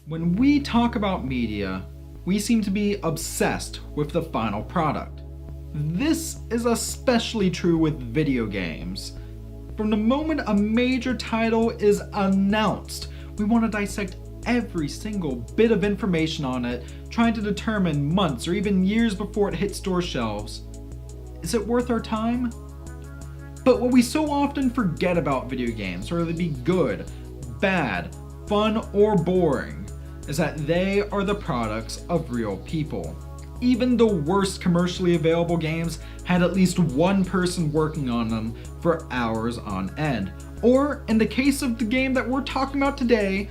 When we talk about media, we seem to be obsessed with the final product. This is especially true with video games. From the moment a major title is announced, we want to dissect every single bit of information on it, trying to determine months or even years before it hits store shelves. Is it worth our time? But what we so often forget about video games, whether they be good, bad, fun, or boring, is that they are the products of real people. Even the worst commercially available games had at least one person working on them for hours on end. Or, in the case of the game that we're talking about today,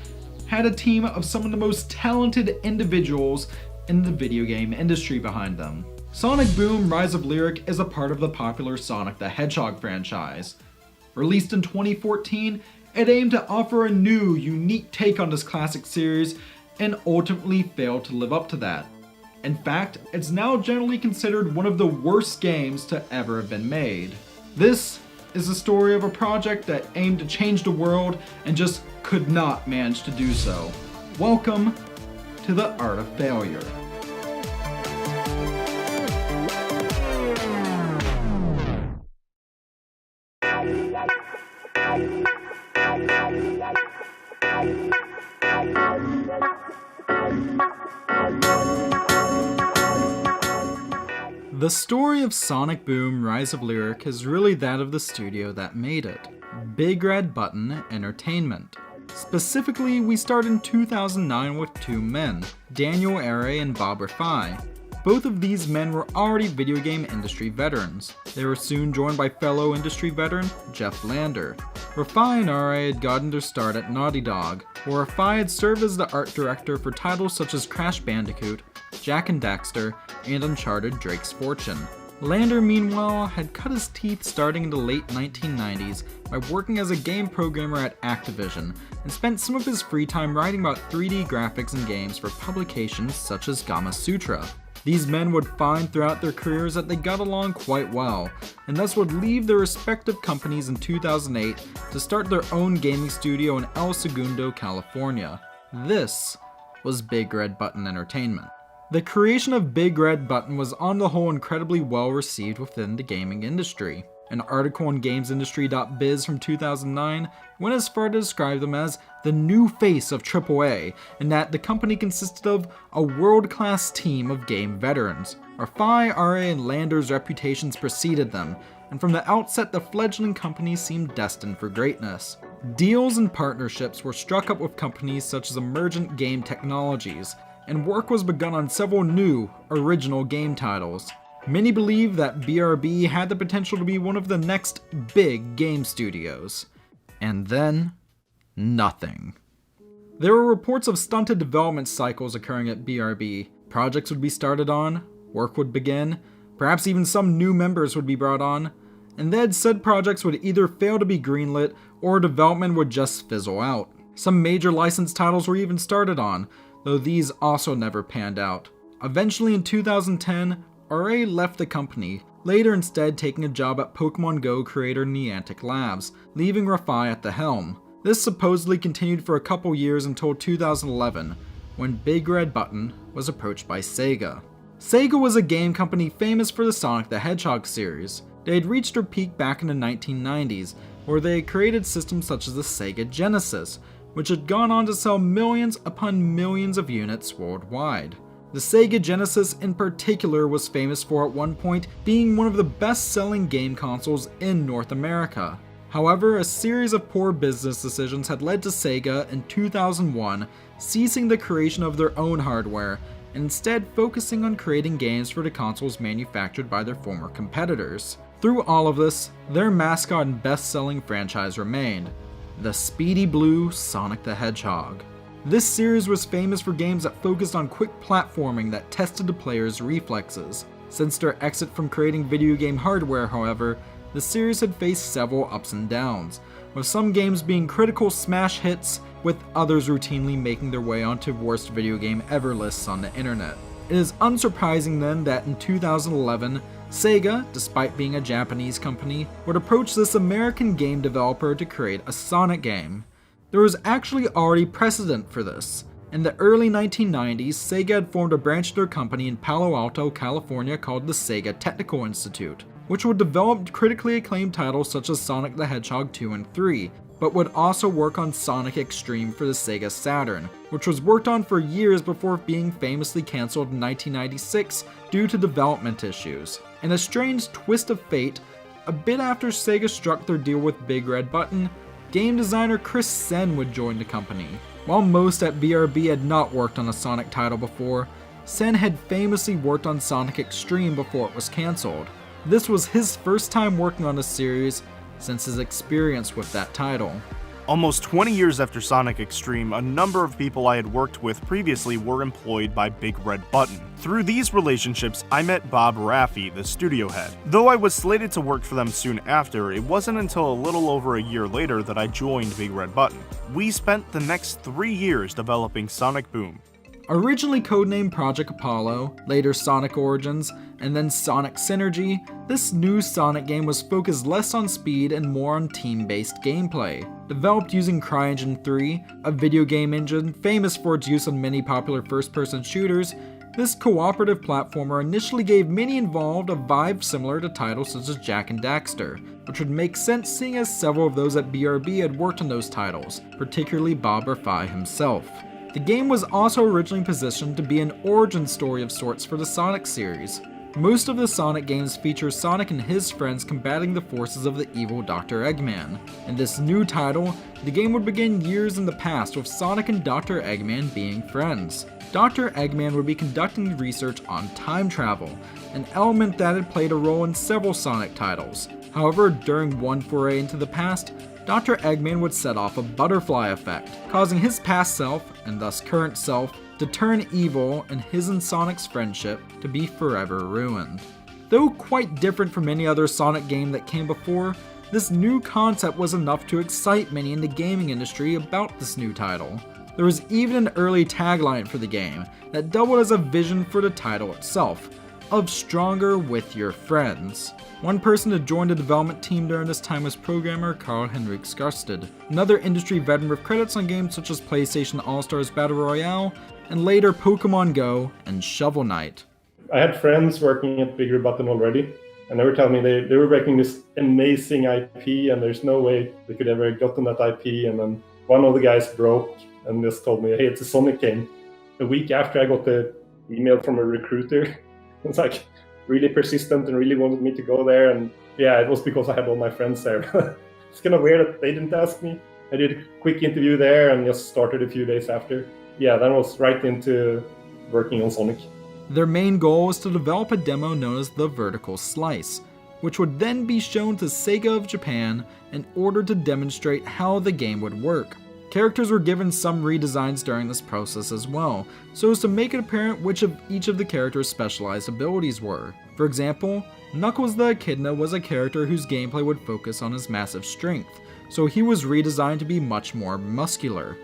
had a team of some of the most talented individuals in the video game industry behind them. Sonic Boom: Rise of Lyric is a part of the popular Sonic the Hedgehog franchise. Released in 2014, it aimed to offer a new, unique take on this classic series and ultimately failed to live up to that. In fact, it's now generally considered one of the worst games to ever have been made. This is the story of a project that aimed to change the world and just could not manage to do so. Welcome to the Art of Failure. The story of Sonic Boom: Rise of Lyric is really that of the studio that made it, Big Red Button Entertainment. Specifically, we start in 2009 with two men, Daniel Aray and Bob Rafai. Both of these men were already video game industry veterans. They were soon joined by fellow industry veteran Jeff Lander. Rafai and Aray had gotten their start at Naughty Dog, where Rafai had served as the art director for titles such as Crash Bandicoot, Jak and Daxter, and Uncharted Drake's Fortune. Lander, meanwhile, had cut his teeth starting in the late 1990s by working as a game programmer at Activision, and spent some of his free time writing about 3D graphics and games for publications such as Gama Sutra. These men would find throughout their careers that they got along quite well, and thus would leave their respective companies in 2008 to start their own gaming studio in El Segundo, California. This was Big Red Button Entertainment. The creation of Big Red Button was on the whole incredibly well received within the gaming industry. An article in GamesIndustry.biz from 2009 went as far to describe them as the new face of AAA, and that the company consisted of a world-class team of game veterans. Rafai, Aray, and Lander's reputations preceded them, and from the outset the fledgling company seemed destined for greatness. Deals and partnerships were struck up with companies such as Emergent Game Technologies, and work was begun on several new, original game titles. Many believe that BRB had the potential to be one of the next big game studios. And then, nothing. There were reports of stunted development cycles occurring at BRB. Projects would be started on, work would begin, perhaps even some new members would be brought on, and then said projects would either fail to be greenlit or development would just fizzle out. Some major licensed titles were even started on, though these also never panned out. Eventually in 2010, Aray left the company, later instead taking a job at Pokemon Go creator Niantic Labs, leaving Rafai at the helm. This supposedly continued for a couple years until 2011, when Big Red Button was approached by Sega. Sega was a game company famous for the Sonic the Hedgehog series. They had reached their peak back in the 1990s, where they had created systems such as the Sega Genesis, which had gone on to sell millions upon millions of units worldwide. The Sega Genesis in particular was famous for at one point being one of the best-selling game consoles in North America. However, a series of poor business decisions had led to Sega in 2001 ceasing the creation of their own hardware and instead focusing on creating games for the consoles manufactured by their former competitors. Through all of this, their mascot and best-selling franchise remained, the speedy blue Sonic the Hedgehog. This series was famous for games that focused on quick platforming that tested the player's reflexes. Since their exit from creating video game hardware, however, the series had faced several ups and downs, with some games being critical smash hits, with others routinely making their way onto worst video game ever lists on the internet. It is unsurprising then that in 2011, Sega, despite being a Japanese company, would approach this American game developer to create a Sonic game. There was actually already precedent for this. In the early 1990s, Sega had formed a branch of their company in Palo Alto, California called the Sega Technical Institute, which would develop critically acclaimed titles such as Sonic the Hedgehog 2 and 3, but would also work on Sonic X-Treme for the Sega Saturn, which was worked on for years before being famously cancelled in 1996 due to development issues. In a strange twist of fate, a bit after Sega struck their deal with Big Red Button, game designer Chris Sen would join the company. While most at BRB had not worked on a Sonic title before, Sen had famously worked on Sonic X-Treme before it was cancelled. This was his first time working on a series since his experience with that title. Almost 20 years after Sonic X-Treme, a number of people I had worked with previously were employed by Big Red Button. Through these relationships, I met Bob Raffi, the studio head. Though I was slated to work for them soon after, it wasn't until a little over a year later that I joined Big Red Button. We spent the next 3 years developing Sonic Boom. Originally codenamed Project Apollo, later Sonic Origins, and then Sonic Synergy, this new Sonic game was focused less on speed and more on team-based gameplay. Developed using CryEngine 3, a video game engine famous for its use on many popular first-person shooters, this cooperative platformer initially gave many involved a vibe similar to titles such as Jak and Daxter, which would make sense seeing as several of those at BRB had worked on those titles, particularly Bob Raffi himself. The game was also originally positioned to be an origin story of sorts for the Sonic series. Most of the Sonic games feature Sonic and his friends combating the forces of the evil Dr. Eggman. In this new title, the game would begin years in the past with Sonic and Dr. Eggman being friends. Dr. Eggman would be conducting research on time travel, an element that had played a role in several Sonic titles. However, during one foray into the past, Dr. Eggman would set off a butterfly effect, causing his past self, and thus current self, to turn evil and his and Sonic's friendship to be forever ruined. Though quite different from any other Sonic game that came before, this new concept was enough to excite many in the gaming industry about this new title. There was even an early tagline for the game that doubled as a vision for the title itself, of stronger with your friends. One person to join the development team during this time was programmer Carl-Henrik Skarsted, another industry veteran with credits on games such as PlayStation All-Stars Battle Royale, and later Pokemon Go and Shovel Knight. I had friends working at Big Red Button already, and they were telling me they were making this amazing IP, and there's no way they could ever have gotten that IP. And then one of the guys broke and just told me, hey, it's a Sonic game. A week after, I got the email from a recruiter. It's like really persistent and really wanted me to go there. And yeah, it was because I had all my friends there. It's kind of weird that they didn't ask me. I did a quick interview there and just started a few days after. Yeah, then I was right into working on Sonic. Their main goal was to develop a demo known as the Vertical Slice, which would then be shown to Sega of Japan in order to demonstrate how the game would work. Characters were given some redesigns during this process as well, so as to make it apparent which of each of the characters' specialized abilities were. For example, Knuckles the Echidna was a character whose gameplay would focus on his massive strength, so he was redesigned to be much more muscular.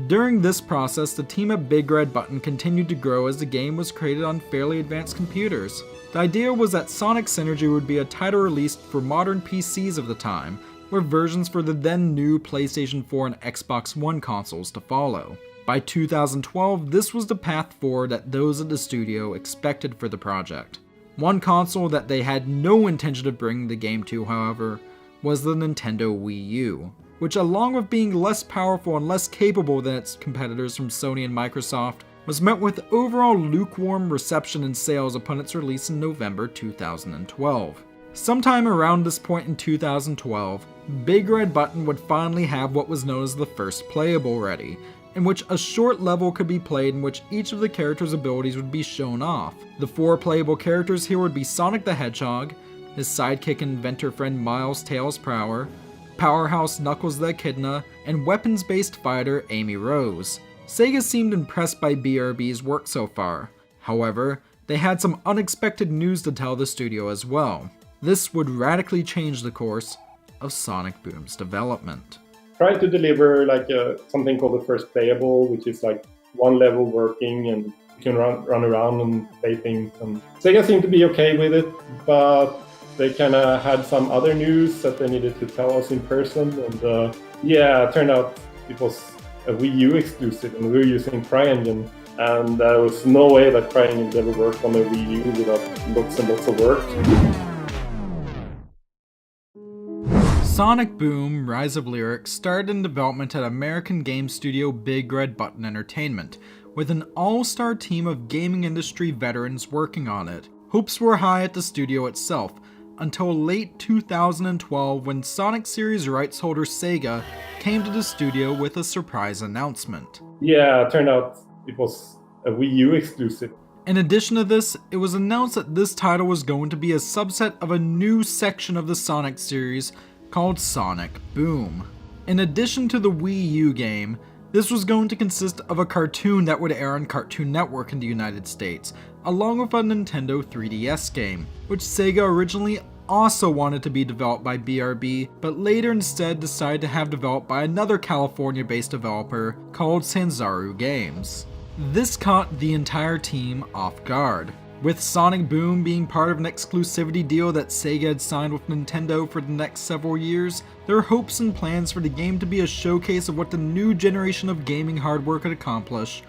During this process, the team at Big Red Button continued to grow as the game was created on fairly advanced computers. The idea was that Sonic Synergy would be a title released for modern PCs of the time, with versions for the then new PlayStation 4 and Xbox One consoles to follow. By 2012, this was the path forward that those at the studio expected for the project. One console that they had no intention of bringing the game to, however, was the Nintendo Wii U, which along with being less powerful and less capable than its competitors from Sony and Microsoft, was met with overall lukewarm reception and sales upon its release in November 2012. Sometime around this point in 2012, Big Red Button would finally have what was known as the first playable ready, in which a short level could be played in which each of the characters' abilities would be shown off. The 4 playable characters here would be Sonic the Hedgehog, his sidekick and inventor friend Miles Tails Prower, powerhouse Knuckles the Echidna, and weapons-based fighter Amy Rose. Sega seemed impressed by BRB's work so far. However, they had some unexpected news to tell the studio as well. This would radically change the course of Sonic Boom's development. Trying to deliver like something called the first playable, which is like one level working and you can run around and play things. And Sega seemed to be okay with it, but they kind of had some other news that they needed to tell us in person. And yeah, it turned out it was a Wii U exclusive, and we were using CryEngine, and there was no way that CryEngine would ever work on a Wii U without lots and lots of work. Sonic Boom: Rise of Lyric started in development at American game studio Big Red Button Entertainment, with an all-star team of gaming industry veterans working on it. Hopes were high at the studio itself, until late 2012 when Sonic series rights holder Sega came to the studio with a surprise announcement. Yeah, it turned out it was a Wii U exclusive. In addition to this, it was announced that this title was going to be a subset of a new section of the Sonic series called Sonic Boom. In addition to the Wii U game, this was going to consist of a cartoon that would air on Cartoon Network in the United States, along with a Nintendo 3DS game, which Sega originally also wanted to be developed by BRB, but later instead decided to have developed by another California-based developer called Sanzaru Games. This caught the entire team off guard. With Sonic Boom being part of an exclusivity deal that Sega had signed with Nintendo for the next several years, their hopes and plans for the game to be a showcase of what the new generation of gaming hardware could accomplish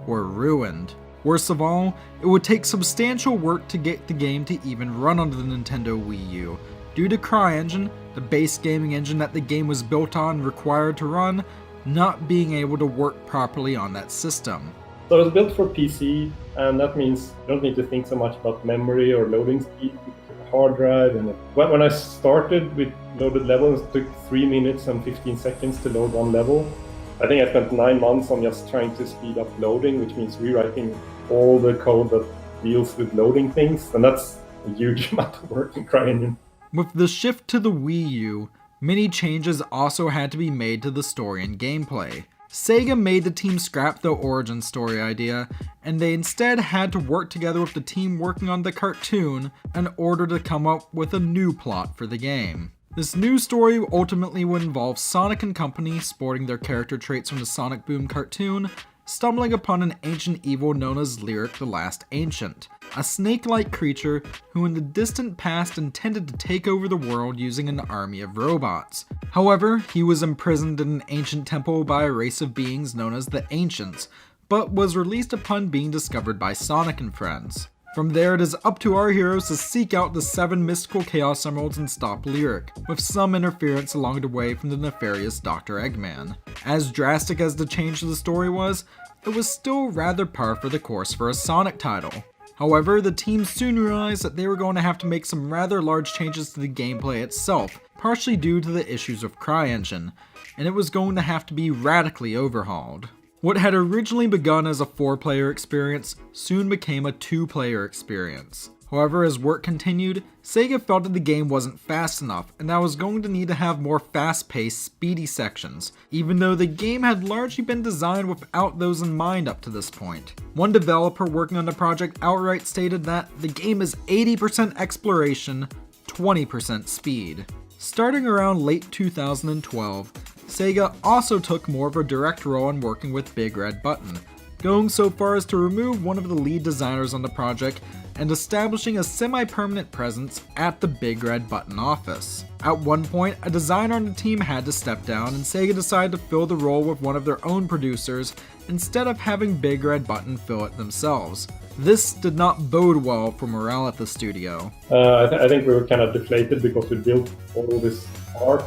were ruined. Worst of all, it would take substantial work to get the game to even run on the Nintendo Wii U, due to CryEngine, the base gaming engine that the game was built on and required to run, not being able to work properly on that system. So it was built for PC, and that means you don't need to think so much about memory or loading speed because of the hard drive. And when I started with loaded levels, it took 3 minutes and 15 seconds to load one level. I think I spent 9 months on just trying to speed up loading, which means rewriting all the code that deals with loading things, and that's a huge amount of work in CryEngine. With the shift to the Wii U, many changes also had to be made to the story and gameplay. Sega made the team scrap the origin story idea, and they instead had to work together with the team working on the cartoon in order to come up with a new plot for the game. This new story ultimately would involve Sonic and company, sporting their character traits from the Sonic Boom cartoon, stumbling upon an ancient evil known as Lyric the Last Ancient, a snake-like creature who in the distant past intended to take over the world using an army of robots. However, he was imprisoned in an ancient temple by a race of beings known as the Ancients, but was released upon being discovered by Sonic and friends. From there, it is up to our heroes to seek out the 7 mystical Chaos Emeralds and stop Lyric, with some interference along the way from the nefarious Dr. Eggman. As drastic as the change to the story was, it was still rather par for the course for a Sonic title. However, the team soon realized that they were going to have to make some rather large changes to the gameplay itself, partially due to the issues of CryEngine, and it was going to have to be radically overhauled. What had originally begun as a 4-player experience soon became a 2-player experience. However, as work continued, Sega felt that the game wasn't fast enough and that was going to need to have more fast-paced, speedy sections, even though the game had largely been designed without those in mind up to this point. One developer working on the project outright stated that the game is 80% exploration, 20% speed. Starting around late 2012, Sega also took more of a direct role in working with Big Red Button, going so far as to remove one of the lead designers on the project and establishing a semi-permanent presence at the Big Red Button office. At one point, a designer on the team had to step down, and Sega decided to fill the role with one of their own producers instead of having Big Red Button fill it themselves. This did not bode well for morale at the studio. I think we were kind of deflated because we built all this art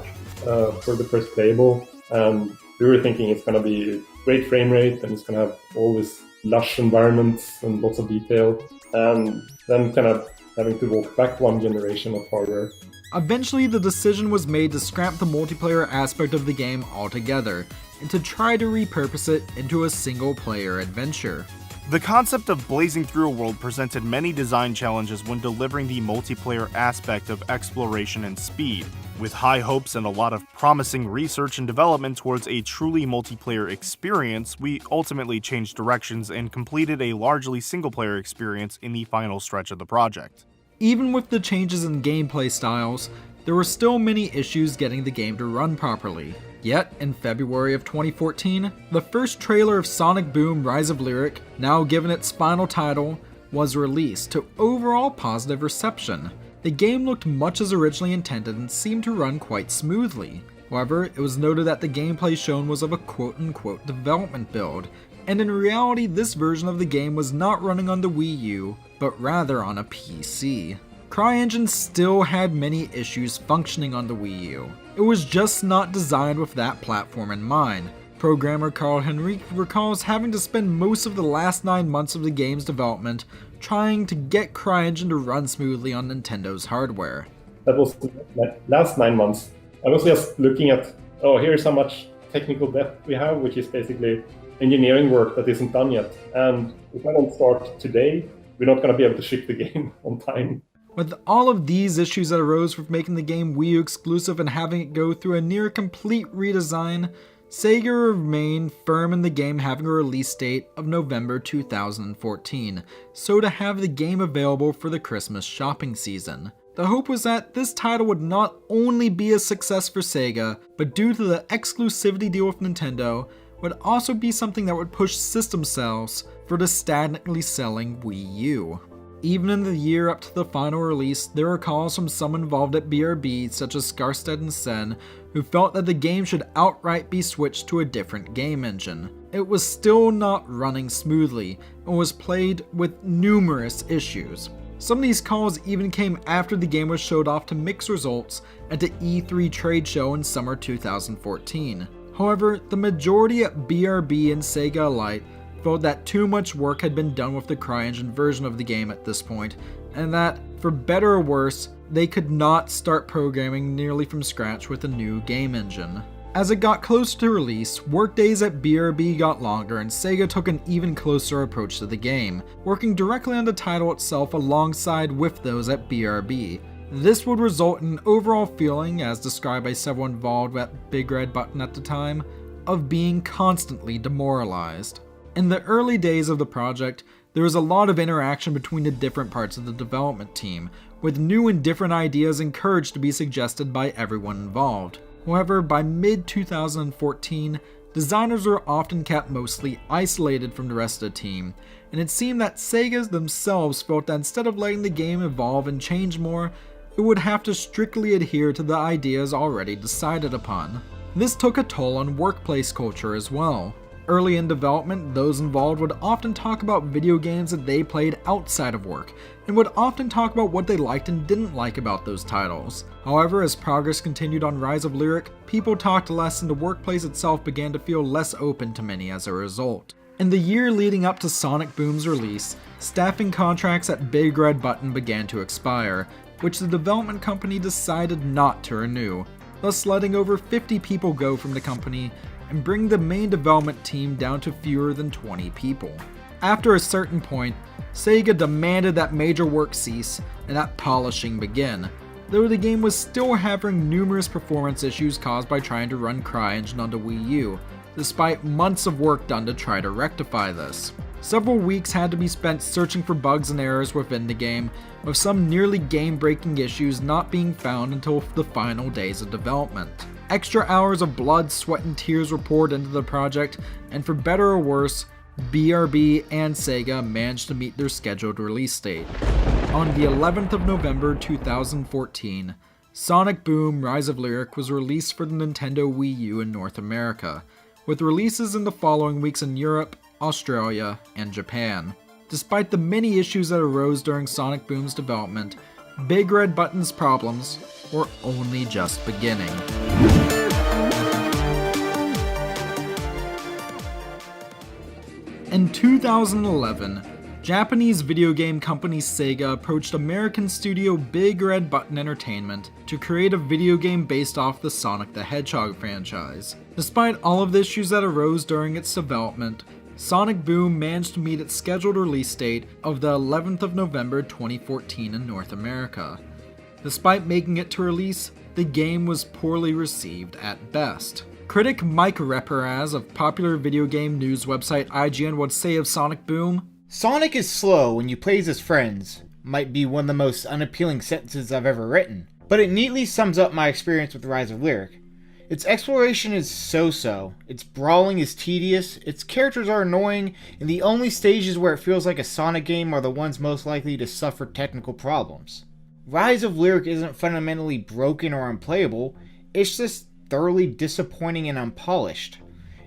for the first playable, and we were thinking it's going to be great frame rate and it's going to have all these lush environments and lots of detail, and then kind of having to walk back one generation of hardware. Eventually, the decision was made to scrap the multiplayer aspect of the game altogether and to try to repurpose it into a single-player adventure. The concept of blazing through a world presented many design challenges when delivering the multiplayer aspect of exploration and speed. With high hopes and a lot of promising research and development towards a truly multiplayer experience, we ultimately changed directions and completed a largely single-player experience in the final stretch of the project. Even with the changes in gameplay styles, there were still many issues getting the game to run properly. Yet, in February of 2014, the first trailer of Sonic Boom: Rise of Lyric, now given its final title, was released to overall positive reception. The game looked much as originally intended and seemed to run quite smoothly. However, it was noted that the gameplay shown was of a quote-unquote development build, and in reality this version of the game was not running on the Wii U, but rather on a PC. CryEngine still had many issues functioning on the Wii U. It was just not designed with that platform in mind. Programmer Carl Henrique recalls having to spend most of the last 9 months of the game's development trying to get CryEngine to run smoothly on Nintendo's hardware. That was the last 9 months. I was just looking at, here's how much technical debt we have, which is basically engineering work that isn't done yet. And if I don't start today, we're not going to be able to ship the game on time. With all of these issues that arose with making the game Wii U exclusive and having it go through a near complete redesign, Sega remained firm in the game having a release date of November 2014, so to have the game available for the Christmas shopping season. The hope was that this title would not only be a success for Sega, but due to the exclusivity deal with Nintendo, would also be something that would push system sales for the stagnantly selling Wii U. Even in the year up to the final release, there were calls from some involved at BRB, such as Skarstedt and Sen, who felt that the game should outright be switched to a different game engine. It was still not running smoothly, and was plagued with numerous issues. Some of these calls even came after the game was showed off to mixed results at the E3 trade show in summer 2014. However, the majority at BRB and Sega alike felt that too much work had been done with the CryEngine version of the game at this point, and that, for better or worse, they could not start programming nearly from scratch with a new game engine. As it got closer to release, workdays at BRB got longer and Sega took an even closer approach to the game, working directly on the title itself alongside with those at BRB. This would result in an overall feeling, as described by several involved at Big Red Button at the time, of being constantly demoralized. In the early days of the project, there was a lot of interaction between the different parts of the development team, with new and different ideas encouraged to be suggested by everyone involved. However, by mid-2014, designers were often kept mostly isolated from the rest of the team, and it seemed that Sega themselves felt that instead of letting the game evolve and change more, it would have to strictly adhere to the ideas already decided upon. This took a toll on workplace culture as well. Early in development, those involved would often talk about video games that they played outside of work, and would often talk about what they liked and didn't like about those titles. However, as progress continued on Rise of Lyric, people talked less and the workplace itself began to feel less open to many as a result. In the year leading up to Sonic Boom's release, staffing contracts at Big Red Button began to expire, which the development company decided not to renew, thus letting over 50 people go from the company and bring the main development team down to fewer than 20 people. After a certain point, Sega demanded that major work cease and that polishing begin, though the game was still having numerous performance issues caused by trying to run CryEngine onto Wii U, despite months of work done to try to rectify this. Several weeks had to be spent searching for bugs and errors within the game, with some nearly game-breaking issues not being found until the final days of development. Extra hours of blood, sweat, and tears were poured into the project, and for better or worse, BRB and Sega managed to meet their scheduled release date. On the 11th of November 2014, Sonic Boom Rise of Lyric was released for the Nintendo Wii U in North America, with releases in the following weeks in Europe, Australia, and Japan. Despite the many issues that arose during Sonic Boom's development, Big Red Button's problems were only just beginning. In 2011, Japanese video game company Sega approached American studio Big Red Button Entertainment to create a video game based off the Sonic the Hedgehog franchise. Despite all of the issues that arose during its development, Sonic Boom managed to meet its scheduled release date of the 11th of November 2014 in North America. Despite making it to release, the game was poorly received at best. Critic Mike Reparaz of popular video game news website IGN would say of Sonic Boom, "Sonic is slow when you play as his friends," might be one of the most unappealing sentences I've ever written, but it neatly sums up my experience with Rise of Lyric. Its exploration is so-so, its brawling is tedious, its characters are annoying, and the only stages where it feels like a Sonic game are the ones most likely to suffer technical problems. Rise of Lyric isn't fundamentally broken or unplayable, it's just thoroughly disappointing and unpolished.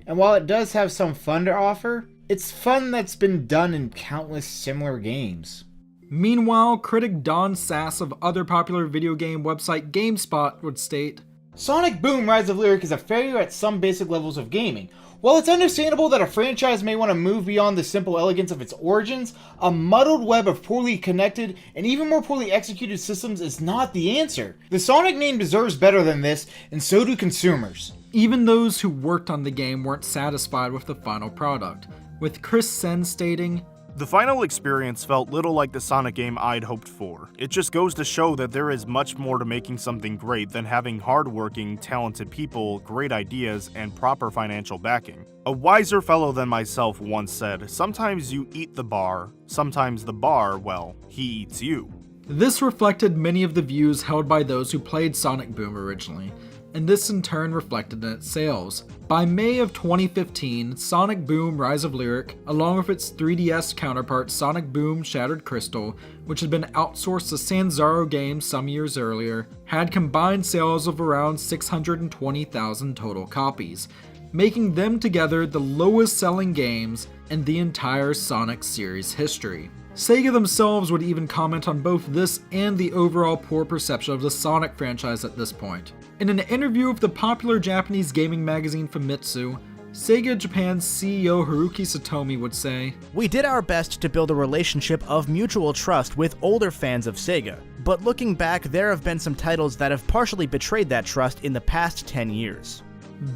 And while it does have some fun to offer, it's fun that's been done in countless similar games. Meanwhile, critic Don Sass of other popular video game website GameSpot would state, Sonic Boom Rise of Lyric is a failure at some basic levels of gaming. While it's understandable that a franchise may want to move beyond the simple elegance of its origins, a muddled web of poorly connected and even more poorly executed systems is not the answer. The Sonic name deserves better than this, and so do consumers. Even those who worked on the game weren't satisfied with the final product, with Chris Sen stating, The final experience felt little like the Sonic game I'd hoped for. It just goes to show that there is much more to making something great than having hardworking, talented people, great ideas, and proper financial backing. A wiser fellow than myself once said, sometimes you eat the bar, sometimes the bar, well, he eats you. This reflected many of the views held by those who played Sonic Boom originally, and this in turn reflected in its sales. By May of 2015, Sonic Boom Rise of Lyric, along with its 3DS counterpart Sonic Boom Shattered Crystal, which had been outsourced to Sanzaro Games some years earlier, had combined sales of around 620,000 total copies, making them together the lowest selling games in the entire Sonic series history. Sega themselves would even comment on both this and the overall poor perception of the Sonic franchise at this point. In an interview with the popular Japanese gaming magazine Famitsu, Sega Japan's CEO Haruki Satomi would say, We did our best to build a relationship of mutual trust with older fans of Sega, but looking back, there have been some titles that have partially betrayed that trust in the past 10 years.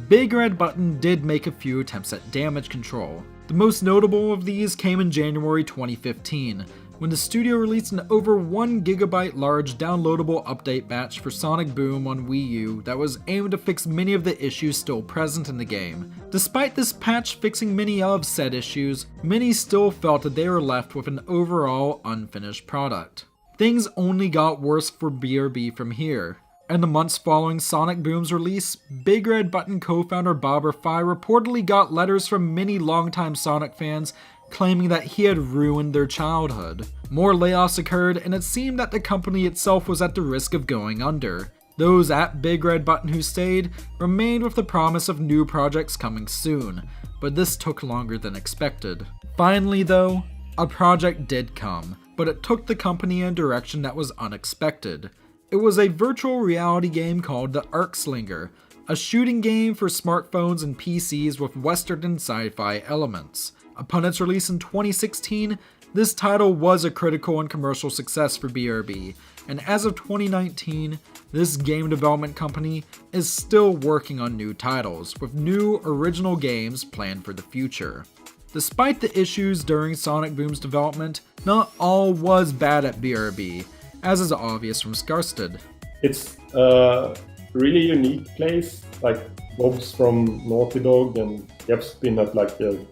Big Red Button did make a few attempts at damage control. The most notable of these came in January 2015, when the studio released an over 1 GB large downloadable update batch for Sonic Boom on Wii U that was aimed to fix many of the issues still present in the game. Despite this patch fixing many of said issues, many still felt that they were left with an overall unfinished product. Things only got worse for BRB from here. In the months following Sonic Boom's release, Big Red Button co-founder Bob Rafai reportedly got letters from many longtime Sonic fans claiming that he had ruined their childhood. More layoffs occurred, and it seemed that the company itself was at the risk of going under. Those at Big Red Button who stayed remained with the promise of new projects coming soon, but this took longer than expected. Finally though, a project did come, but it took the company in a direction that was unexpected. It was a virtual reality game called The Arcslinger, a shooting game for smartphones and PCs with Western and sci-fi elements. Upon its release in 2016, this title was a critical and commercial success for BRB, and as of 2019, this game development company is still working on new titles, with new original games planned for the future. Despite the issues during Sonic Boom's development, not all was bad at BRB, as is obvious from Skarsted. It's a really unique place, like Bob's from Naughty Dog and Jeff's been at like the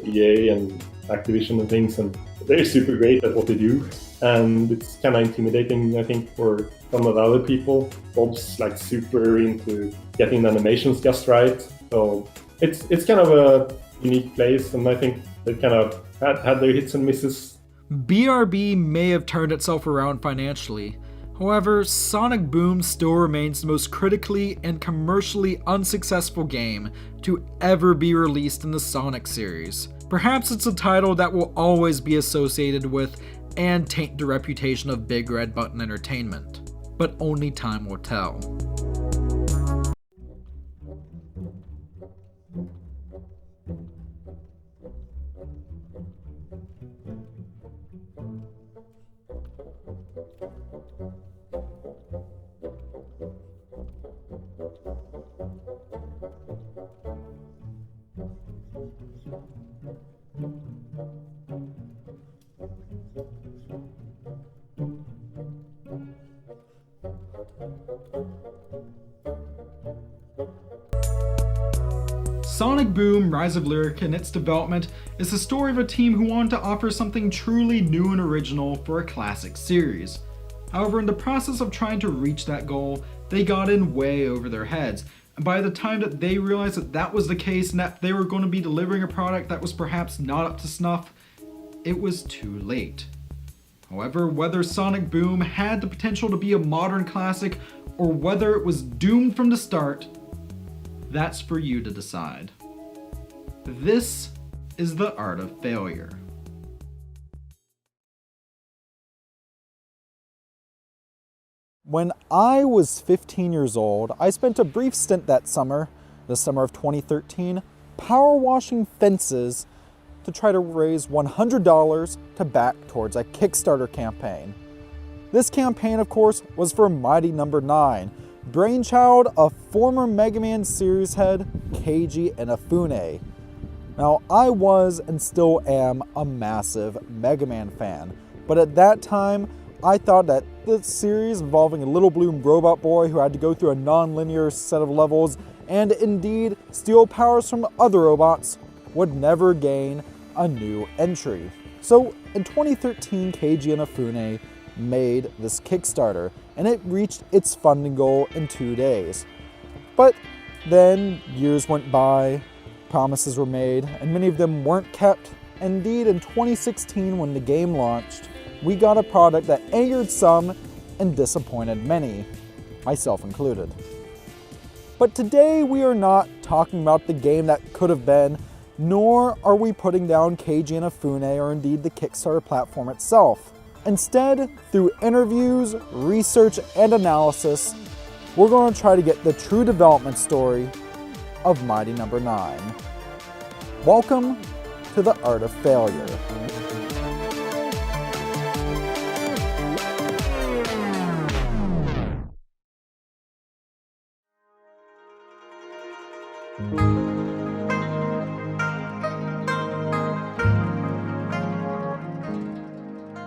EA and Activision and things, and they're super great at what they do. And it's kind of intimidating, I think, for some of the other people. Bob's like super into getting the animations just right. So it's kind of a unique place, and I think they kind of had their hits and misses. BRB may have turned itself around financially. However, Sonic Boom still remains the most critically and commercially unsuccessful game to ever be released in the Sonic series. Perhaps it's a title that will always be associated with and taint the reputation of Big Red Button Entertainment, but only time will tell. Sonic Boom Rise of Lyric and its development is the story of a team who wanted to offer something truly new and original for a classic series. However, in the process of trying to reach that goal, they got in way over their heads, and by the time that they realized that that was the case and that they were going to be delivering a product that was perhaps not up to snuff, it was too late. However, whether Sonic Boom had the potential to be a modern classic or whether it was doomed from the start, That's for you to decide. This is the art of failure. When I was 15 years old, I spent a brief stint that summer, the summer of 2013, power washing fences to try to raise $100 to back towards a Kickstarter campaign. This campaign, of course, was for Mighty Number 9, brainchild of former Mega Man series head Keiji Inafune. Now, I was and still am a massive Mega Man fan, but at that time, I thought that the series involving a little blue robot boy who had to go through a non-linear set of levels and indeed steal powers from other robots would never gain a new entry. So in 2013, Keiji Inafune made this Kickstarter and it reached its funding goal in 2 days. But then years went by, promises were made, and many of them weren't kept. Indeed, in 2016 when the game launched, we got a product that angered some and disappointed many, myself included. But today we are not talking about the game that could have been, nor are we putting down Keiji Inafune or indeed the Kickstarter platform itself. Instead, through interviews, research, and analysis, we're going to try to get the true development story of Mighty Number 9. Welcome to the Art of Failure.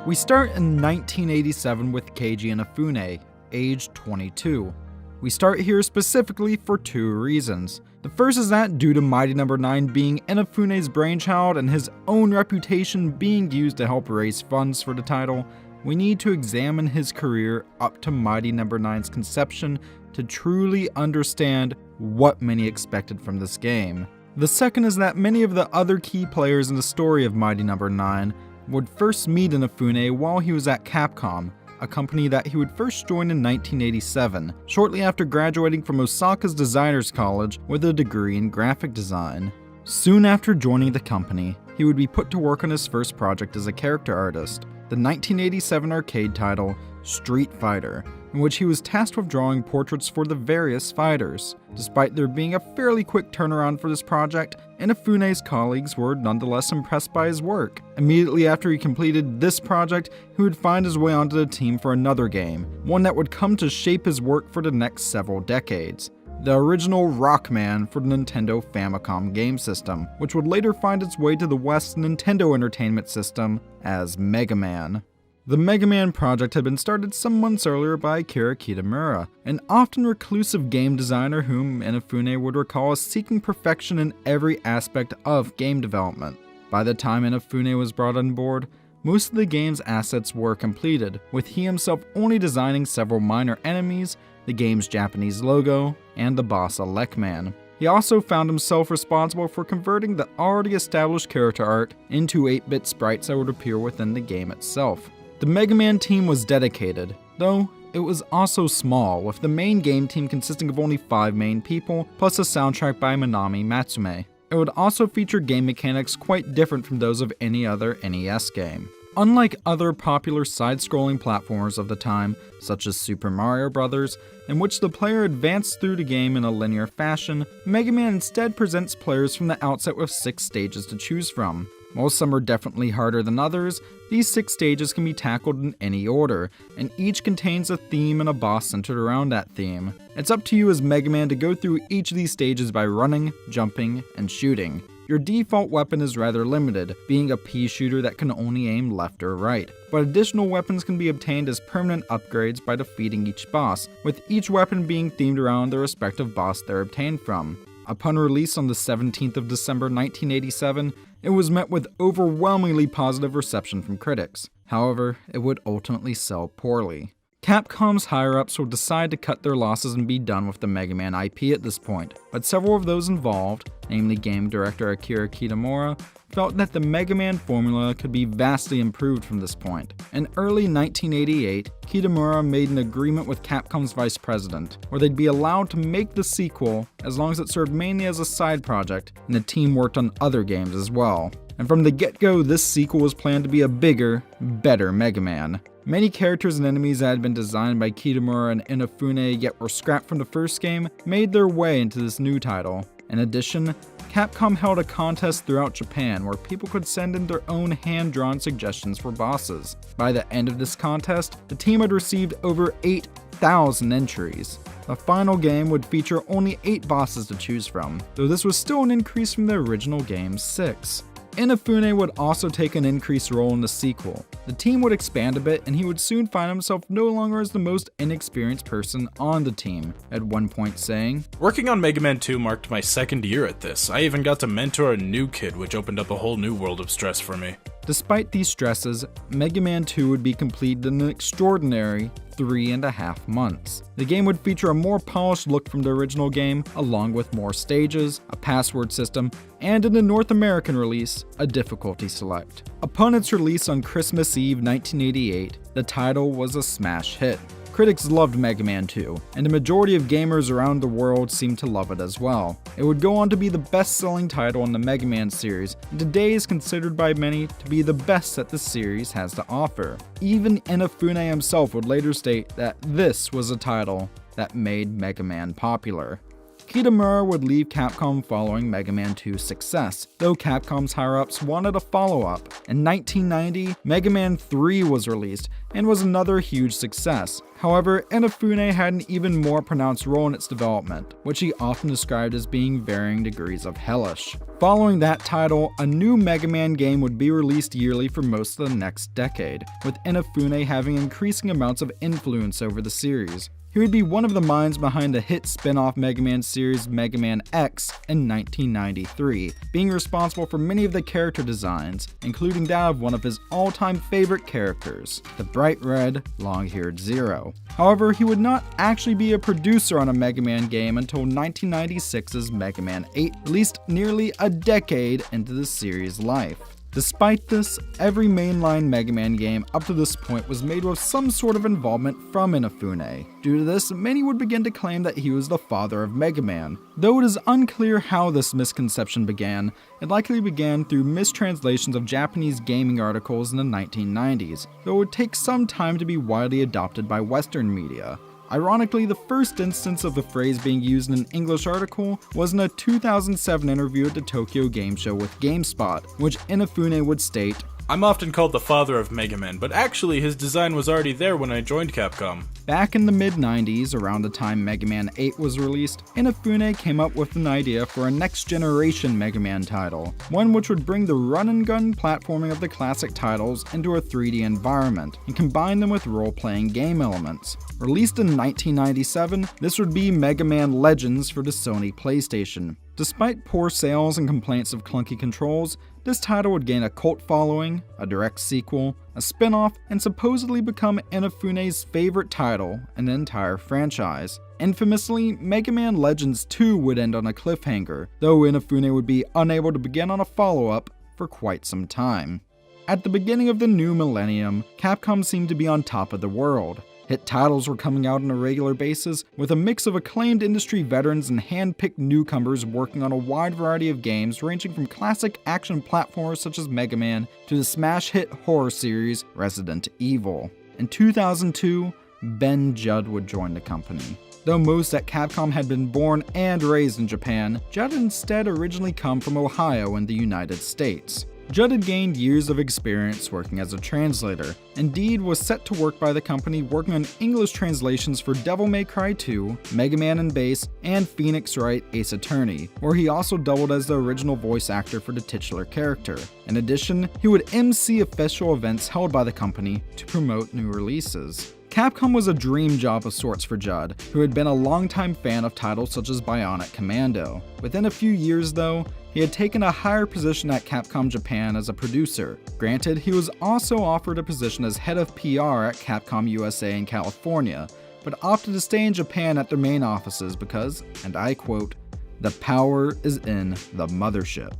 We start in 1987 with Keiji Inafune, age 22. We start here specifically for 2 reasons. The first is that due to Mighty Number 9 being Inafune's brainchild and his own reputation being used to help raise funds for the title, we need to examine his career up to Mighty Number 9's conception to truly understand what many expected from this game. The second is that many of the other key players in the story of Mighty Number 9 would first meet Inafune while he was at Capcom, a company that he would first join in 1987, shortly after graduating from Osaka's Designers College with a degree in graphic design. Soon after joining the company, he would be put to work on his first project as a character artist, the 1987 arcade title Street Fighter, in which he was tasked with drawing portraits for the various fighters. Despite there being a fairly quick turnaround for this project, Inafune's colleagues were nonetheless impressed by his work. Immediately after he completed this project, he would find his way onto the team for another game, one that would come to shape his work for the next several decades. The original Rockman for the Nintendo Famicom game system, which would later find its way to the West Nintendo Entertainment System as Mega Man. The Mega Man project had been started some months earlier by Akira Kitamura, an often reclusive game designer whom Inafune would recall as seeking perfection in every aspect of game development. By the time Inafune was brought on board, most of the game's assets were completed, with he himself only designing several minor enemies, the game's Japanese logo, and the boss Alekman. He also found himself responsible for converting the already established character art into 8-bit sprites that would appear within the game itself. The Mega Man team was dedicated, though it was also small, with the main game team consisting of only 5 main people, plus a soundtrack by Minami Matsume. It would also feature game mechanics quite different from those of any other NES game. Unlike other popular side-scrolling platformers of the time, such as Super Mario Bros., in which the player advanced through the game in a linear fashion, Mega Man instead presents players from the outset with 6 stages to choose from. While some are definitely harder than others, these 6 stages can be tackled in any order, and each contains a theme and a boss centered around that theme. It's up to you as Mega Man to go through each of these stages by running, jumping, and shooting. Your default weapon is rather limited, being a pea shooter that can only aim left or right, but additional weapons can be obtained as permanent upgrades by defeating each boss, with each weapon being themed around the respective boss they're obtained from. Upon release on the 17th of December 1987, it was met with overwhelmingly positive reception from critics. However, it would ultimately sell poorly. Capcom's higher-ups would decide to cut their losses and be done with the Mega Man IP at this point, but several of those involved, namely game director Akira Kitamura, felt that the Mega Man formula could be vastly improved from this point. In early 1988, Kitamura made an agreement with Capcom's vice president, where they'd be allowed to make the sequel as long as it served mainly as a side project, and the team worked on other games as well. And from the get-go, this sequel was planned to be a bigger, better Mega Man. Many characters and enemies that had been designed by Kitamura and Inafune yet were scrapped from the first game made their way into this new title. In addition, Capcom held a contest throughout Japan where people could send in their own hand-drawn suggestions for bosses. By the end of this contest, the team had received over 8,000 entries. The final game would feature only 8 bosses to choose from, though this was still an increase from the original game's 6. Inafune would also take an increased role in the sequel. The team would expand a bit, and he would soon find himself no longer as the most inexperienced person on the team, at one point saying, "Working on Mega Man 2 marked my second year at this. I even got to mentor a new kid, which opened up a whole new world of stress for me." Despite these stresses, Mega Man 2 would be completed in an extraordinary 3.5 months. The game would feature a more polished look from the original game, along with more stages, a password system, and in the North American release, a difficulty select. Upon its release on Christmas Eve 1988, the title was a smash hit. Critics loved Mega Man 2, and the majority of gamers around the world seemed to love it as well. It would go on to be the best-selling title in the Mega Man series, and today is considered by many to be the best that the series has to offer. Even Inafune himself would later state that this was a title that made Mega Man popular. Kitamura would leave Capcom following Mega Man 2's success, though Capcom's higher-ups wanted a follow-up. In 1990, Mega Man 3 was released, and was another huge success. However, Inafune had an even more pronounced role in its development, which he often described as being varying degrees of hellish. Following that title, a new Mega Man game would be released yearly for most of the next decade, with Inafune having increasing amounts of influence over the series. He would be one of the minds behind the hit spin-off Mega Man series Mega Man X in 1993, being responsible for many of the character designs, including that of one of his all-time favorite characters, the bright red, long-haired Zero. However, he would not actually be a producer on a Mega Man game until 1996's Mega Man 8, released nearly a decade into the series' life. Despite this, every mainline Mega Man game up to this point was made with some sort of involvement from Inafune. Due to this, many would begin to claim that he was the father of Mega Man. Though it is unclear how this misconception began, it likely began through mistranslations of Japanese gaming articles in the 1990s, though it would take some time to be widely adopted by Western media. Ironically, the first instance of the phrase being used in an English article was in a 2007 interview at the Tokyo Game Show with GameSpot, which Inafune would state, "I'm often called the father of Mega Man, but actually his design was already there when I joined Capcom." Back in the mid-90s, around the time Mega Man 8 was released, Inafune came up with an idea for a next-generation Mega Man title, one which would bring the run-and-gun platforming of the classic titles into a 3D environment, and combine them with role-playing game elements. Released in 1997, this would be Mega Man Legends for the Sony PlayStation. Despite poor sales and complaints of clunky controls, this title would gain a cult following, a direct sequel, a spin-off, and supposedly become Inafune's favorite title in the entire franchise. Infamously, Mega Man Legends 2 would end on a cliffhanger, though Inafune would be unable to begin on a follow-up for quite some time. At the beginning of the new millennium, Capcom seemed to be on top of the world. Hit titles were coming out on a regular basis, with a mix of acclaimed industry veterans and hand-picked newcomers working on a wide variety of games ranging from classic action platformers such as Mega Man to the smash hit horror series Resident Evil. In 2002, Ben Judd would join the company. Though most at Capcom had been born and raised in Japan, Judd instead originally come from Ohio in the United States. Judd had gained years of experience working as a translator. Indeed, was set to work by the company working on English translations for Devil May Cry 2, Mega Man and Bass, and Phoenix Wright Ace Attorney, where he also doubled as the original voice actor for the titular character. In addition, he would MC official events held by the company to promote new releases. Capcom was a dream job of sorts for Judd, who had been a longtime fan of titles such as Bionic Commando. Within a few years, though, he had taken a higher position at Capcom Japan as a producer. Granted, he was also offered a position as head of PR at Capcom USA in California, but opted to stay in Japan at their main offices because, and I quote, "the power is in the mothership."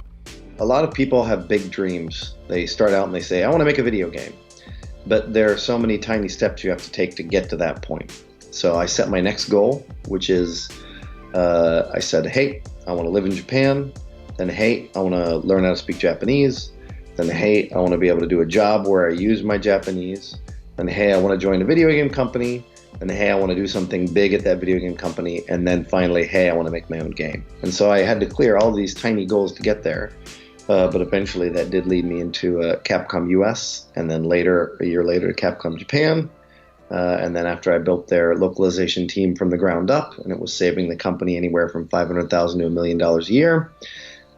a lot of people have big dreams. They start out and they say, I want to make a video game. But there are so many tiny steps you have to take to get to that point. So I set my next goal, which is, I said, hey, I want to live in Japan. Then, hey, I want to learn how to speak Japanese. Then, hey, I want to be able to do a job where I use my Japanese. Then, hey, I want to join a video game company. And hey, I want to do something big at that video game company. And then finally, hey, I want to make my own game. And so I had to clear all these tiny goals to get there. But eventually that did lead me into Capcom US, and then later, a year later, Capcom Japan. And then after I built their localization team from the ground up, and it was saving the company anywhere from $500,000 to $1 million a year,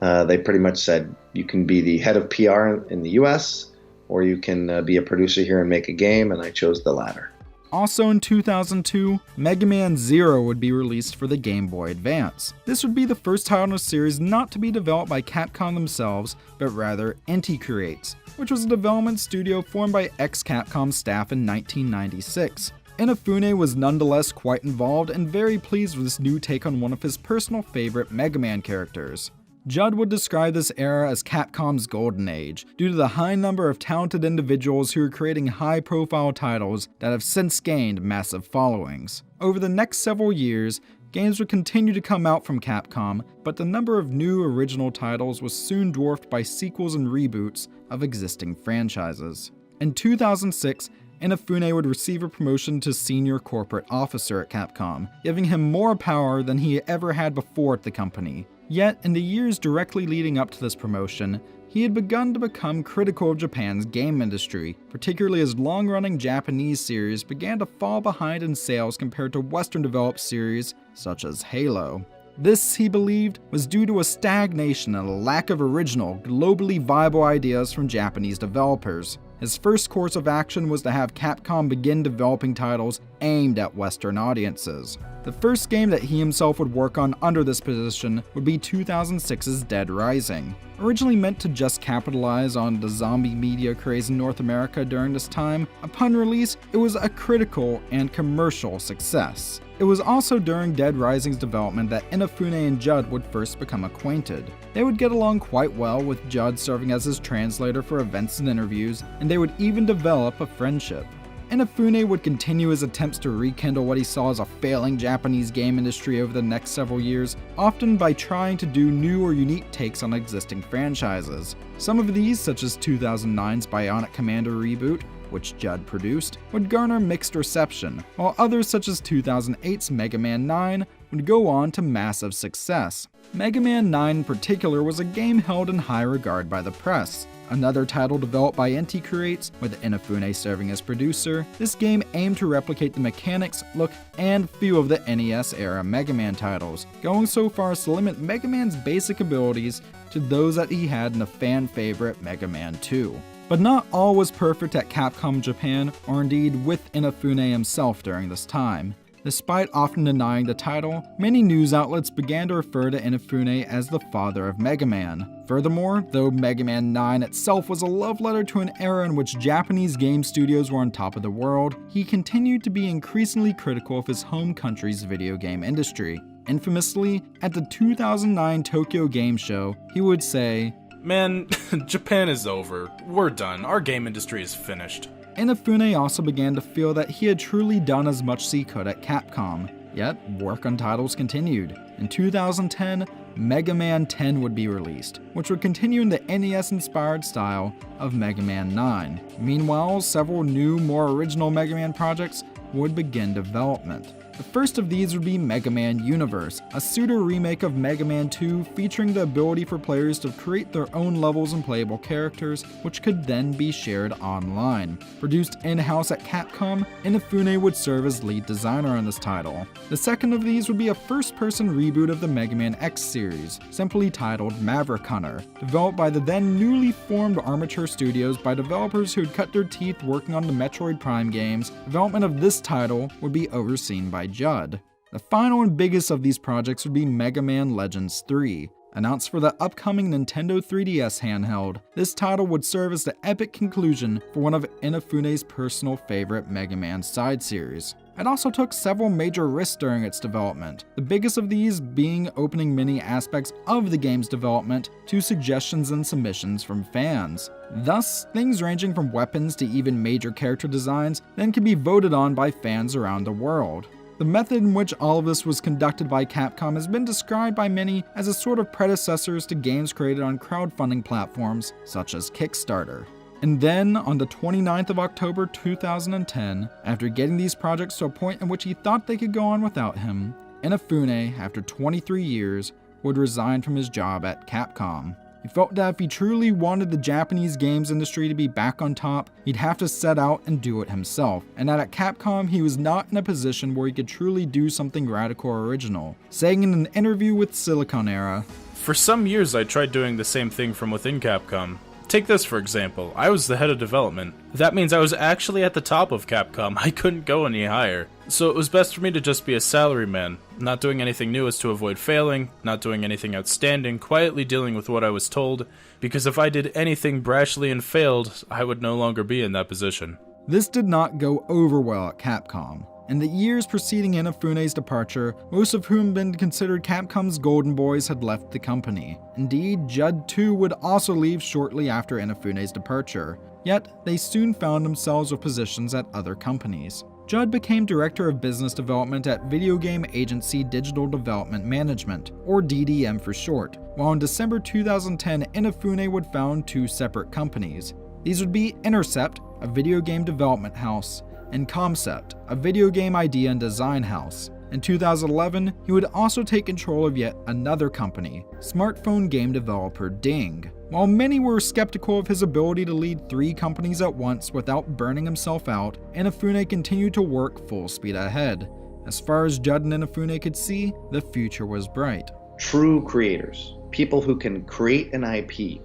they pretty much said, you can be the head of PR in the US, or you can be a producer here and make a game, and I chose the latter. Also in 2002, Mega Man Zero would be released for the Game Boy Advance. This would be the first title in a series not to be developed by Capcom themselves, but rather Inti Creates, which was a development studio formed by ex-Capcom staff in 1996. Inafune was nonetheless quite involved and very pleased with this new take on one of his personal favorite Mega Man characters. Judd would describe this era as Capcom's golden age, due to the high number of talented individuals who are creating high-profile titles that have since gained massive followings. Over the next several years, games would continue to come out from Capcom, but the number of new original titles was soon dwarfed by sequels and reboots of existing franchises. In 2006, Inafune would receive a promotion to senior corporate officer at Capcom, giving him more power than he ever had before at the company. Yet, in the years directly leading up to this promotion, he had begun to become critical of Japan's game industry, particularly as long-running Japanese series began to fall behind in sales compared to Western-developed series such as Halo. This, he believed, was due to a stagnation and a lack of original, globally viable ideas from Japanese developers. His first course of action was to have Capcom begin developing titles aimed at Western audiences. The first game that he himself would work on under this position would be 2006's Dead Rising. Originally meant to just capitalize on the zombie media craze in North America during this time, upon release, it was a critical and commercial success. It was also during Dead Rising's development that Inafune and Judd would first become acquainted. They would get along quite well, with Judd serving as his translator for events and interviews, and they would even develop a friendship. Inafune would continue his attempts to rekindle what he saw as a failing Japanese game industry over the next several years, often by trying to do new or unique takes on existing franchises. Some of these, such as 2009's Bionic Commando reboot, which Judd produced, would garner mixed reception, while others such as 2008's Mega Man 9 would go on to massive success. Mega Man 9 in particular was a game held in high regard by the press. Another title developed by Inti Creates, with Inafune serving as producer, this game aimed to replicate the mechanics, look, and feel of the NES-era Mega Man titles, going so far as to limit Mega Man's basic abilities to those that he had in the fan-favorite Mega Man 2. But not all was perfect at Capcom Japan, or indeed with Inafune himself during this time. Despite often denying the title, many news outlets began to refer to Inafune as the father of Mega Man. Furthermore, though Mega Man 9 itself was a love letter to an era in which Japanese game studios were on top of the world, he continued to be increasingly critical of his home country's video game industry. Infamously, at the 2009 Tokyo Game Show, he would say, "Man, Japan is over. We're done. Our game industry is finished." Inafune also began to feel that he had truly done as much as he could at Capcom, yet work on titles continued. In 2010, Mega Man 10 would be released, which would continue in the NES-inspired style of Mega Man 9. Meanwhile, several new, more original Mega Man projects would begin development. The first of these would be Mega Man Universe, a pseudo-remake of Mega Man 2 featuring the ability for players to create their own levels and playable characters, which could then be shared online. Produced in-house at Capcom, Inafune would serve as lead designer on this title. The second of these would be a first-person reboot of the Mega Man X series, simply titled Maverick Hunter, developed by the then newly formed Armature Studios by developers who had cut their teeth working on the Metroid Prime games. Development of this title would be overseen by Judd. The final and biggest of these projects would be Mega Man Legends 3. Announced for the upcoming Nintendo 3DS handheld, this title would serve as the epic conclusion for one of Inafune's personal favorite Mega Man side series. It also took several major risks during its development, the biggest of these being opening many aspects of the game's development to suggestions and submissions from fans. Thus, things ranging from weapons to even major character designs then can be voted on by fans around the world. The method in which all of this was conducted by Capcom has been described by many as a sort of predecessors to games created on crowdfunding platforms such as Kickstarter. And then, on the 29th of October 2010, after getting these projects to a point in which he thought they could go on without him, Inafune, after 23 years, would resign from his job at Capcom. He felt that if he truly wanted the Japanese games industry to be back on top, he'd have to set out and do it himself, and that at Capcom he was not in a position where he could truly do something radical or original, saying in an interview with Silicon Era, "For some years I tried doing the same thing from within Capcom. Take this for example, I was the head of development. That means I was actually at the top of Capcom, I couldn't go any higher. So it was best for me to just be a salaryman, not doing anything new as to avoid failing, not doing anything outstanding, quietly dealing with what I was told, because if I did anything brashly and failed, I would no longer be in that position." This did not go over well at Capcom. In the years preceding Inafune's departure, most of whom had been considered Capcom's golden boys had left the company. Indeed, Judd too would also leave shortly after Inafune's departure, yet they soon found themselves with positions at other companies. Judd became Director of Business Development at video game agency Digital Development Management, or DDM for short, while in December 2010 Inafune would found two separate companies. These would be Intercept, a video game development house, and Concept, a video game idea and design house. In 2011, he would also take control of yet another company, smartphone game developer Ding. While many were skeptical of his ability to lead three companies at once without burning himself out, Inafune continued to work full speed ahead. As far as Judd and Inafune could see, the future was bright. True creators, people who can create an IP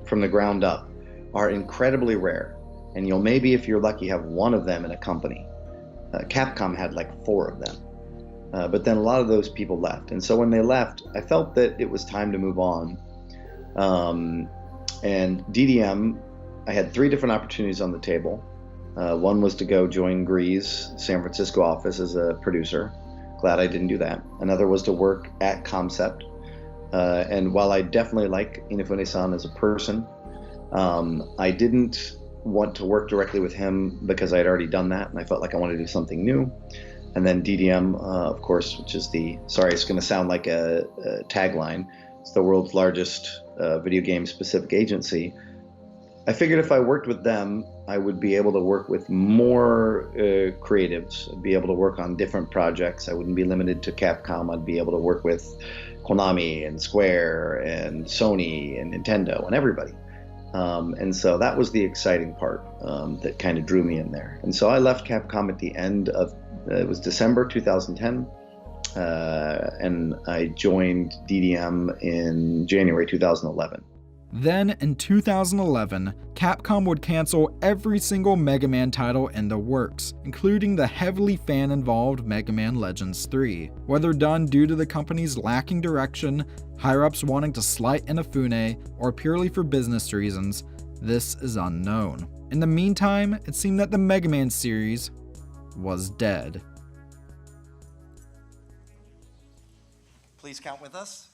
from the ground up, are incredibly rare. And you'll maybe, if you're lucky, have one of them in a company. Capcom had like 4 of them. But then a lot of those people left. And so when they left, I felt that it was time to move on. And DDM, I had 3 different opportunities on the table. One was to go join Gree's San Francisco office as a producer. Glad I didn't do that. Another was to work at Concept. And while I definitely like Inafune-san as a person, I didn't want to work directly with him because I had already done that and I felt like I wanted to do something new. And then DDM, of course, which is sorry, it's going to sound like a tagline, it's the world's largest video game specific agency. I figured if I worked with them, I would be able to work with more creatives. I'd be able to work on different projects. I wouldn't be limited to Capcom. I'd be able to work with Konami and Square and Sony and Nintendo and everybody. And so that was the exciting part that kind of drew me in there. And so I left Capcom at the end of, it was December 2010, and I joined DDM in January 2011. Then, in 2011, Capcom would cancel every single Mega Man title in the works, including the heavily fan-involved Mega Man Legends 3. Whether done due to the company's lacking direction, higher-ups wanting to slight Inafune, or purely for business reasons, this is unknown. In the meantime, it seemed that the Mega Man series was dead. Please count with us.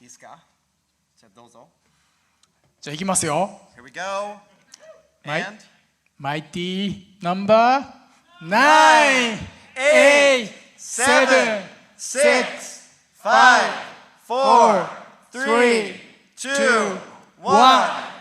いいですか? じゃあどうぞ. じゃあいきますよ。 Here we go. Might- And Mighty number 9, 8, 7, 6, 5, 4, 3, 2, 1.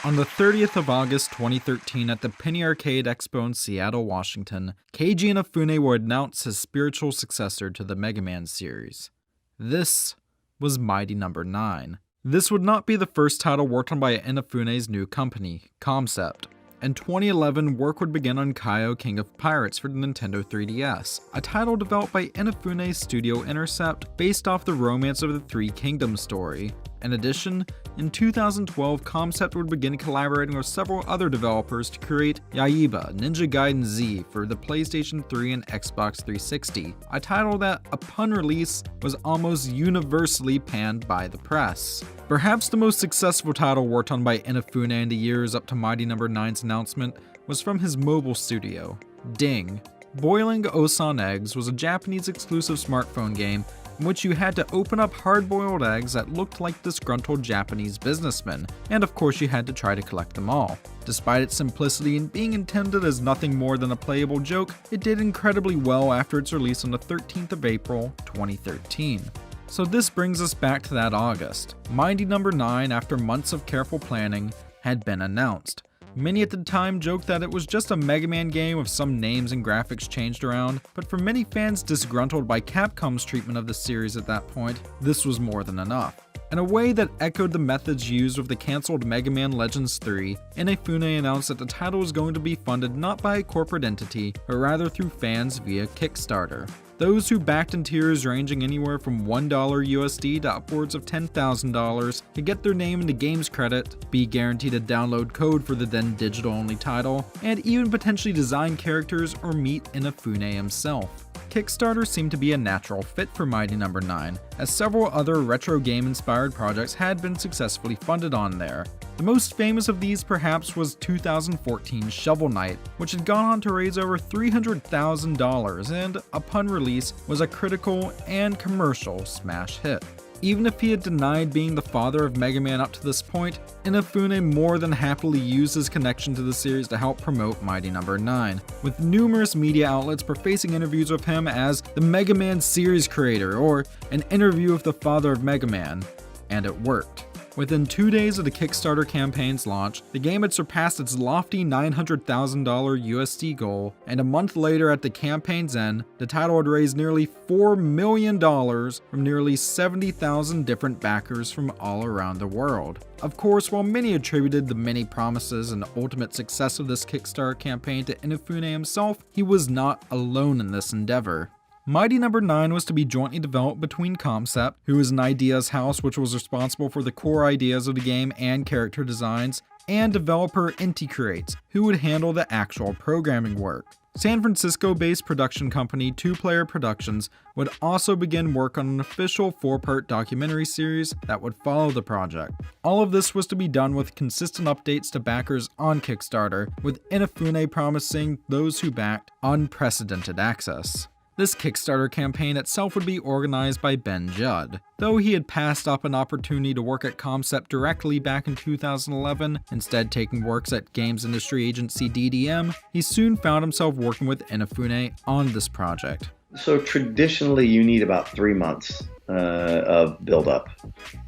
On the 30th of August 2013 at the Penny Arcade Expo in Seattle, Washington, Keiji Inafune would announce his spiritual successor to the Mega Man series. This was Mighty Number 9. This would not be the first title worked on by Inafune's new company, Concept. In 2011, work would begin on Kaio King of Pirates for the Nintendo 3DS, a title developed by Inafune's studio Intercept based off the Romance of the Three Kingdoms story. In addition, in 2012, Concept would begin collaborating with several other developers to create Yaiba Ninja Gaiden Z for the PlayStation 3 and Xbox 360, a title that, upon release, was almost universally panned by the press. Perhaps the most successful title worked on by Inafune in the years up to Mighty No. 9's announcement was from his mobile studio, Ding. Boiling Osan Eggs was a Japanese exclusive smartphone game in which you had to open up hard-boiled eggs that looked like disgruntled Japanese businessmen, and of course you had to try to collect them all. Despite its simplicity and being intended as nothing more than a playable joke, it did incredibly well after its release on the 13th of April, 2013. So this brings us back to that August. Mighty No. 9, after months of careful planning, had been announced. Many at the time joked that it was just a Mega Man game with some names and graphics changed around, but for many fans disgruntled by Capcom's treatment of the series at that point, this was more than enough. In a way that echoed the methods used with the cancelled Mega Man Legends 3, Inafune announced that the title was going to be funded not by a corporate entity, but rather through fans via Kickstarter. Those who backed in tiers ranging anywhere from $1 USD to upwards of $10,000 could get their name in the game's credit, be guaranteed a download code for the then digital-only title, and even potentially design characters or meet Inafune himself. Kickstarter seemed to be a natural fit for Mighty No. 9, as several other retro game-inspired projects had been successfully funded on there. The most famous of these perhaps was 2014's Shovel Knight, which had gone on to raise over $300,000 and, upon release, was a critical and commercial smash hit. Even if he had denied being the father of Mega Man up to this point, Inafune more than happily used his connection to the series to help promote Mighty No. 9, with numerous media outlets prefacing interviews with him as the Mega Man series creator or an interview with the father of Mega Man, and it worked. Within 2 days of the Kickstarter campaign's launch, the game had surpassed its lofty $900,000 USD goal, and a month later at the campaign's end, the title had raised nearly $4 million from nearly 70,000 different backers from all around the world. Of course, while many attributed the many promises and ultimate success of this Kickstarter campaign to Inafune himself, he was not alone in this endeavor. Mighty No. 9 was to be jointly developed between Concept, who is an ideas house which was responsible for the core ideas of the game and character designs, and developer Inti Creates, who would handle the actual programming work. San Francisco-based production company 2Player Productions would also begin work on an official 4-part documentary series that would follow the project. All of this was to be done with consistent updates to backers on Kickstarter, with Inafune promising those who backed unprecedented access. This Kickstarter campaign itself would be organized by Ben Judd. Though he had passed up an opportunity to work at Concept directly back in 2011, instead taking works at games industry agency DDM, he soon found himself working with Inafune on this project. So traditionally you need about 3 months of build-up.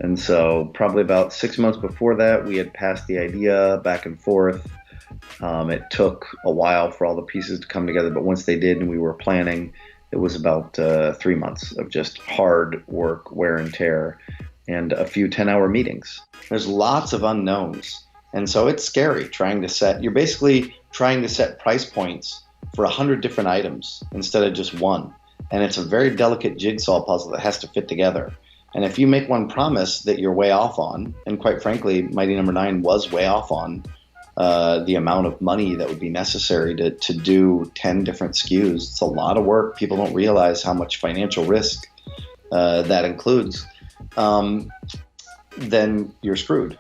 And so probably about 6 months before that, we had passed the idea back and forth. It took a while for all the pieces to come together, but once they did and we were planning, it was about 3 months of just hard work, wear and tear, and a few 10-hour meetings. There's lots of unknowns. And so it's scary you're basically trying to set price points for 100 different items instead of just one. And it's a very delicate jigsaw puzzle that has to fit together. And if you make one promise that you're way off on, and quite frankly, Mighty No. 9 was way off on, the amount of money that would be necessary to do 10 different SKUs. It's a lot of work. People don't realize how much financial risk that includes. Then you're screwed.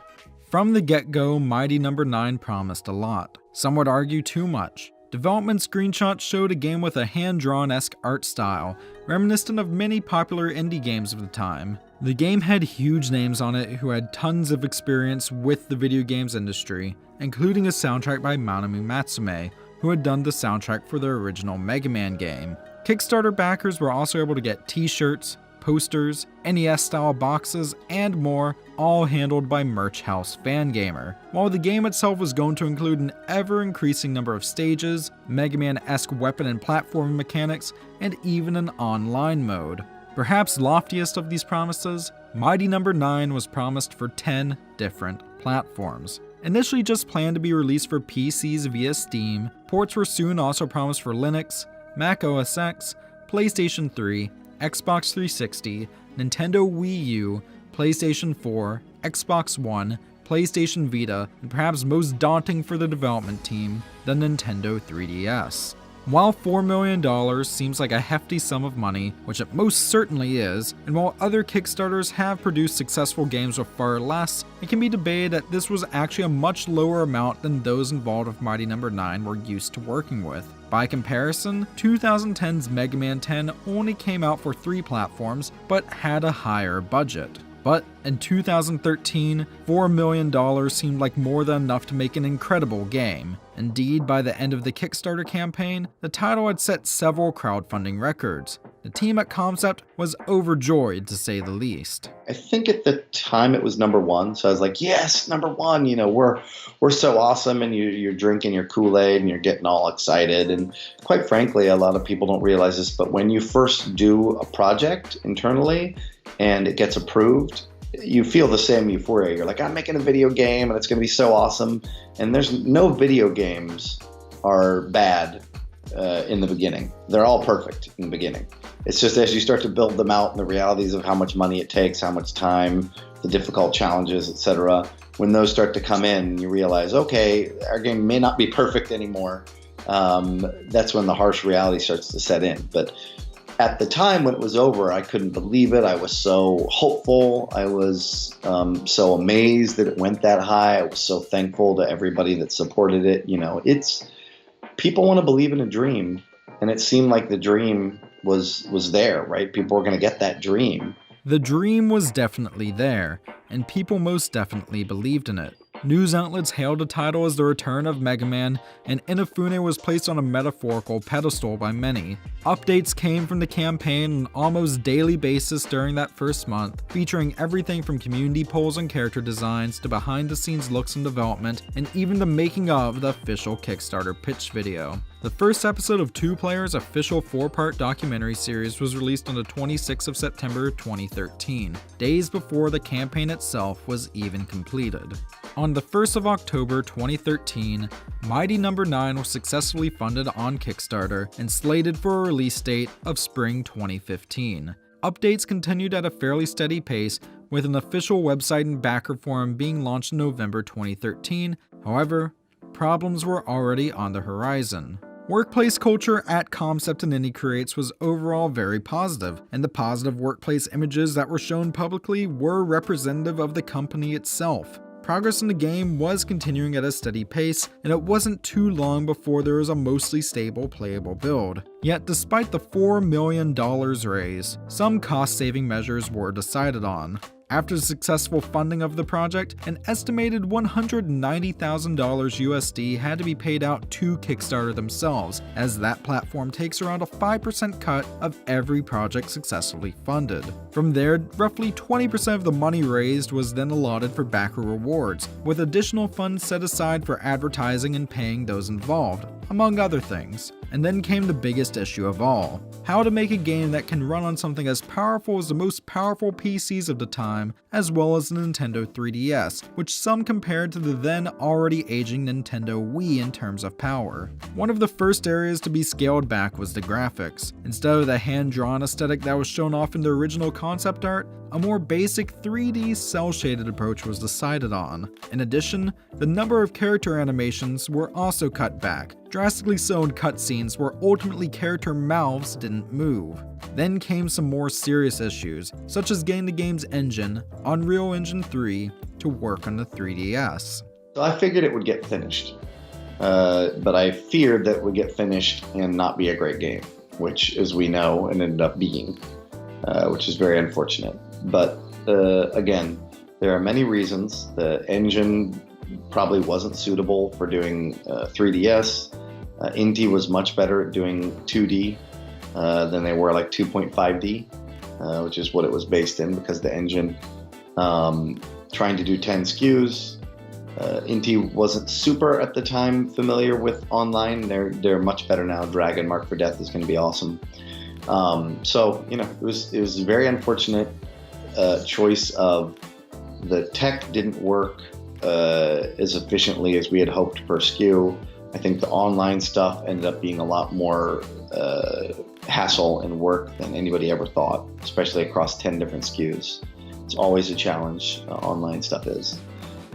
From the get-go, Mighty No. 9 promised a lot. Some would argue too much. Development screenshots showed a game with a hand-drawn-esque art style, reminiscent of many popular indie games of the time. The game had huge names on it who had tons of experience with the video games industry, including a soundtrack by Manami Matsume, who had done the soundtrack for the original Mega Man game. Kickstarter backers were also able to get t-shirts, posters, NES-style boxes, and more, all handled by Merch House Fangamer. While the game itself was going to include an ever-increasing number of stages, Mega Man-esque weapon and platforming mechanics, and even an online mode. Perhaps loftiest of these promises, Mighty No. 9 was promised for 10 different platforms. Initially just planned to be released for PCs via Steam, ports were soon also promised for Linux, Mac OS X, PlayStation 3, Xbox 360, Nintendo Wii U, PlayStation 4, Xbox One, PlayStation Vita, and perhaps most daunting for the development team, the Nintendo 3DS. While $4 million seems like a hefty sum of money, which it most certainly is, and while other Kickstarters have produced successful games with far less, it can be debated that this was actually a much lower amount than those involved with Mighty No. 9 were used to working with. By comparison, 2010's Mega Man 10 only came out for 3 platforms, but had a higher budget. But in 2013, $4 million seemed like more than enough to make an incredible game. Indeed, by the end of the Kickstarter campaign, the title had set several crowdfunding records. The team at Concept was overjoyed, to say the least. I think at the time it was number 1, so I was like, yes, number 1, you know, we're so awesome, and you're drinking your Kool-Aid and you're getting all excited. And quite frankly, a lot of people don't realize this, but when you first do a project internally and it gets approved, you feel the same euphoria. You're like, I'm making a video game and it's going to be so awesome. And there's no video games are bad in the beginning. They're all perfect in the beginning. It's just as you start to build them out and the realities of how much money it takes, how much time, the difficult challenges, etc. When those start to come in, you realize, okay, our game may not be perfect anymore. That's when the harsh reality starts to set in. But at the time when it was over, I couldn't believe it. I was so hopeful. I was so amazed that it went that high. I was so thankful to everybody that supported it. You know, people want to believe in a dream, and it seemed like the dream was there, right? People were going to get that dream. The dream was definitely there, and people most definitely believed in it. News outlets hailed the title as the return of Mega Man, and Inafune was placed on a metaphorical pedestal by many. Updates came from the campaign on an almost daily basis during that first month, featuring everything from community polls and character designs to behind-the-scenes looks and development, and even the making of the official Kickstarter pitch video. The first episode of 2 Players' official 4-part documentary series was released on the 26th of September 2013, days before the campaign itself was even completed. On the 1st of October 2013, Mighty No. 9 was successfully funded on Kickstarter and slated for a release date of spring 2015. Updates continued at a fairly steady pace, with an official website and backer forum being launched in November 2013. However, problems were already on the horizon. Workplace culture at Concept and Indie Creates was overall very positive, and the positive workplace images that were shown publicly were representative of the company itself. Progress in the game was continuing at a steady pace, and it wasn't too long before there was a mostly stable playable build. Yet despite the $4 million raised, some cost-saving measures were decided on. After the successful funding of the project, an estimated $190,000 USD had to be paid out to Kickstarter themselves, as that platform takes around a 5% cut of every project successfully funded. From there, roughly 20% of the money raised was then allotted for backer rewards, with additional funds set aside for advertising and paying those involved, among other things. And then came the biggest issue of all: how to make a game that can run on something as powerful as the most powerful PCs of the time, as well as the Nintendo 3DS, which some compared to the then already aging Nintendo Wii in terms of power. One of the first areas to be scaled back was the graphics. Instead of the hand-drawn aesthetic that was shown off in the original concept art, a more basic 3D cel-shaded approach was decided on. In addition, the number of character animations were also cut back, drastically so in cutscenes where ultimately character mouths didn't move. Then came some more serious issues, such as getting the game's engine, Unreal Engine 3, to work on the 3DS. So I figured it would get finished, but I feared that it would get finished and not be a great game, which, as we know, it ended up being, which is very unfortunate. But again, there are many reasons. The engine probably wasn't suitable for doing 3DS. Inti was much better at doing 2D than they were like 2.5D, which is what it was based in, because the engine, trying to do 10 SKUs, Inti wasn't super at the time familiar with online. They're much better now. Dragon Mark for Death is going to be awesome. So, you know, it was a very unfortunate choice of the tech didn't work as efficiently as we had hoped per SKU. I think the online stuff ended up being a lot more hassle and work than anybody ever thought, especially across 10 different SKUs. It's always a challenge, online stuff is.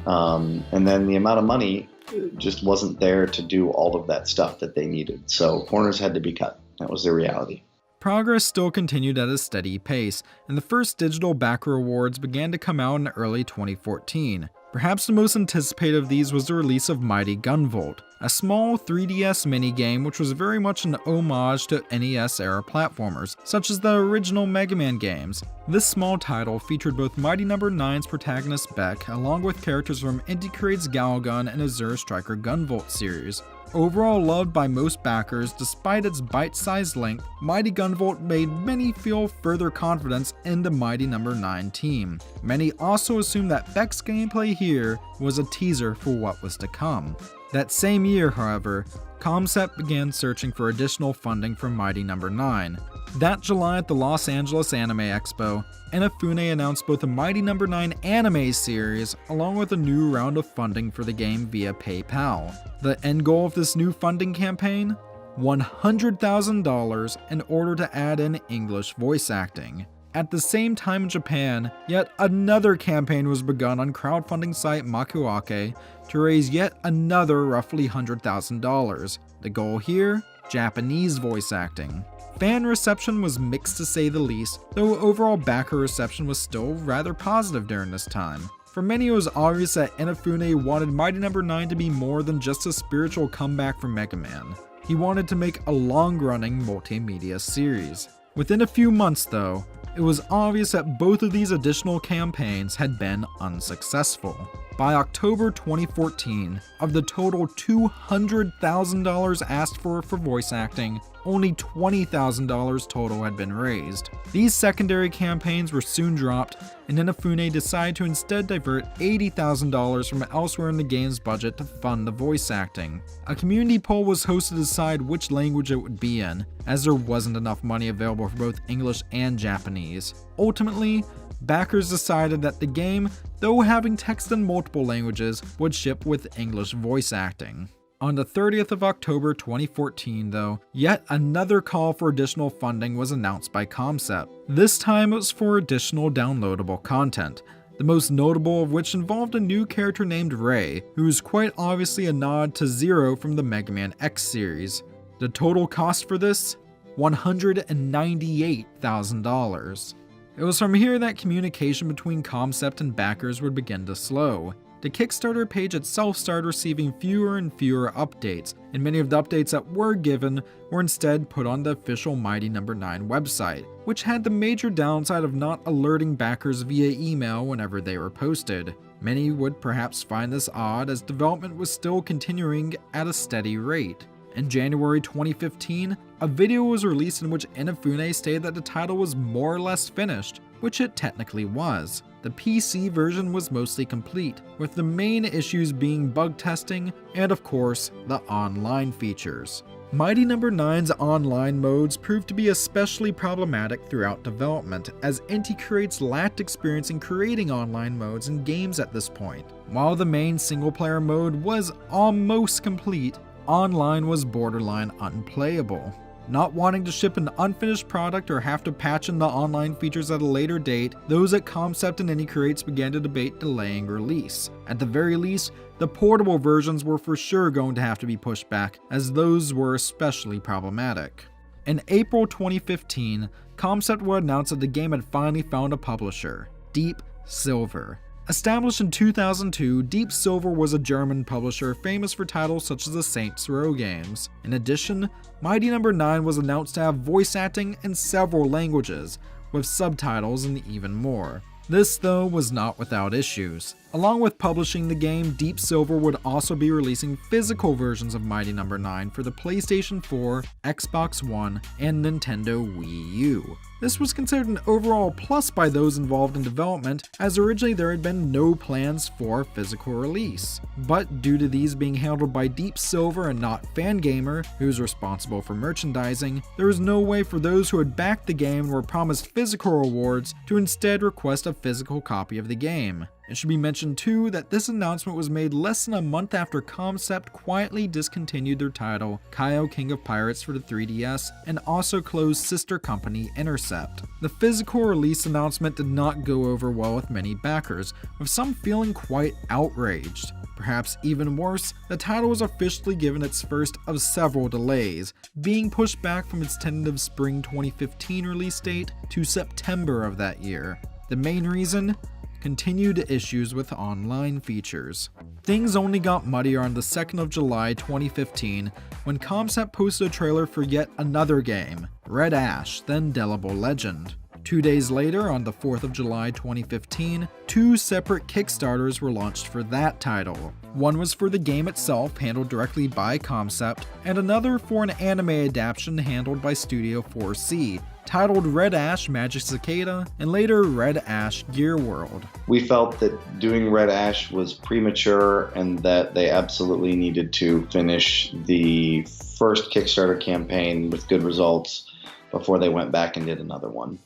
And then the amount of money just wasn't there to do all of that stuff that they needed. So corners had to be cut. That was the reality. Progress still continued at a steady pace, and the first digital backer awards began to come out in early 2014. Perhaps the most anticipated of these was the release of Mighty Gunvolt, a small 3DS minigame which was very much an homage to NES-era platformers, such as the original Mega Man games. This small title featured both Mighty No. 9's protagonist Beck, along with characters from Indie Crate's Galgun and Azure Striker Gunvolt series. Overall loved by most backers, despite its bite-sized length, Mighty Gunvolt made many feel further confidence in the Mighty No. 9 team. Many also assumed that Beck's gameplay here was a teaser for what was to come. That same year, however, Concept began searching for additional funding for Mighty No. 9. That July at the Los Angeles Anime Expo, Inafune announced both a Mighty No. 9 anime series along with a new round of funding for the game via PayPal. The end goal of this new funding campaign? $100,000 in order to add in English voice acting. At the same time in Japan, yet another campaign was begun on crowdfunding site Makuake to raise yet another roughly $100,000. The goal here? Japanese voice acting. Fan reception was mixed to say the least, though overall backer reception was still rather positive during this time. For many, it was obvious that Inafune wanted Mighty No. 9 to be more than just a spiritual comeback from Mega Man. He wanted to make a long-running multimedia series. Within a few months, though, it was obvious that both of these additional campaigns had been unsuccessful. By October 2014, of the total $200,000 asked for voice acting, only $20,000 total had been raised. These secondary campaigns were soon dropped, and Inafune decided to instead divert $80,000 from elsewhere in the game's budget to fund the voice acting. A community poll was hosted to decide which language it would be in, as there wasn't enough money available for both English and Japanese. Ultimately, backers decided that the game, though having text in multiple languages, would ship with English voice acting. On the 30th of October 2014, though, yet another call for additional funding was announced by Concept. This time it was for additional downloadable content, the most notable of which involved a new character named Ray, who is quite obviously a nod to Zero from the Mega Man X series. The total cost for this? $198,000. It was from here that communication between Concept and backers would begin to slow. The Kickstarter page itself started receiving fewer and fewer updates, and many of the updates that were given were instead put on the official Mighty No. 9 website, which had the major downside of not alerting backers via email whenever they were posted. Many would perhaps find this odd, as development was still continuing at a steady rate. In January 2015, a video was released in which Inafune stated that the title was more or less finished, which it technically was. The PC version was mostly complete, with the main issues being bug testing and, of course, the online features. Mighty No. 9's online modes proved to be especially problematic throughout development, as Indie Crates lacked experience in creating online modes in games at this point. While the main single-player mode was almost complete, online was borderline unplayable. Not wanting to ship an unfinished product or have to patch in the online features at a later date, those at Concept and Indie Crates began to debate delaying release. At the very least, the portable versions were for sure going to have to be pushed back, as those were especially problematic. In April 2015, Concept would announce that the game had finally found a publisher, Deep Silver. Established in 2002, Deep Silver was a German publisher famous for titles such as the Saints Row games. In addition, Mighty No. 9 was announced to have voice acting in several languages, with subtitles and even more. This, though, was not without issues. Along with publishing the game, Deep Silver would also be releasing physical versions of Mighty No. 9 for the PlayStation 4, Xbox One, and Nintendo Wii U. This was considered an overall plus by those involved in development, as originally there had been no plans for physical release. But due to these being handled by Deep Silver and not Fangamer, who's responsible for merchandising, there was no way for those who had backed the game and were promised physical rewards to instead request a physical copy of the game. It should be mentioned too that this announcement was made less than a month after Concept quietly discontinued their title, Kaio King of Pirates for the 3DS, and also closed sister company Intercept. The physical release announcement did not go over well with many backers, with some feeling quite outraged. Perhaps even worse, the title was officially given its first of several delays, being pushed back from its tentative spring 2015 release date to September of that year. The main reason? Continued issues with online features. Things only got muddier on the 2nd of July 2015 when Concept posted a trailer for yet another game, Red Ash, the Indelible Legend. 2 days later, on the 4th of July 2015, two separate Kickstarters were launched for that title. One was for the game itself, handled directly by Concept, and another for an anime adaptation handled by Studio 4C, titled Red Ash Magic Cicada, and later Red Ash Gear World. We felt that doing Red Ash was premature and that they absolutely needed to finish the first Kickstarter campaign with good results before they went back and did another one.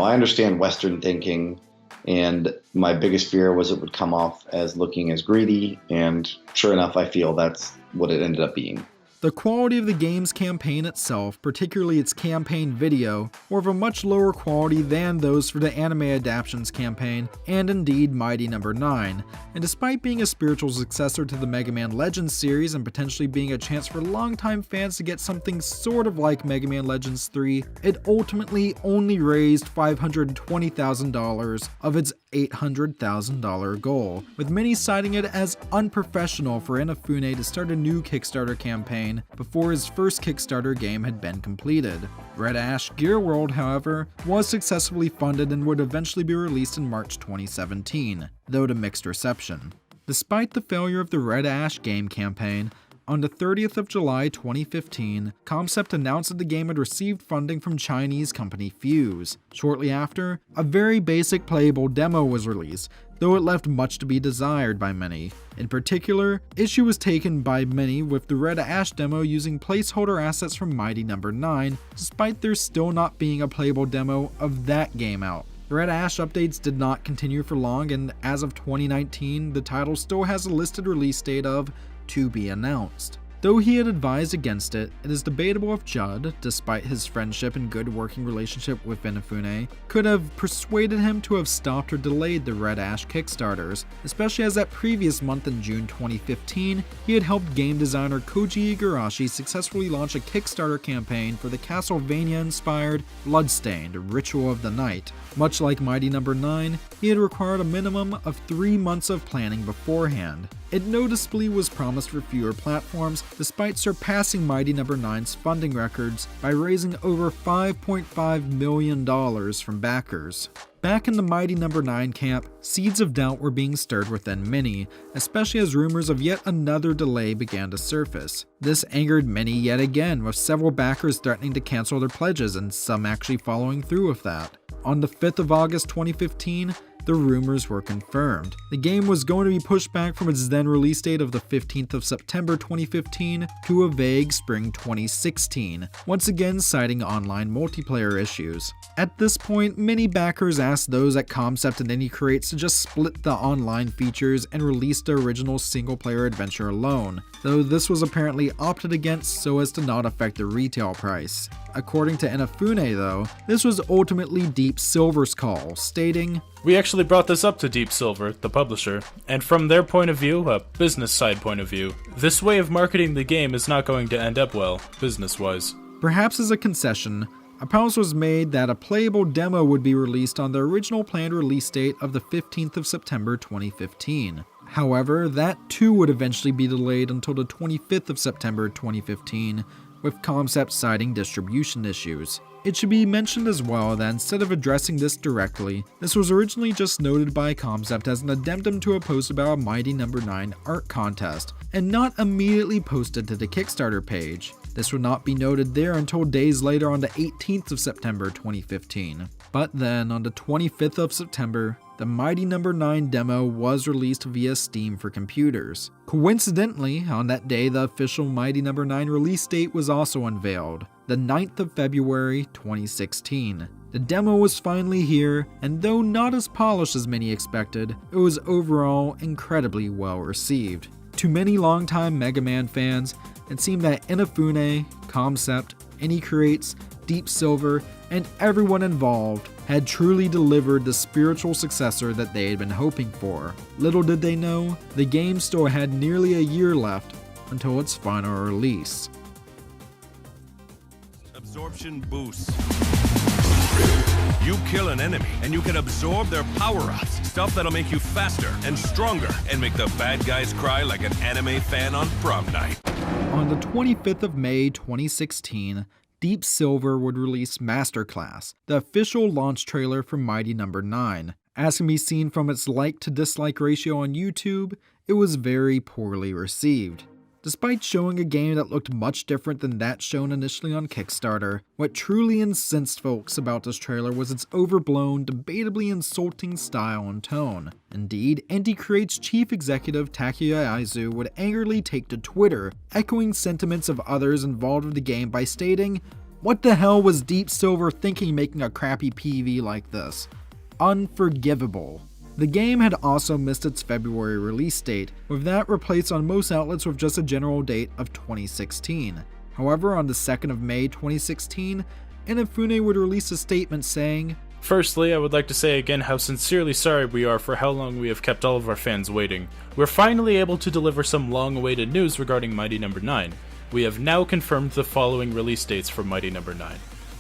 I understand Western thinking, and my biggest fear was it would come off as looking as greedy, and sure enough, I feel that's what it ended up being. The quality of the game's campaign itself, particularly its campaign video, were of a much lower quality than those for the anime adaptations campaign, and indeed Mighty No. 9, and despite being a spiritual successor to the Mega Man Legends series and potentially being a chance for longtime fans to get something sort of like Mega Man Legends 3, it ultimately only raised $520,000 of its $800,000 goal, with many citing it as unprofessional for Inafune to start a new Kickstarter campaign before his first Kickstarter game had been completed. Red Ash Gear World, however, was successfully funded and would eventually be released in March 2017, though to mixed reception. Despite the failure of the Red Ash game campaign, on the 30th of July 2015, Concept announced that the game had received funding from Chinese company Fuse. Shortly after, a very basic playable demo was released, though it left much to be desired by many. In particular, issue was taken by many with the Red Ash demo using placeholder assets from Mighty No. 9, despite there still not being a playable demo of that game out. Red Ash updates did not continue for long, and as of 2019, the title still has a listed release date of to be announced. Though he had advised against it, it is debatable if Judd, despite his friendship and good working relationship with Inafune, could have persuaded him to have stopped or delayed the Red Ash Kickstarters, especially as that previous month in June 2015, he had helped game designer Koji Igarashi successfully launch a Kickstarter campaign for the Castlevania-inspired Bloodstained Ritual of the Night. Much like Mighty No. 9, he had required a minimum of 3 months of planning beforehand. It noticeably was promised for fewer platforms, despite surpassing Mighty No. 9's funding records by raising over $5.5 million from backers. Back in the Mighty No. 9 camp, seeds of doubt were being stirred within many, especially as rumors of yet another delay began to surface. This angered many yet again, with several backers threatening to cancel their pledges and some actually following through with that. On the 5th of August 2015, the rumors were confirmed. The game was going to be pushed back from its then release date of the 15th of September 2015 to a vague spring 2016, once again citing online multiplayer issues. At this point, many backers asked those at Concept and Indie Creates to just split the online features and release the original single-player adventure alone, though this was apparently opted against so as to not affect the retail price. According to Inafune, though, this was ultimately Deep Silver's call, stating, "We actually brought this up to Deep Silver, the publisher, and from their point of view, a business side point of view, this way of marketing the game is not going to end up well, business-wise." Perhaps as a concession, a promise was made that a playable demo would be released on the original planned release date of the 15th of September 2015. However, that too would eventually be delayed until the 25th of September 2015, with Concept citing distribution issues. It should be mentioned as well that instead of addressing this directly, this was originally just noted by Concept as an addendum to a post about a Mighty No. 9 art contest, and not immediately posted to the Kickstarter page. This would not be noted there until days later on the 18th of September 2015. But then, on the 25th of September, the Mighty No. 9 demo was released via Steam for computers. Coincidentally, on that day the official Mighty No. 9 release date was also unveiled, the 9th of February 2016. The demo was finally here, and though not as polished as many expected, it was overall incredibly well received. To many longtime Mega Man fans, it seemed that Inafune, Concept, Creates, Deep Silver, and everyone involved had truly delivered the spiritual successor that they had been hoping for. Little did they know, the game still had nearly a year left until its final release. Absorption boost. You kill an enemy and you can absorb their power-ups, stuff that'll make you faster and stronger and make the bad guys cry like an anime fan on prom night. On the 25th of May 2016, Deep Silver would release Masterclass, the official launch trailer for Mighty No. 9. As can be seen from its like to dislike ratio on YouTube, it was very poorly received. Despite showing a game that looked much different than that shown initially on Kickstarter, what truly incensed folks about this trailer was its overblown, debatably insulting style and tone. Indeed, Creates chief executive Takuya Aizu would angrily take to Twitter, echoing sentiments of others involved with the game by stating, "What the hell was Deep Silver thinking making a crappy PV like this? Unforgivable." The game had also missed its February release date, with that replaced on most outlets with just a general date of 2016. However, on the 2nd of May 2016, Inafune would release a statement saying, "Firstly, I would like to say again how sincerely sorry we are for how long we have kept all of our fans waiting. We're finally able to deliver some long-awaited news regarding Mighty No. 9. We have now confirmed the following release dates for Mighty No. 9.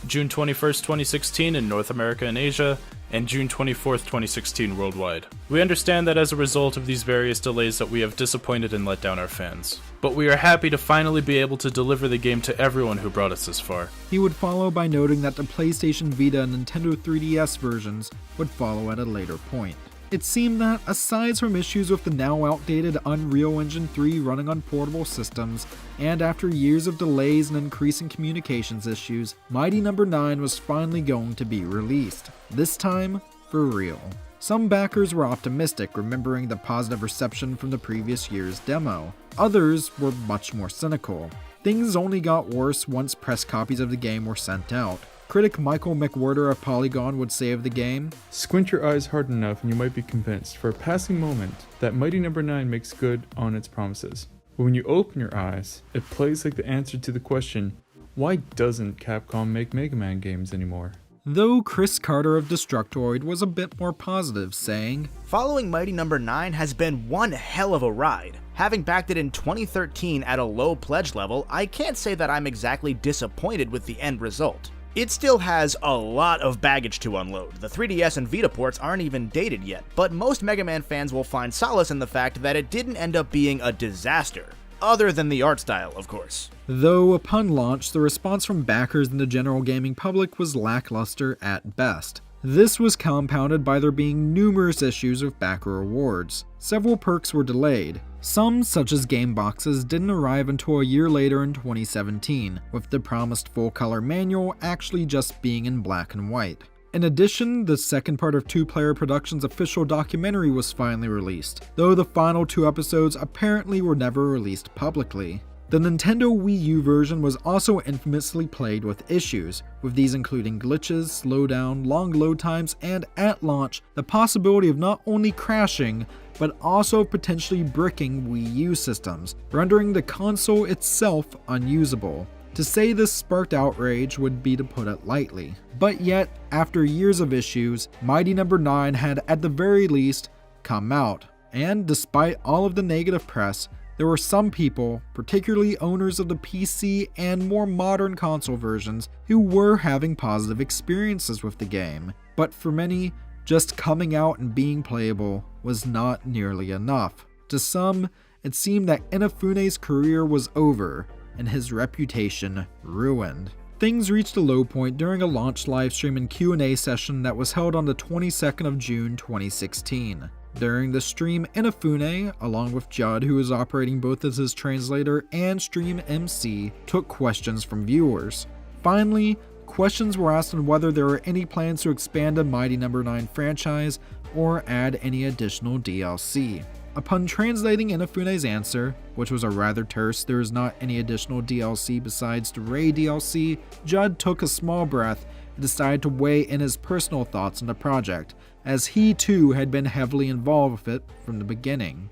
June 21st, 2016 in North America and Asia, and June 24th, 2016 worldwide. We understand that as a result of these various delays that we have disappointed and let down our fans. But we are happy to finally be able to deliver the game to everyone who brought us this far." He would follow by noting that the PlayStation Vita and Nintendo 3DS versions would follow at a later point. It seemed that, aside from issues with the now outdated Unreal Engine 3 running on portable systems, and after years of delays and increasing communications issues, Mighty No. 9 was finally going to be released. This time, for real. Some backers were optimistic, remembering the positive reception from the previous year's demo. Others were much more cynical. Things only got worse once press copies of the game were sent out. Critic Michael McWhorter of Polygon would say of the game, "Squint your eyes hard enough and you might be convinced for a passing moment that Mighty No. 9 makes good on its promises. But when you open your eyes, it plays like the answer to the question, why doesn't Capcom make Mega Man games anymore?" Though Chris Carter of Destructoid was a bit more positive, saying, "Following Mighty No. 9 has been one hell of a ride. Having backed it in 2013 at a low pledge level, I can't say that I'm exactly disappointed with the end result. It still has a lot of baggage to unload. The 3DS and Vita ports aren't even dated yet, but most Mega Man fans will find solace in the fact that it didn't end up being a disaster. Other than the art style, of course." Though upon launch, the response from backers and the general gaming public was lackluster at best. This was compounded by there being numerous issues with backer rewards. Several perks were delayed. Some, such as game boxes, didn't arrive until a year later in 2017, with the promised full-color manual actually just being in black and white. In addition, the second part of Two Player Productions' official documentary was finally released, though the final 2 episodes apparently were never released publicly. The Nintendo Wii U version was also infamously plagued with issues, with these including glitches, slowdown, long load times, and at launch, the possibility of not only crashing, but also potentially bricking Wii U systems, rendering the console itself unusable. To say this sparked outrage would be to put it lightly. But yet, after years of issues, Mighty No. 9 had at the very least come out, and despite all of the negative press, there were some people, particularly owners of the PC and more modern console versions, who were having positive experiences with the game. But for many, just coming out and being playable was not nearly enough. To some, it seemed that Inafune's career was over, and his reputation ruined. Things reached a low point during a launch livestream and Q&A session that was held on the 22nd of June 2016. During the stream, Inafune, along with Judd, who was operating both as his translator and stream MC, took questions from viewers. Finally, questions were asked on whether there were any plans to expand the Mighty No. 9 franchise or add any additional DLC. Upon translating Inafune's answer, which was a rather terse "there is not any additional DLC besides the Ray DLC," Judd took a small breath and decided to weigh in his personal thoughts on the project, as he too had been heavily involved with it from the beginning.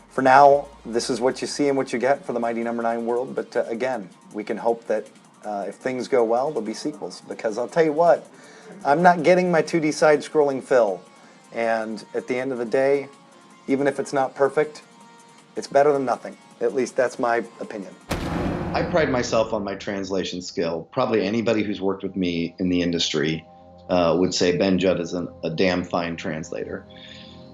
For now, this is what you see and what you get for the Mighty Number 9 world, but again, we can hope that if things go well, there'll be sequels, because I'll tell you what, I'm not getting my 2D side-scrolling fill, and at the end of the day, even if it's not perfect, it's better than nothing. At least that's my opinion. I pride myself on my translation skill. Probably anybody who's worked with me in the industry would say Ben Judd is a damn fine translator.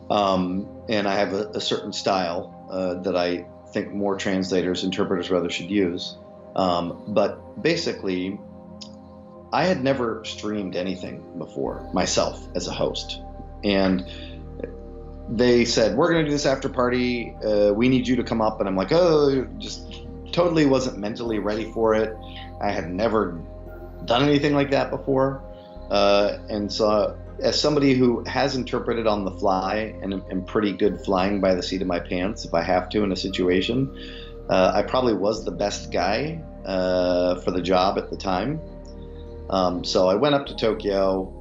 And I have a certain style that I think more translators, interpreters rather, should use. But basically, I had never streamed anything before myself as a host. And they said, we're going to do this after party. We need you to come up. And I'm like, oh, just totally wasn't mentally ready for it. I had never done anything like that before. And so as somebody who has interpreted on the fly and am pretty good flying by the seat of my pants if I have to in a situation, I probably was the best guy for the job at the time. So I went up to Tokyo.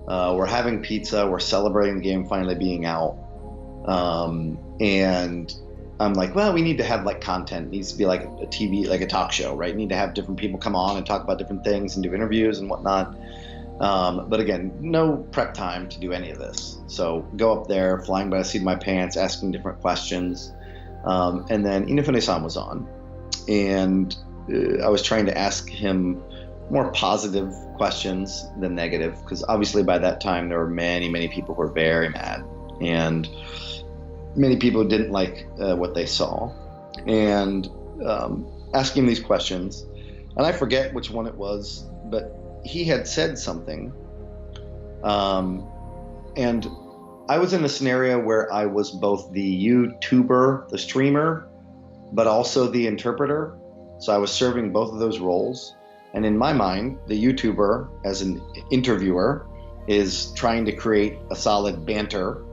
We're having pizza. We're celebrating the game finally being out. And I'm like, well, we need to have like content. It needs to be like a TV, like a talk show, right? Need to have different people come on and talk about different things and do interviews and whatnot. But again, no prep time to do any of this. So go up there, flying by the seat of my pants, asking different questions. And then Inafune-san was on. And I was trying to ask him more positive questions than negative, because obviously by that time there were many, many people who were very mad. And many people didn't like what they saw. And asking these questions, and I forget which one it was, but he had said something, and I was in a scenario where I was both the YouTuber, the streamer, but also the interpreter. So I was serving both of those roles. And in my mind, the YouTuber, as an interviewer, is trying to create a solid banter,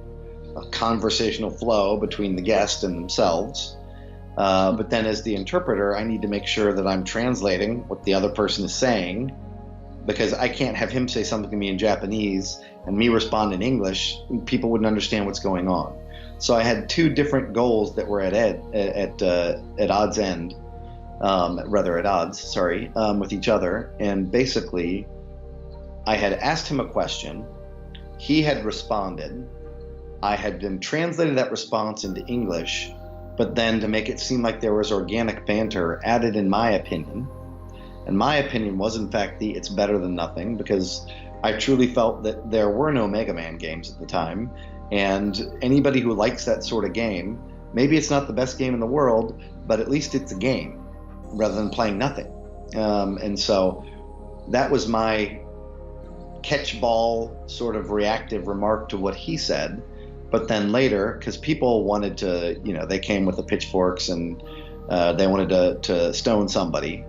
a conversational flow between the guest and themselves. But then as the interpreter, I need to make sure that I'm translating what the other person is saying, because I can't have him say something to me in Japanese and me respond in English. People wouldn't understand what's going on. So I had two different goals that were at odds end, with each other. And basically, I had asked him a question. He had responded. I had then translated that response into English, but then to make it seem like there was organic banter, added in my opinion. And my opinion was, in fact, it's better than nothing, because I truly felt that there were no Mega Man games at the time. And anybody who likes that sort of game, maybe it's not the best game in the world, but at least it's a game rather than playing nothing. And so that was my catch ball sort of reactive remark to what he said. But then later, because people wanted to, they came with the pitchforks and they wanted to stone somebody.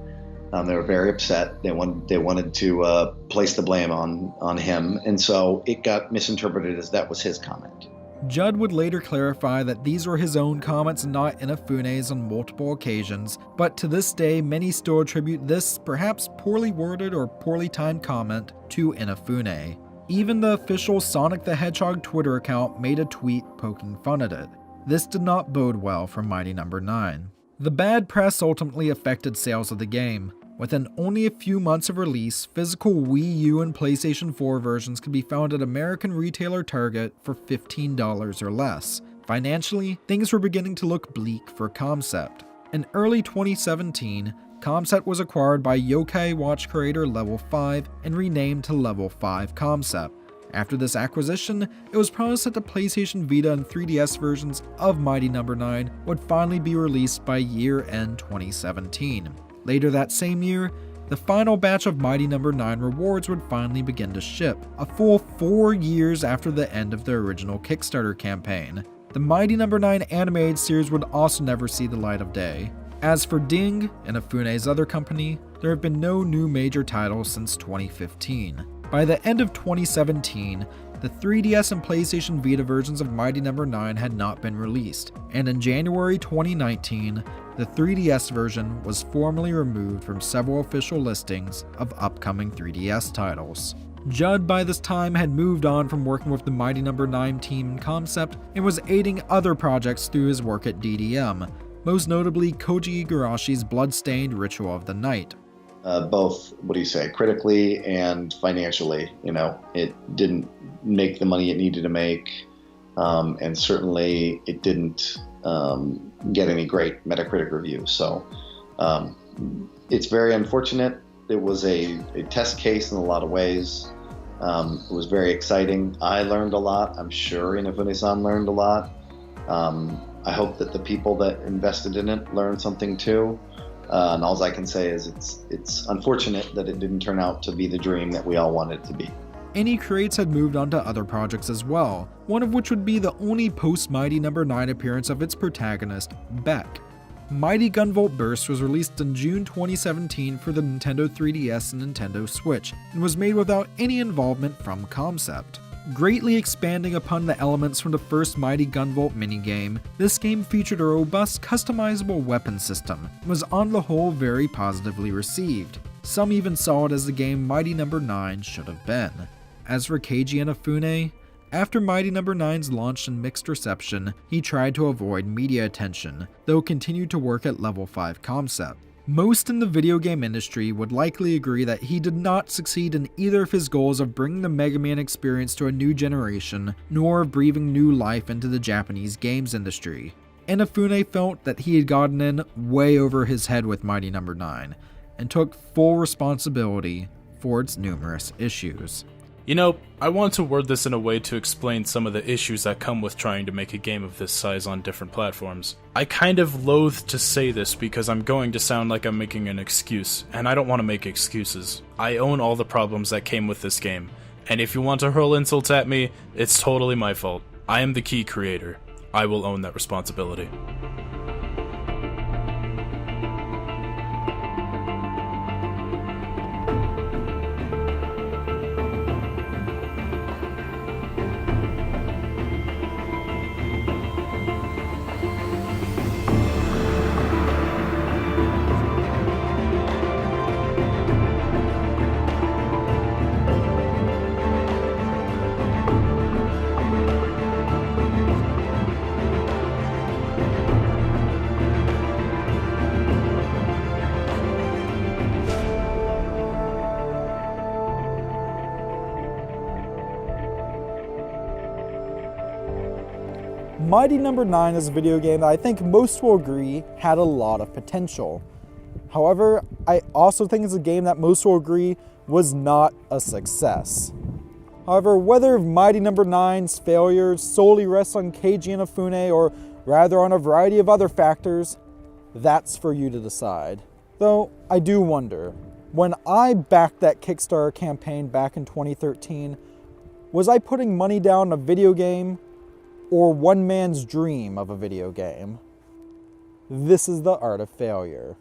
They were very upset. They wanted to place the blame on him, and so it got misinterpreted as that was his comment. Judd would later clarify that these were his own comments, not Inafune's, on multiple occasions, but to this day many still attribute this perhaps poorly worded or poorly timed comment to Inafune. Even the official Sonic the Hedgehog Twitter account made a tweet poking fun at it. This did not bode well for Mighty Number 9. The bad press ultimately affected sales of the game. Within only a few months of release, physical Wii U and PlayStation 4 versions could be found at American retailer Target for $15 or less. Financially, things were beginning to look bleak for Concept. In early 2017, Concept was acquired by Yokai Watch creator Level 5 and renamed to Level 5 Concept. After this acquisition, it was promised that the PlayStation Vita and 3DS versions of Mighty Number 9 would finally be released by year-end 2017. Later that same year, the final batch of Mighty Number 9 rewards would finally begin to ship, a full 4 years after the end of the original Kickstarter campaign. The Mighty Number 9 animated series would also never see the light of day. As for Ding, Inafune's other company, there have been no new major titles since 2015. By the end of 2017, the 3DS and PlayStation Vita versions of Mighty No. 9 had not been released, and in January 2019, the 3DS version was formally removed from several official listings of upcoming 3DS titles. Judd by this time had moved on from working with the Mighty No. 9 team in concept and was aiding other projects through his work at DDM, most notably Koji Igarashi's Bloodstained Ritual of the Night. Both, critically and financially. It didn't make the money it needed to make, and certainly it didn't get any great Metacritic reviews. So it's very unfortunate. It was a test case in a lot of ways. It was very exciting. I learned a lot. I'm sure Inafune-san learned a lot. I hope that the people that invested in it learned something too. And all I can say is it's unfortunate that it didn't turn out to be the dream that we all wanted it to be. Any Creates had moved on to other projects as well, one of which would be the only post-Mighty No. 9 appearance of its protagonist, Beck. Mighty Gunvolt Burst was released in June 2017 for the Nintendo 3DS and Nintendo Switch, and was made without any involvement from Concept. Greatly expanding upon the elements from the first Mighty Gunvolt minigame, this game featured a robust customizable weapon system, and was on the whole very positively received. Some even saw it as the game Mighty No. 9 should have been. As for Keiji Inafune, after Mighty No. 9's launch and mixed reception, he tried to avoid media attention, though continued to work at Level 5 Concept. Most in the video game industry would likely agree that he did not succeed in either of his goals of bringing the Mega Man experience to a new generation, nor of breathing new life into the Japanese games industry. Inafune felt that he had gotten in way over his head with Mighty No. 9, and took full responsibility for its numerous issues. I want to word this in a way to explain some of the issues that come with trying to make a game of this size on different platforms. I kind of loathe to say this because I'm going to sound like I'm making an excuse, and I don't want to make excuses. I own all the problems that came with this game, and if you want to hurl insults at me, it's totally my fault. I am the key creator. I will own that responsibility. Mighty No. 9 is a video game that I think most will agree had a lot of potential. However, I also think it's a game that most will agree was not a success. However, whether Mighty No. 9's failures solely rest on Keiji Inafune or rather on a variety of other factors, that's for you to decide. Though, I do wonder, when I backed that Kickstarter campaign back in 2013, was I putting money down on a video game or one man's dream of a video game? This is the art of failure.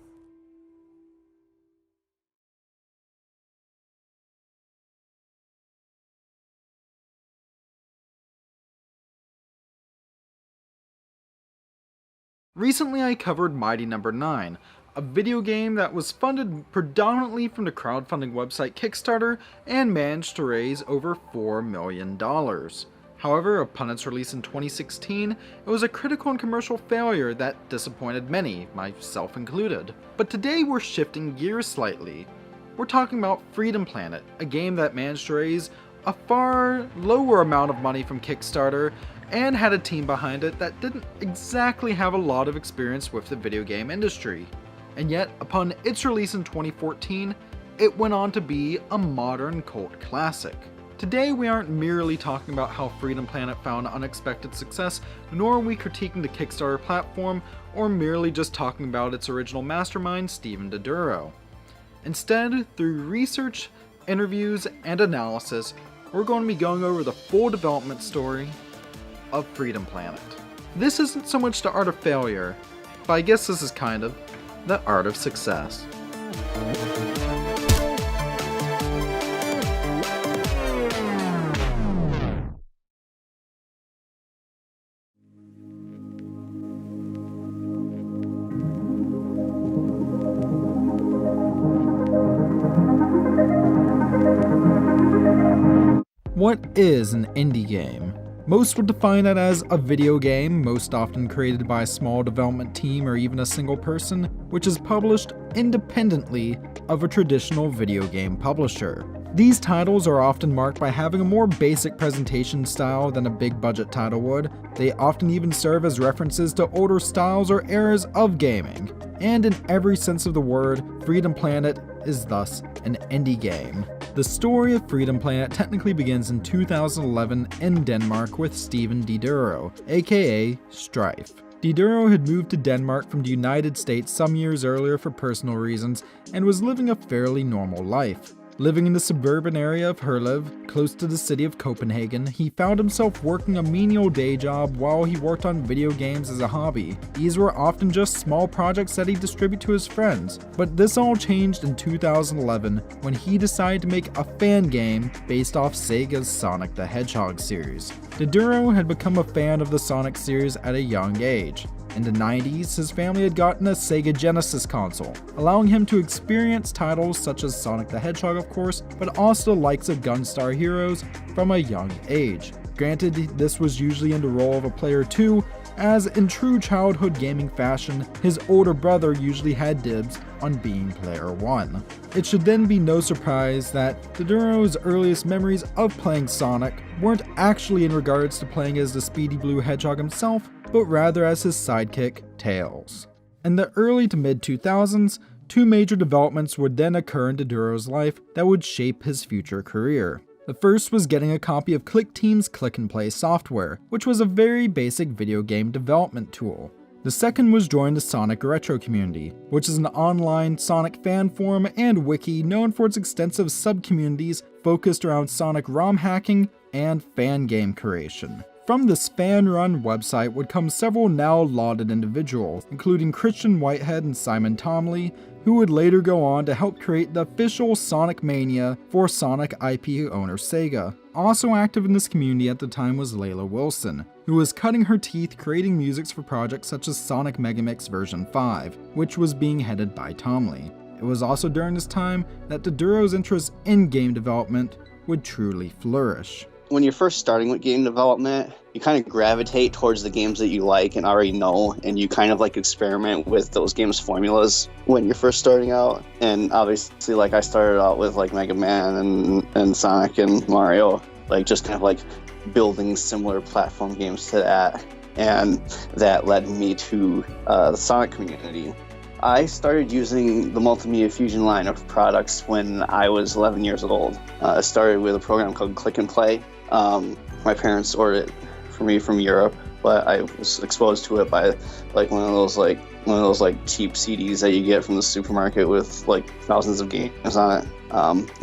Recently I covered Mighty No. 9, a video game that was funded predominantly from the crowdfunding website Kickstarter and managed to raise over $4 million. However, upon its release in 2016, it was a critical and commercial failure that disappointed many, myself included. But today we're shifting gears slightly. We're talking about Freedom Planet, a game that managed to raise a far lower amount of money from Kickstarter and had a team behind it that didn't exactly have a lot of experience with the video game industry. And yet, upon its release in 2014, it went on to be a modern cult classic. Today we aren't merely talking about how Freedom Planet found unexpected success, nor are we critiquing the Kickstarter platform, or merely just talking about its original mastermind, Steven Doduro. Instead, through research, interviews, and analysis, we're going to be going over the full development story of Freedom Planet. This isn't so much the art of failure, but I guess this is kind of the art of success. What is an indie game? Most would define it as a video game, most often created by a small development team or even a single person, which is published independently of a traditional video game publisher. These titles are often marked by having a more basic presentation style than a big budget title would. They often even serve as references to older styles or eras of gaming. And in every sense of the word, Freedom Planet is thus an indie game. The story of Freedom Planet technically begins in 2011 in Denmark with Steven Diduro, aka Strife. Diduro had moved to Denmark from the United States some years earlier for personal reasons and was living a fairly normal life. Living in the suburban area of Herlev, close to the city of Copenhagen, he found himself working a menial day job while he worked on video games as a hobby. These were often just small projects that he'd distribute to his friends. But this all changed in 2011 when he decided to make a fan game based off Sega's Sonic the Hedgehog series. Diduro had become a fan of the Sonic series at a young age. In the 90s, his family had gotten a Sega Genesis console, allowing him to experience titles such as Sonic the Hedgehog, of course, but also the likes of Gunstar Heroes from a young age. Granted, this was usually in the role of a player too, as in true childhood gaming fashion, his older brother usually had dibs on being player one. It should then be no surprise that Diduro's earliest memories of playing Sonic weren't actually in regards to playing as the speedy blue hedgehog himself, but rather as his sidekick, Tails. In the early to mid-2000s, two major developments would then occur in Diduro's life that would shape his future career. The first was getting a copy of ClickTeam's Click and Play software, which was a very basic video game development tool. The second was joining the Sonic Retro community, which is an online Sonic fan forum and wiki known for its extensive sub-communities focused around Sonic ROM hacking and fan game creation. From this fan-run website would come several now lauded individuals, including Christian Whitehead and Simon Tomley, who would later go on to help create the official Sonic Mania for Sonic IP owner Sega. Also active in this community at the time was Layla Wilson, who was cutting her teeth creating musics for projects such as Sonic Megamix version 5, which was being headed by Tomley. It was also during this time that Diduro's interest in game development would truly flourish. When you're first starting with game development, you kind of gravitate towards the games that you like and already know, and you kind of like experiment with those games' formulas when you're first starting out. And obviously, like, I started out with like Mega Man and Sonic and Mario, like just kind of like building similar platform games to that, and that led me to the Sonic community. I started using the Multimedia Fusion line of products when I was 11 years old. I started with a program called Click and Play. My parents ordered it for me from Europe, but I was exposed to it by like one of those cheap CDs that you get from the supermarket with like thousands of games on it.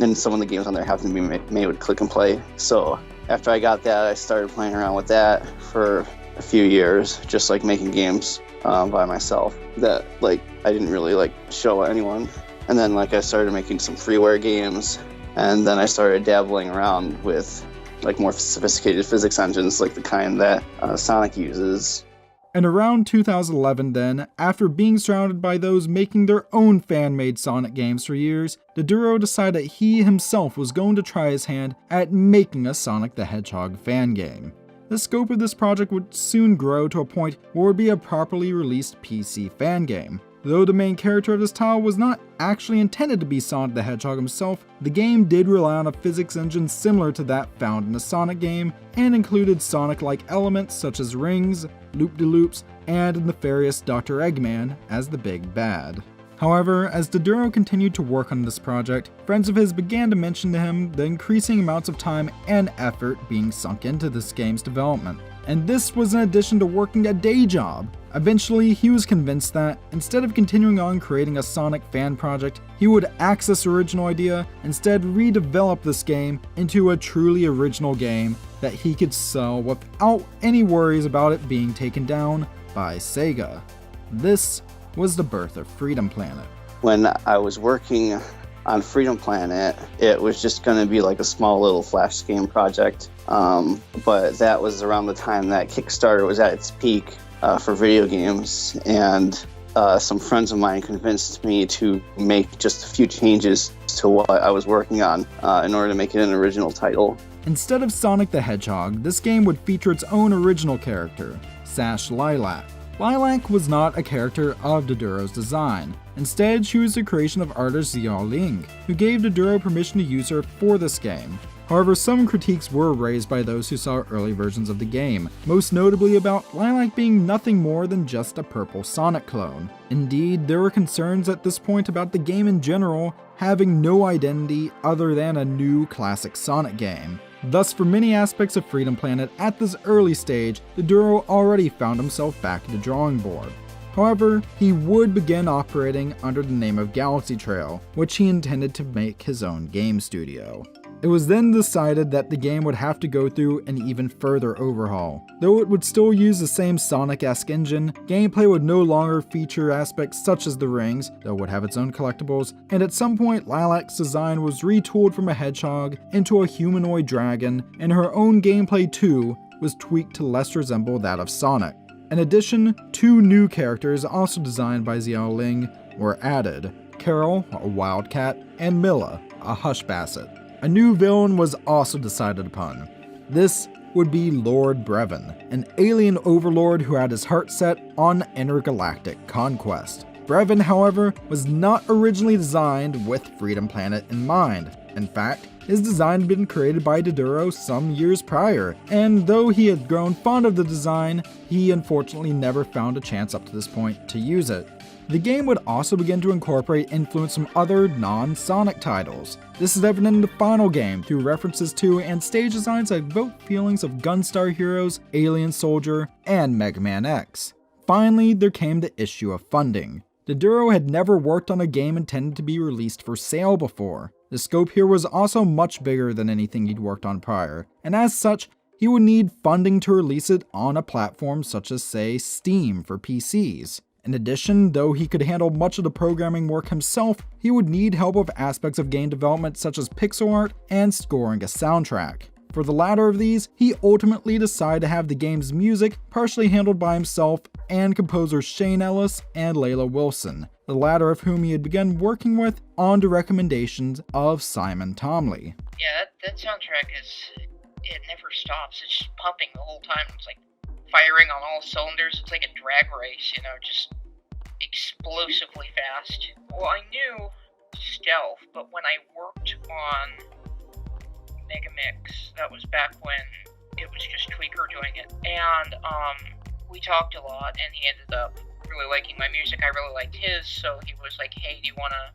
And some of the games on there happened to be made with Click and Play. So after I got that, I started playing around with that for a few years, just like making games by myself that like I didn't really like show anyone. And then like I started making some freeware games, and then I started dabbling around with like more sophisticated physics engines, like the kind that Sonic uses. And around 2011 then, after being surrounded by those making their own fan-made Sonic games for years, Diduro decided that he himself was going to try his hand at making a Sonic the Hedgehog fan game. The scope of this project would soon grow to a point where it would be a properly released PC fan game. Though the main character of this title was not actually intended to be Sonic the Hedgehog himself, the game did rely on a physics engine similar to that found in the Sonic game, and included Sonic-like elements such as rings, loop-de-loops, and the nefarious Dr. Eggman as the big bad. However, as Diduro continued to work on this project, friends of his began to mention to him the increasing amounts of time and effort being sunk into this game's development. And this was in addition to working a day job. Eventually, he was convinced that, instead of continuing on creating a Sonic fan project, he would axe this original idea, instead redevelop this game into a truly original game that he could sell without any worries about it being taken down by Sega. This was the birth of Freedom Planet. When I was working on Freedom Planet, it was just going to be like a small little flash game project. But that was around the time that Kickstarter was at its peak for video games, and some friends of mine convinced me to make just a few changes to what I was working on in order to make it an original title. Instead of Sonic the Hedgehog, this game would feature its own original character, Sash Lilac. Lilac was not a character of Doduro's design. Instead, she was the creation of artist Xiao Ling, who gave Doduro permission to use her for this game. However, some critiques were raised by those who saw early versions of the game, most notably about Lilac being nothing more than just a purple Sonic clone. Indeed, there were concerns at this point about the game in general having no identity other than a new classic Sonic game. Thus, for many aspects of Freedom Planet at this early stage, Doduro already found himself back at the drawing board. However, he would begin operating under the name of Galaxy Trail, which he intended to make his own game studio. It was then decided that the game would have to go through an even further overhaul. Though it would still use the same Sonic-esque engine, gameplay would no longer feature aspects such as the rings, though it would have its own collectibles, and at some point Lilac's design was retooled from a hedgehog into a humanoid dragon, and her own gameplay too was tweaked to less resemble that of Sonic. In addition, 2 new characters also designed by Xiao Ling were added, Carol, a wildcat, and Milla, a hush basset. A new villain was also decided upon. This would be Lord Brevin, an alien overlord who had his heart set on intergalactic conquest. Brevin, however, was not originally designed with Freedom Planet in mind. In fact, his design had been created by Doduro some years prior, and though he had grown fond of the design, he unfortunately never found a chance up to this point to use it. The game would also begin to incorporate influence from other non-Sonic titles. This is evident in the final game through references to and stage designs that evoke feelings of Gunstar Heroes, Alien Soldier, and Mega Man X. Finally, there came the issue of funding. Doduro had never worked on a game intended to be released for sale before. The scope here was also much bigger than anything he'd worked on prior, and as such, he would need funding to release it on a platform such as, say, Steam for PCs. In addition, though he could handle much of the programming work himself, he would need help with aspects of game development such as pixel art and scoring a soundtrack. For the latter of these, he ultimately decided to have the game's music partially handled by himself and composers Shane Ellis and Layla Wilson, the latter of whom he had begun working with on the recommendations of Simon Tomley. Yeah, that soundtrack it never stops. It's just pumping the whole time. It's like firing on all cylinders. It's like a drag race, just explosively fast. Well, I knew Stealth, but when I worked on Megamix, that was back when it was just Tweaker doing it, and we talked a lot, and he ended up really liking my music. I really liked his, so he was like, hey, do you want to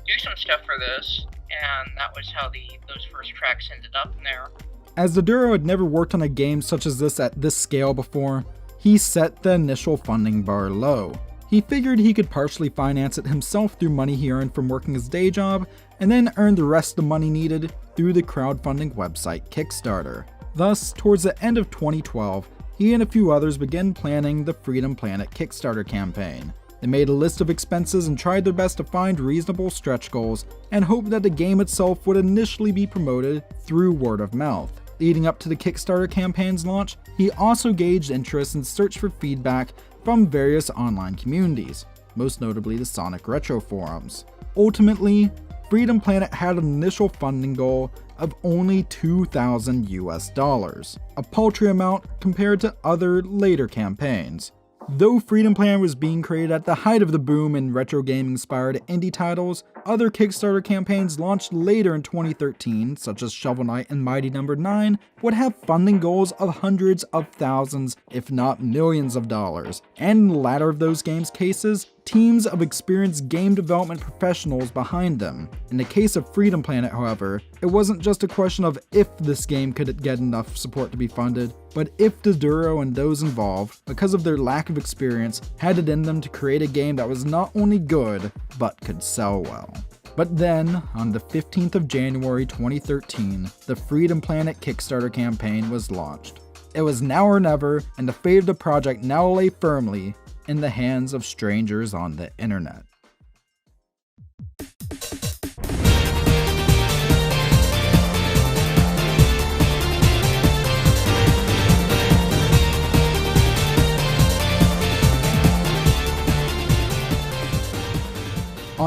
do some stuff for this? And that was how those first tracks ended up in there. As Doduro had never worked on a game such as this at this scale before, he set the initial funding bar low. He figured he could partially finance it himself through money he earned from working his day job, and then earn the rest of the money needed through the crowdfunding website Kickstarter. Thus, towards the end of 2012, he and a few others began planning the Freedom Planet Kickstarter campaign. They made a list of expenses and tried their best to find reasonable stretch goals, and hoped that the game itself would initially be promoted through word of mouth. Leading up to the Kickstarter campaign's launch, he also gauged interest and searched for feedback from various online communities, most notably the Sonic Retro forums. Ultimately, Freedom Planet had an initial funding goal of only $2,000, a paltry amount compared to other later campaigns. Though Freedom Planet was being created at the height of the boom in retro gaming-inspired indie titles, other Kickstarter campaigns launched later in 2013, such as Shovel Knight and Mighty No. 9, would have funding goals of hundreds of thousands, if not millions of dollars, and in the latter of those games' cases, teams of experienced game development professionals behind them. In the case of Freedom Planet, however, it wasn't just a question of if this game could get enough support to be funded, but if Doduro and those involved, because of their lack of experience, had it in them to create a game that was not only good, but could sell well. But then, on the 15th of January 2013, the Freedom Planet Kickstarter campaign was launched. It was now or never, and the fate of the project now lay firmly in the hands of strangers on the internet.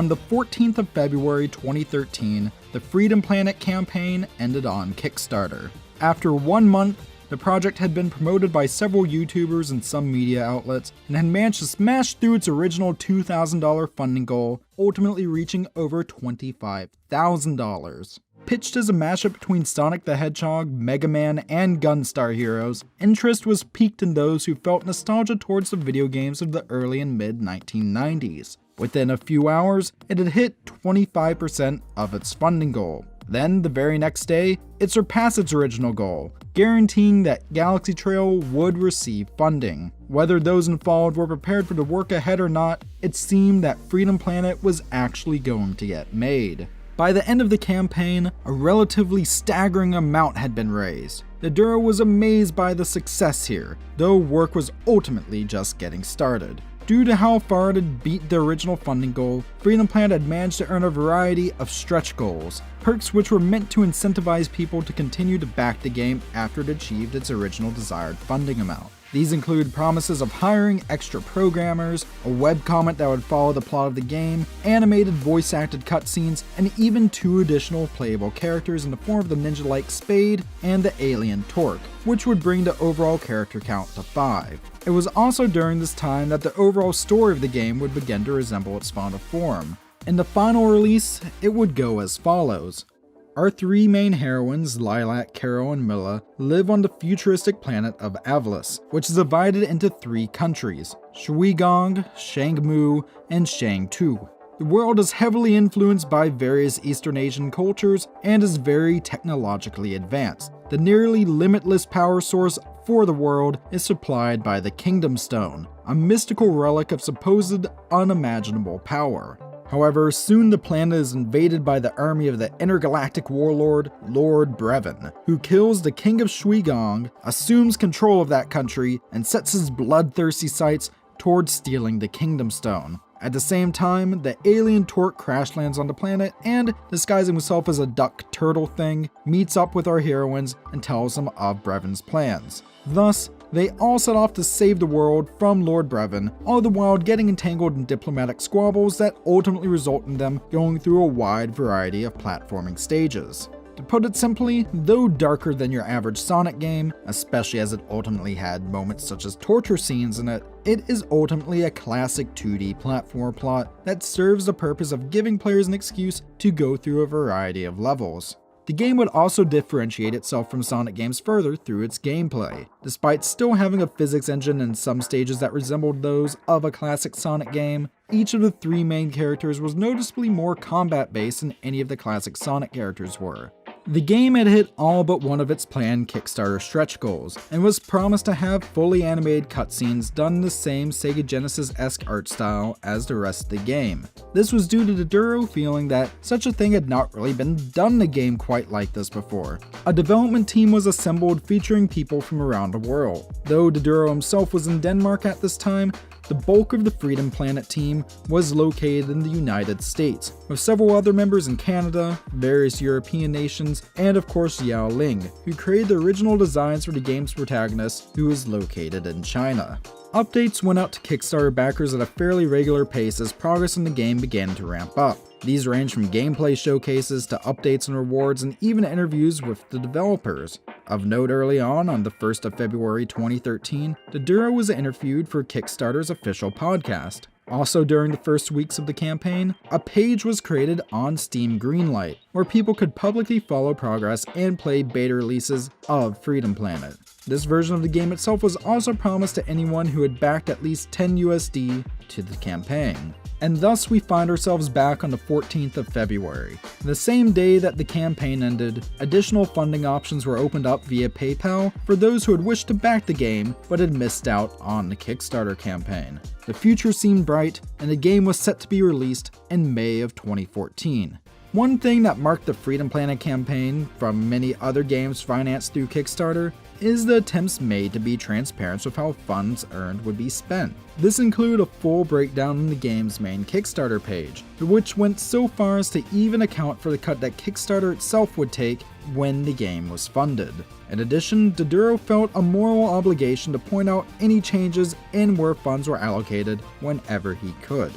On the 14th of February 2013, the Freedom Planet campaign ended on Kickstarter. After 1 month, the project had been promoted by several YouTubers and some media outlets, and had managed to smash through its original $2,000 funding goal, ultimately reaching over $25,000. Pitched as a mashup between Sonic the Hedgehog, Mega Man, and Gunstar Heroes, interest was piqued in those who felt nostalgia towards the video games of the early and mid-1990s. Within a few hours, it had hit 25% of its funding goal. Then, the very next day, it surpassed its original goal, guaranteeing that Galaxy Trail would receive funding. Whether those involved were prepared for the work ahead or not, it seemed that Freedom Planet was actually going to get made. By the end of the campaign, a relatively staggering amount had been raised. The Duro was amazed by the success here, though work was ultimately just getting started. Due to how far it had beat the original funding goal, Freedom Planet had managed to earn a variety of stretch goals, perks which were meant to incentivize people to continue to back the game after it achieved its original desired funding amount. These include promises of hiring extra programmers, a webcomic that would follow the plot of the game, animated voice-acted cutscenes, and even 2 additional playable characters in the form of the ninja-like Spade and the alien Torque, which would bring the overall character count to 5. It was also during this time that the overall story of the game would begin to resemble its final form. In the final release, it would go as follows. Our 3 main heroines, Lilac, Carol, and Milla, live on the futuristic planet of Avalis, which is divided into 3 countries, Shuigong, Shangmu, and Shangtu. The world is heavily influenced by various Eastern Asian cultures and is very technologically advanced. The nearly limitless power source for the world is supplied by the Kingdom Stone, a mystical relic of supposed unimaginable power. However, soon the planet is invaded by the army of the intergalactic warlord, Lord Brevin, who kills the king of Shuigong, assumes control of that country, and sets his bloodthirsty sights towards stealing the Kingdom Stone. At the same time, the alien Torque crash lands on the planet and, disguising himself as a duck turtle thing, meets up with our heroines and tells them of Brevin's plans. Thus, they all set off to save the world from Lord Brevin, all the while getting entangled in diplomatic squabbles that ultimately result in them going through a wide variety of platforming stages. To put it simply, though darker than your average Sonic game, especially as it ultimately had moments such as torture scenes in it, it is ultimately a classic 2D platform plot that serves the purpose of giving players an excuse to go through a variety of levels. The game would also differentiate itself from Sonic games further through its gameplay. Despite still having a physics engine and some stages that resembled those of a classic Sonic game, each of the 3 main characters was noticeably more combat-based than any of the classic Sonic characters were. The game had hit all but one of its planned Kickstarter stretch goals, and was promised to have fully animated cutscenes done in the same Sega Genesis-esque art style as the rest of the game. This was due to Doduro feeling that such a thing had not really been done in a game quite like this before. A development team was assembled featuring people from around the world. Though Doduro himself was in Denmark at this time, the bulk of the Freedom Planet team was located in the United States, with several other members in Canada, various European nations, and of course Yao Ling, who created the original designs for the game's protagonist, who is located in China. Updates went out to Kickstarter backers at a fairly regular pace as progress in the game began to ramp up. These range from gameplay showcases to updates and rewards and even interviews with the developers. Of note, early on the 1st of February 2013, Doduro was interviewed for Kickstarter's official podcast. Also during the first weeks of the campaign, a page was created on Steam Greenlight, where people could publicly follow progress and play beta releases of Freedom Planet. This version of the game itself was also promised to anyone who had backed at least 10 USD to the campaign. And thus we find ourselves back on the 14th of February. The same day that the campaign ended, additional funding options were opened up via PayPal for those who had wished to back the game but had missed out on the Kickstarter campaign. The future seemed bright, and the game was set to be released in May of 2014. One thing that marked the Freedom Planet campaign from many other games financed through Kickstarter is the attempts made to be transparent with how funds earned would be spent. This included a full breakdown in the game's main Kickstarter page, which went so far as to even account for the cut that Kickstarter itself would take when the game was funded. In addition, Doduro felt a moral obligation to point out any changes in where funds were allocated whenever he could.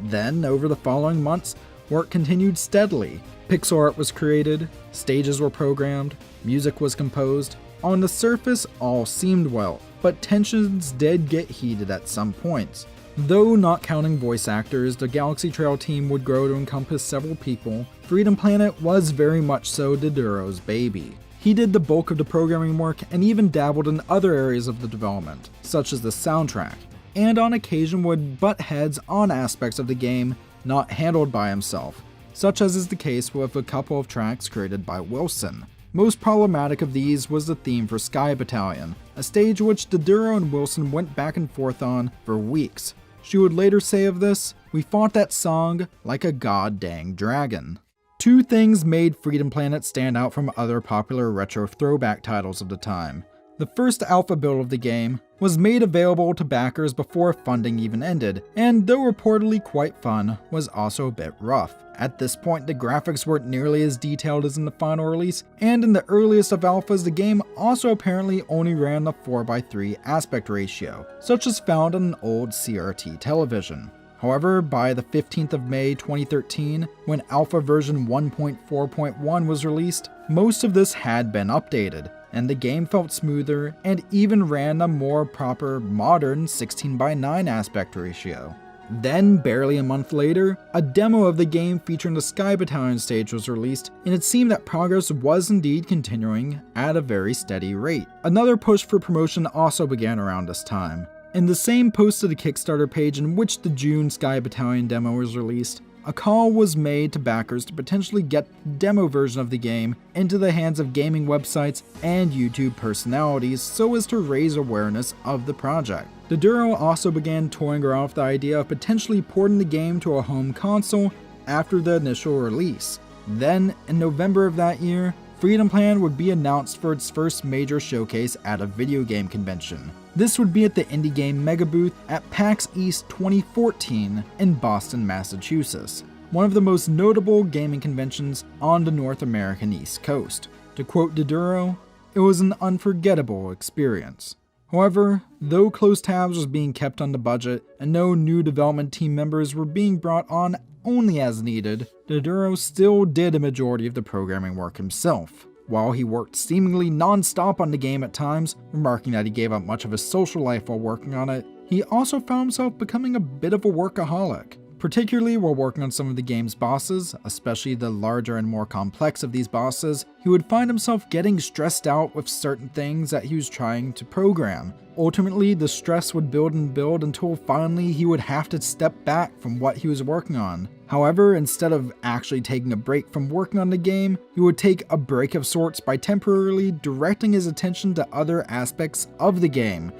Then, over the following months, work continued steadily. Pixel art was created, stages were programmed, music was composed. On the surface, all seemed well, but tensions did get heated at some points. Though not counting voice actors, the Galaxy Trail team would grow to encompass several people. Freedom Planet was very much so Diduro's baby. He did the bulk of the programming work and even dabbled in other areas of the development, such as the soundtrack, and on occasion would butt heads on aspects of the game not handled by himself, such as is the case with a couple of tracks created by Wilson. Most problematic of these was the theme for Sky Battalion, a stage which Diduro and Wilson went back and forth on for weeks. She would later say of this, "We fought that song like a god-dang dragon." Two things made Freedom Planet stand out from other popular retro throwback titles of the time. The first alpha build of the game was made available to backers before funding even ended, and though reportedly quite fun, was also a bit rough. At this point, the graphics weren't nearly as detailed as in the final release, and in the earliest of alphas, the game also apparently only ran the 4:3 aspect ratio, such as found on an old CRT television. However, by the 15th of May 2013, when alpha version 1.4.1 was released, most of this had been updated, and the game felt smoother and even ran a more proper modern 16:9 aspect ratio. Then, barely a month later, a demo of the game featuring the Sky Battalion stage was released, and it seemed that progress was indeed continuing at a very steady rate. Another push for promotion also began around this time. In the same post to the Kickstarter page in which the June Sky Battalion demo was released, a call was made to backers to potentially get the demo version of the game into the hands of gaming websites and YouTube personalities so as to raise awareness of the project. Diduro also began toying around with the idea of potentially porting the game to a home console after the initial release. Then, in November of that year, Freedom Planet would be announced for its first major showcase at a video game convention. This would be at the Indie Game Mega Booth at PAX East 2014 in Boston, Massachusetts, one of the most notable gaming conventions on the North American East Coast. To quote Diduro, "It was an unforgettable experience." However, though close tabs was being kept on the budget and no new development team members were being brought on only as needed, Diduro still did a majority of the programming work himself. While he worked seemingly non-stop on the game at times, remarking that he gave up much of his social life while working on it, he also found himself becoming a bit of a workaholic. Particularly while working on some of the game's bosses, especially the larger and more complex of these bosses, he would find himself getting stressed out with certain things that he was trying to program. Ultimately, the stress would build and build until finally he would have to step back from what he was working on. However, instead of actually taking a break from working on the game, he would take a break of sorts by temporarily directing his attention to other aspects of the game.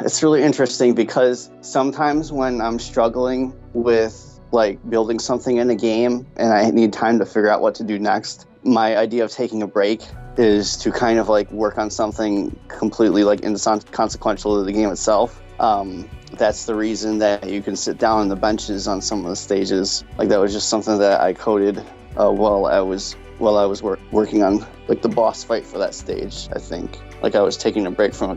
It's really interesting because sometimes when I'm struggling with like building something in a game and I need time to figure out what to do next, my idea of taking a break is to kind of like work on something completely like inconsequential to the game itself. That's the reason that you can sit down on the benches on some of the stages. Like that was just something that I coded while I was working on like the boss fight for that stage. I think like I was taking a break from it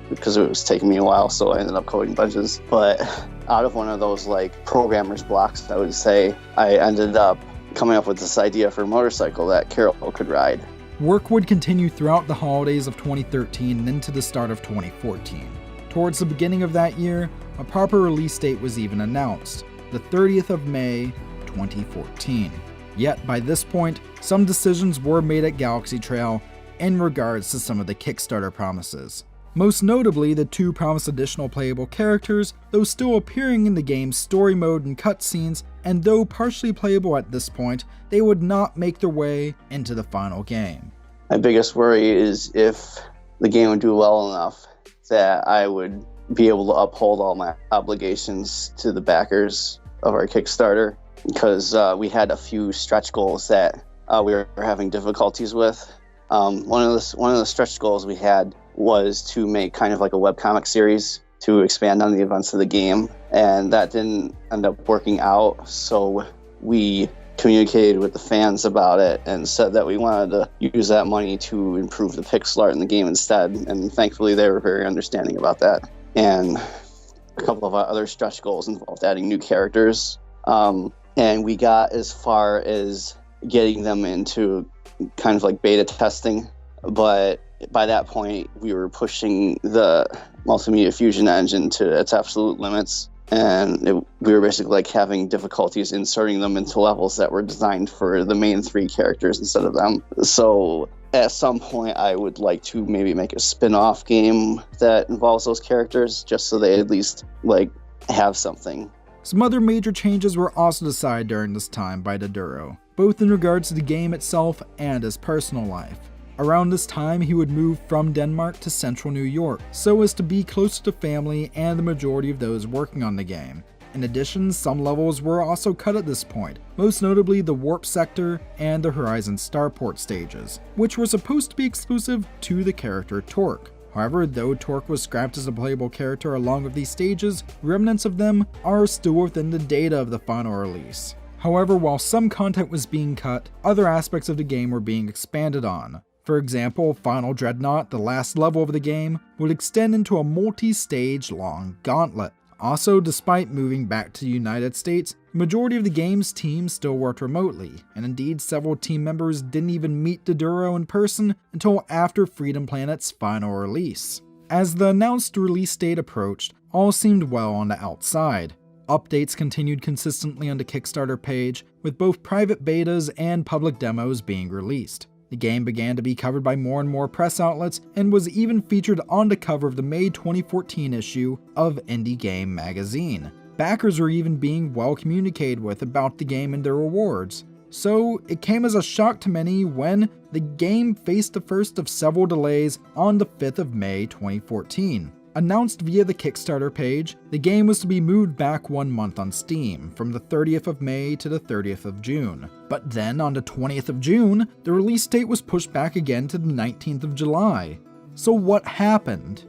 because it was taking me a while, so I ended up coding benches. But out of one of those like programmer's blocks, I would say, I ended up coming up with this idea for a motorcycle that Carol could ride. Work would continue throughout the holidays of 2013 and into the start of 2014. Towards the beginning of that year, a proper release date was even announced, the 30th of May, 2014. Yet by this point, some decisions were made at Galaxy Trail in regards to some of the Kickstarter promises. Most notably, the two promised additional playable characters, though still appearing in the game's story mode and cutscenes, and though partially playable at this point, they would not make their way into the final game. My biggest worry is if the game would do well enough that I would be able to uphold all my obligations to the backers of our Kickstarter, because we had a few stretch goals that we were having difficulties with. One of the stretch goals we had was to make kind of like a webcomic series to expand on the events of the game, and that didn't end up working out, so we communicated with the fans about it and said that we wanted to use that money to improve the pixel art in the game instead, and thankfully they were very understanding about that. And a couple of our other stretch goals involved adding new characters And we got as far as getting them into kind of like beta testing, but by that point we were pushing the multimedia fusion engine to its absolute limits, and we were basically like having difficulties inserting them into levels that were designed for the main 3 characters instead of them. So at some point I would like to maybe make a spin-off game that involves those characters, just so they at least like have something. Some other major changes were also decided during this time by Doduro, both in regards to the game itself and his personal life. Around this time, he would move from Denmark to central New York, so as to be closer to family and the majority of those working on the game. In addition, some levels were also cut at this point, most notably the Warp Sector and the Horizon Starport stages, which were supposed to be exclusive to the character Torque. However, though Torque was scrapped as a playable character along with these stages, remnants of them are still within the data of the final release. However, while some content was being cut, other aspects of the game were being expanded on. For example, Final Dreadnought, the last level of the game, would extend into a multi-stage long gauntlet. Also, despite moving back to the United States, the majority of the game's team still worked remotely, and indeed several team members didn't even meet Doduro in person until after Freedom Planet's final release. As the announced release date approached, all seemed well on the outside. Updates continued consistently on the Kickstarter page, with both private betas and public demos being released. The game began to be covered by more and more press outlets and was even featured on the cover of the May 2014 issue of Indie Game magazine. Backers were even being well communicated with about the game and their rewards. So it came as a shock to many when the game faced the first of several delays on the 5th of May 2014. Announced via the Kickstarter page, the game was to be moved back 1 month on Steam, from the 30th of May to the 30th of June. But then on the 20th of June, the release date was pushed back again to the 19th of July. So what happened?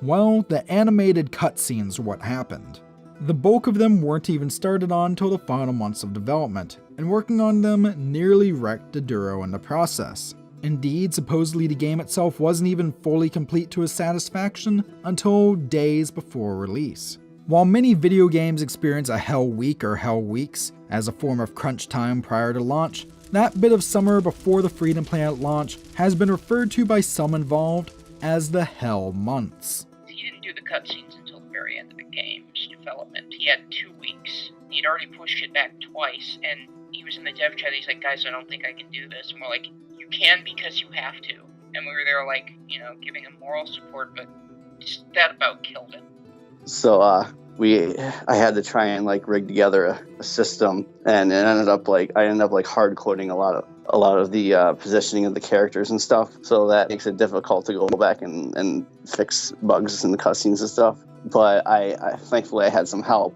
Well, the animated cutscenes are what happened. The bulk of them weren't even started on until the final months of development, and working on them nearly wrecked Doduro in the process. Indeed, supposedly the game itself wasn't even fully complete to his satisfaction until days before release. While many video games experience a Hell Week or Hell Weeks as a form of crunch time prior to launch, that bit of summer before the Freedom Planet launch has been referred to by some involved as the Hell Months. He didn't do the cutscenes until the very end of the game's development. He had 2 weeks. He'd already pushed it back twice, and he was in the dev chat. He's like, "Guys, I don't think I can do this." And we're like, "You can because you have to." And we were there, like, giving him moral support, but just that about killed him. So I had to try and like rig together a system, and it ended up like I ended up like hard coding a lot of the positioning of the characters and stuff. So that makes it difficult to go back and fix bugs in the cutscenes and stuff. But I thankfully I had some help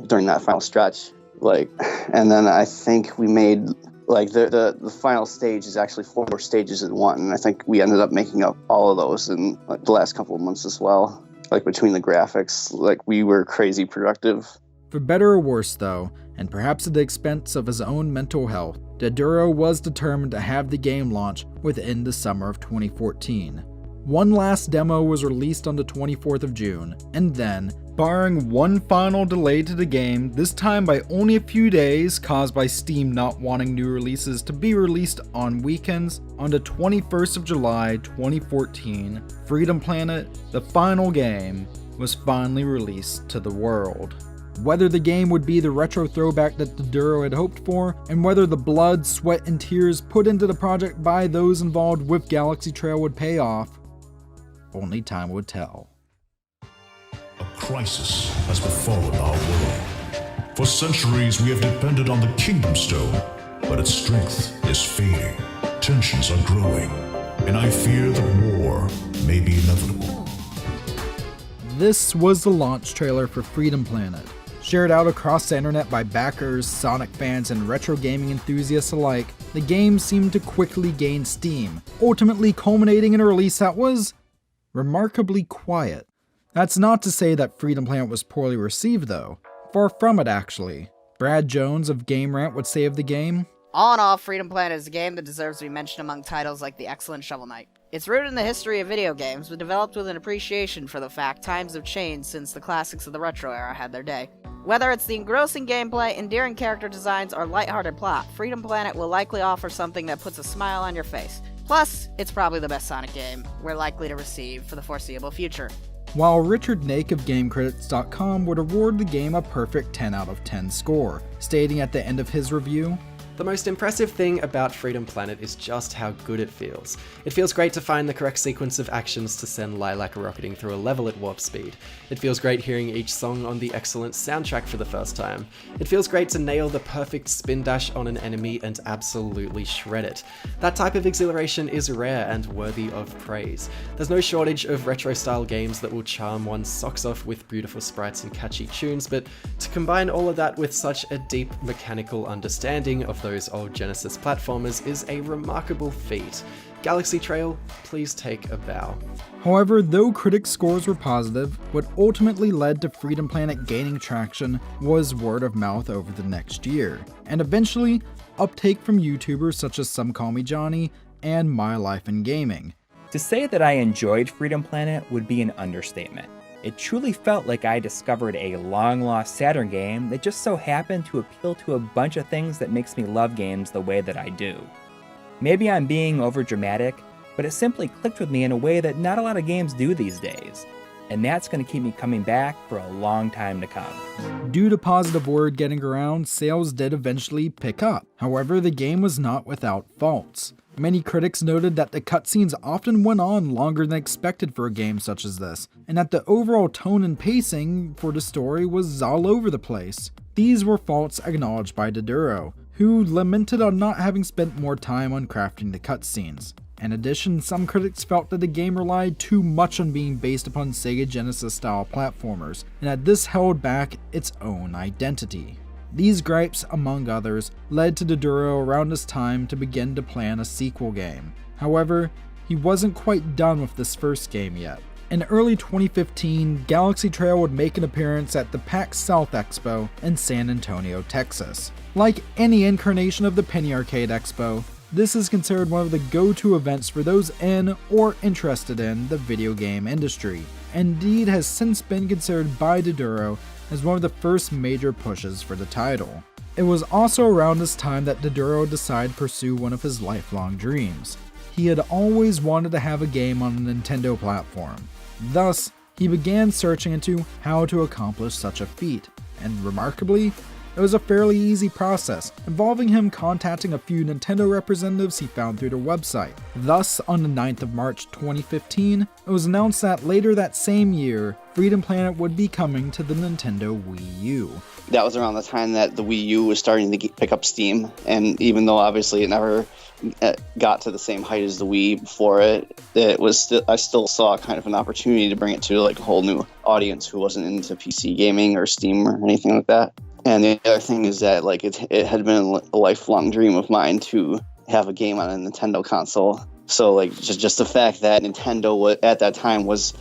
during that final stretch. And then I think we made like the final stage is actually 4 more stages in one, and I think we ended up making up all of those in like the last couple of months as well. Like between the graphics, like we were crazy productive. For better or worse though, and perhaps at the expense of his own mental health, Doduro was determined to have the game launch within the summer of 2014. One last demo was released on the 24th of June, and then, barring one final delay to the game, this time by only a few days caused by Steam not wanting new releases to be released on weekends, on the 21st of July 2014, Freedom Planet, the final game, was finally released to the world. Whether the game would be the retro throwback that Doduro had hoped for, and whether the blood, sweat, and tears put into the project by those involved with Galaxy Trail would pay off, only time would tell. A crisis has befallen our world. For centuries we have depended on the Kingdom Stone, but its strength is fading. Tensions are growing, and I fear that war may be inevitable. This was the launch trailer for Freedom Planet. Shared out across the internet by backers, Sonic fans, and retro gaming enthusiasts alike, the game seemed to quickly gain steam, ultimately culminating in a release that was remarkably quiet. That's not to say that Freedom Planet was poorly received though. Far from it actually. Brad Jones of Game Rant would say of the game, "All in all, Freedom Planet is a game that deserves to be mentioned among titles like the excellent Shovel Knight. It's rooted in the history of video games, but developed with an appreciation for the fact times have changed since the classics of the retro era had their day. Whether it's the engrossing gameplay, endearing character designs, or lighthearted plot, Freedom Planet will likely offer something that puts a smile on your face. Plus, it's probably the best Sonic game we're likely to receive for the foreseeable future. While Richard Nake of GameCritics.com would award the game a perfect 10 out of 10 score, stating at the end of his review, "The most impressive thing about Freedom Planet is just how good it feels. It feels great to find the correct sequence of actions to send Lilac rocketing through a level at warp speed. It feels great hearing each song on the excellent soundtrack for the first time. It feels great to nail the perfect spin dash on an enemy and absolutely shred it. That type of exhilaration is rare and worthy of praise. There's no shortage of retro-style games that will charm one's socks off with beautiful sprites and catchy tunes, but to combine all of that with such a deep mechanical understanding of those old Genesis platformers is a remarkable feat. Galaxy Trail, please take a bow." However, though critics' scores were positive, what ultimately led to Freedom Planet gaining traction was word of mouth over the next year, and eventually uptake from YouTubers such as Some Call Me Johnny and My Life in Gaming. To say that I enjoyed Freedom Planet would be an understatement. It truly felt like I discovered a long-lost Saturn game that just so happened to appeal to a bunch of things that makes me love games the way that I do. Maybe I'm being overdramatic, but it simply clicked with me in a way that not a lot of games do these days. And that's going to keep me coming back for a long time to come. Due to positive word getting around, sales did eventually pick up. However, the game was not without faults. Many critics noted that the cutscenes often went on longer than expected for a game such as this, and that the overall tone and pacing for the story was all over the place. These were faults acknowledged by Doduro, who lamented on not having spent more time on crafting the cutscenes. In addition, some critics felt that the game relied too much on being based upon Sega Genesis-style platformers, and that this held back its own identity. These gripes, among others, led to Doduro around this time to begin to plan a sequel game. However, he wasn't quite done with this first game yet. In early 2015, Galaxy Trail would make an appearance at the PAX South Expo in San Antonio, Texas. Like any incarnation of the Penny Arcade Expo, this is considered one of the go-to events for those in or interested in the video game industry. Indeed, has since been considered by Doduro as one of the first major pushes for the title. It was also around this time that Doduro decided to pursue one of his lifelong dreams. He had always wanted to have a game on a Nintendo platform. Thus, he began searching into how to accomplish such a feat, and remarkably, it was a fairly easy process, involving him contacting a few Nintendo representatives he found through their website. Thus, on the 9th of March 2015, it was announced that later that same year, Freedom Planet would be coming to the Nintendo Wii U. That was around the time that the Wii U was starting to pick up steam, and even though obviously it never got to the same height as the Wii before it was I still saw kind of an opportunity to bring it to like a whole new audience who wasn't into PC gaming or Steam or anything like that. And the other thing is that like it had been a lifelong dream of mine to have a game on a Nintendo console. So like just the fact that Nintendo at that time was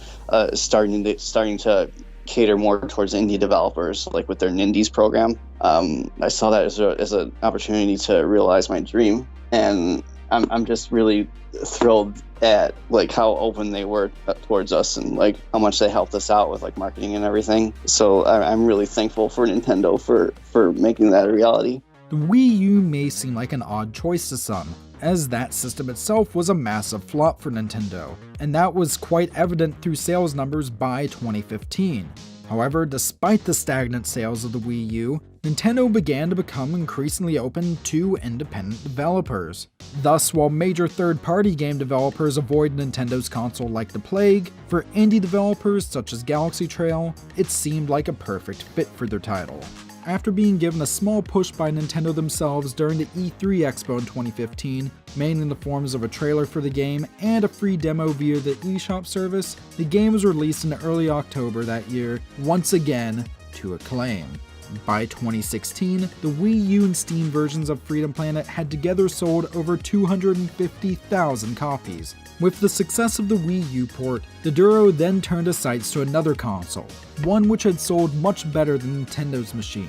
starting to cater more towards indie developers, like with their Nindies program. I saw that as an opportunity to realize my dream, and I'm just really thrilled at like how open they were towards us and like how much they helped us out with like marketing and everything. So I'm really thankful for Nintendo for making that a reality. The Wii U may seem like an odd choice to some, as that system itself was a massive flop for Nintendo, and that was quite evident through sales numbers by 2015. However, despite the stagnant sales of the Wii U, Nintendo began to become increasingly open to independent developers. Thus, while major third-party game developers avoid Nintendo's console like the plague, for indie developers such as Galaxy Trail, it seemed like a perfect fit for their title. After being given a small push by Nintendo themselves during the E3 Expo in 2015, mainly in the forms of a trailer for the game and a free demo via the eShop service, the game was released in early October that year, once again to acclaim. By 2016, the Wii U and Steam versions of Freedom Planet had together sold over 250,000 copies. With the success of the Wii U port, Doduro then turned his sights to another console, one which had sold much better than Nintendo's machine,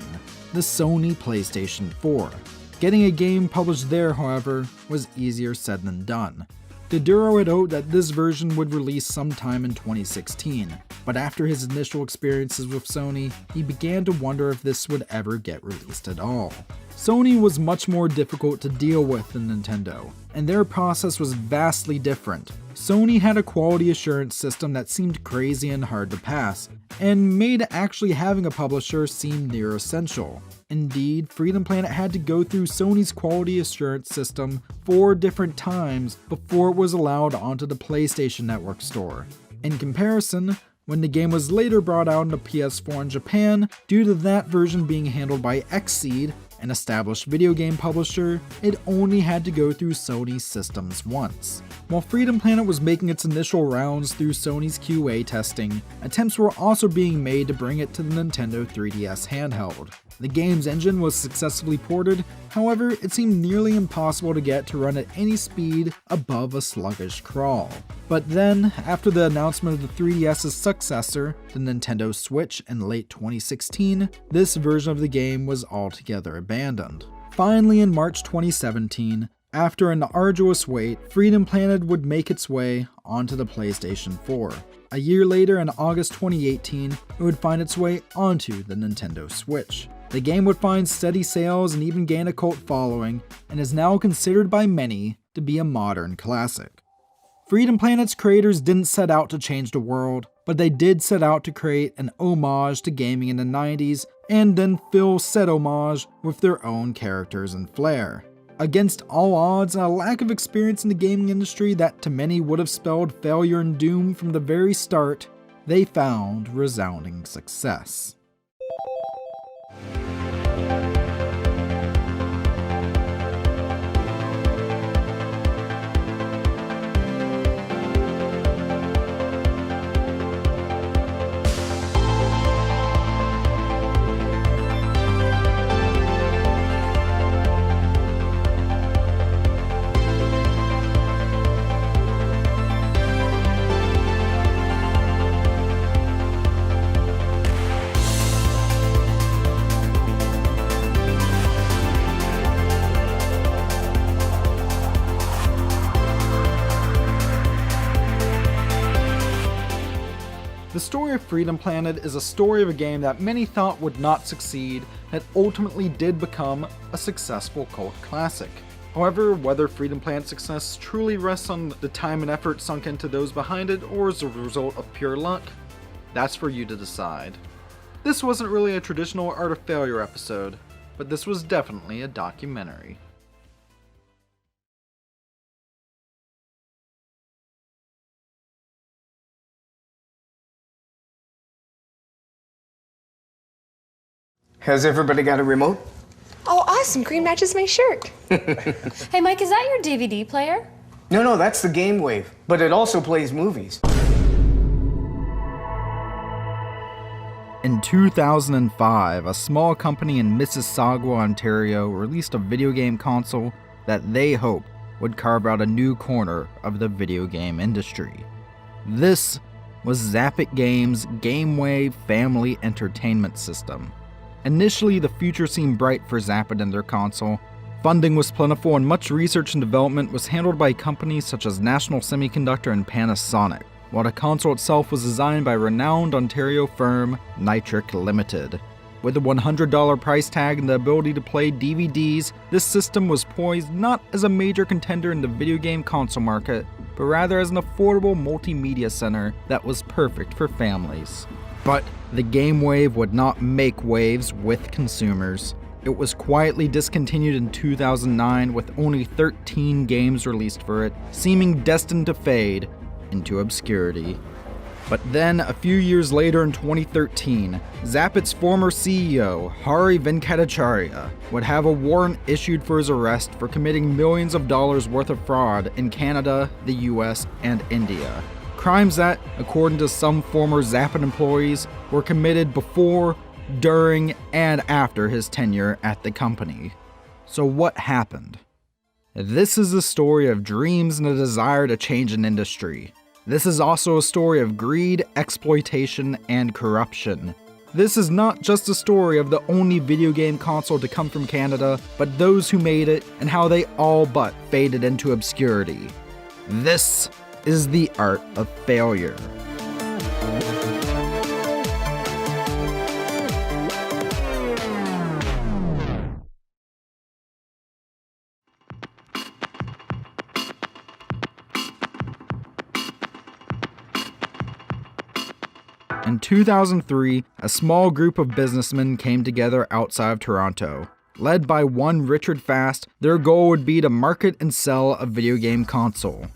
the Sony PlayStation 4. Getting a game published there, however, was easier said than done. Doduro had hoped that this version would release sometime in 2016, But after his initial experiences with Sony, he began to wonder if this would ever get released at all. Sony was much more difficult to deal with than Nintendo, and their process was vastly different. Sony had a quality assurance system that seemed crazy and hard to pass, and made actually having a publisher seem near essential. Indeed, Freedom Planet had to go through Sony's quality assurance system 4 different times before it was allowed onto the PlayStation Network store. In comparison, when the game was later brought out into PS4 in Japan, due to that version being handled by Xseed, an established video game publisher, it only had to go through Sony's systems once. While Freedom Planet was making its initial rounds through Sony's QA testing, attempts were also being made to bring it to the Nintendo 3DS handheld. The game's engine was successfully ported, however, it seemed nearly impossible to get to run at any speed above a sluggish crawl. But then, after the announcement of the 3DS's successor, the Nintendo Switch, in late 2016, this version of the game was altogether abandoned. Finally, in March 2017, after an arduous wait, Freedom Planet would make its way onto the PlayStation 4. A year later, in August 2018, it would find its way onto the Nintendo Switch. The game would find steady sales and even gain a cult following, and is now considered by many to be a modern classic. Freedom Planet's creators didn't set out to change the world, but they did set out to create an homage to gaming in the 90s, and then fill said homage with their own characters and flair. Against all odds and a lack of experience in the gaming industry that to many would have spelled failure and doom from the very start, they found resounding success. The story of Freedom Planet is a story of a game that many thought would not succeed, that ultimately did become a successful cult classic. However, whether Freedom Planet's success truly rests on the time and effort sunk into those behind it, or is a result of pure luck, that's for you to decide. This wasn't really a traditional Art of Failure episode, but this was definitely a documentary. Has everybody got a remote? Oh, awesome. Green matches my shirt. Hey, Mike, is that your DVD player? No, that's the Game Wave, but it also plays movies. In 2005, a small company in Mississauga, Ontario released a video game console that they hoped would carve out a new corner of the video game industry. This was Zappit Games' GameWave Family Entertainment System. Initially, the future seemed bright for Zappit and their console. Funding was plentiful and much research and development was handled by companies such as National Semiconductor and Panasonic, while the console itself was designed by renowned Ontario firm Nitric Limited. With a $100 price tag and the ability to play DVDs, this system was poised not as a major contender in the video game console market, but rather as an affordable multimedia center that was perfect for families. But the GameWave would not make waves with consumers. It was quietly discontinued in 2009 with only 13 games released for it, seeming destined to fade into obscurity. But then, a few years later in 2013, Zappit's former CEO, Hari Venkatacharya, would have a warrant issued for his arrest for committing millions of dollars worth of fraud in Canada, the US, and India. Crimes that, according to some former Zappit employees, were committed before, during, and after his tenure at the company. So what happened? This is a story of dreams and a desire to change an industry. This is also a story of greed, exploitation, and corruption. This is not just a story of the only video game console to come from Canada, but those who made it and how they all but faded into obscurity. This is the Art of Failure. In 2003, a small group of businessmen came together outside of Toronto. Led by one Richard Fast, their goal would be to market and sell a video game console.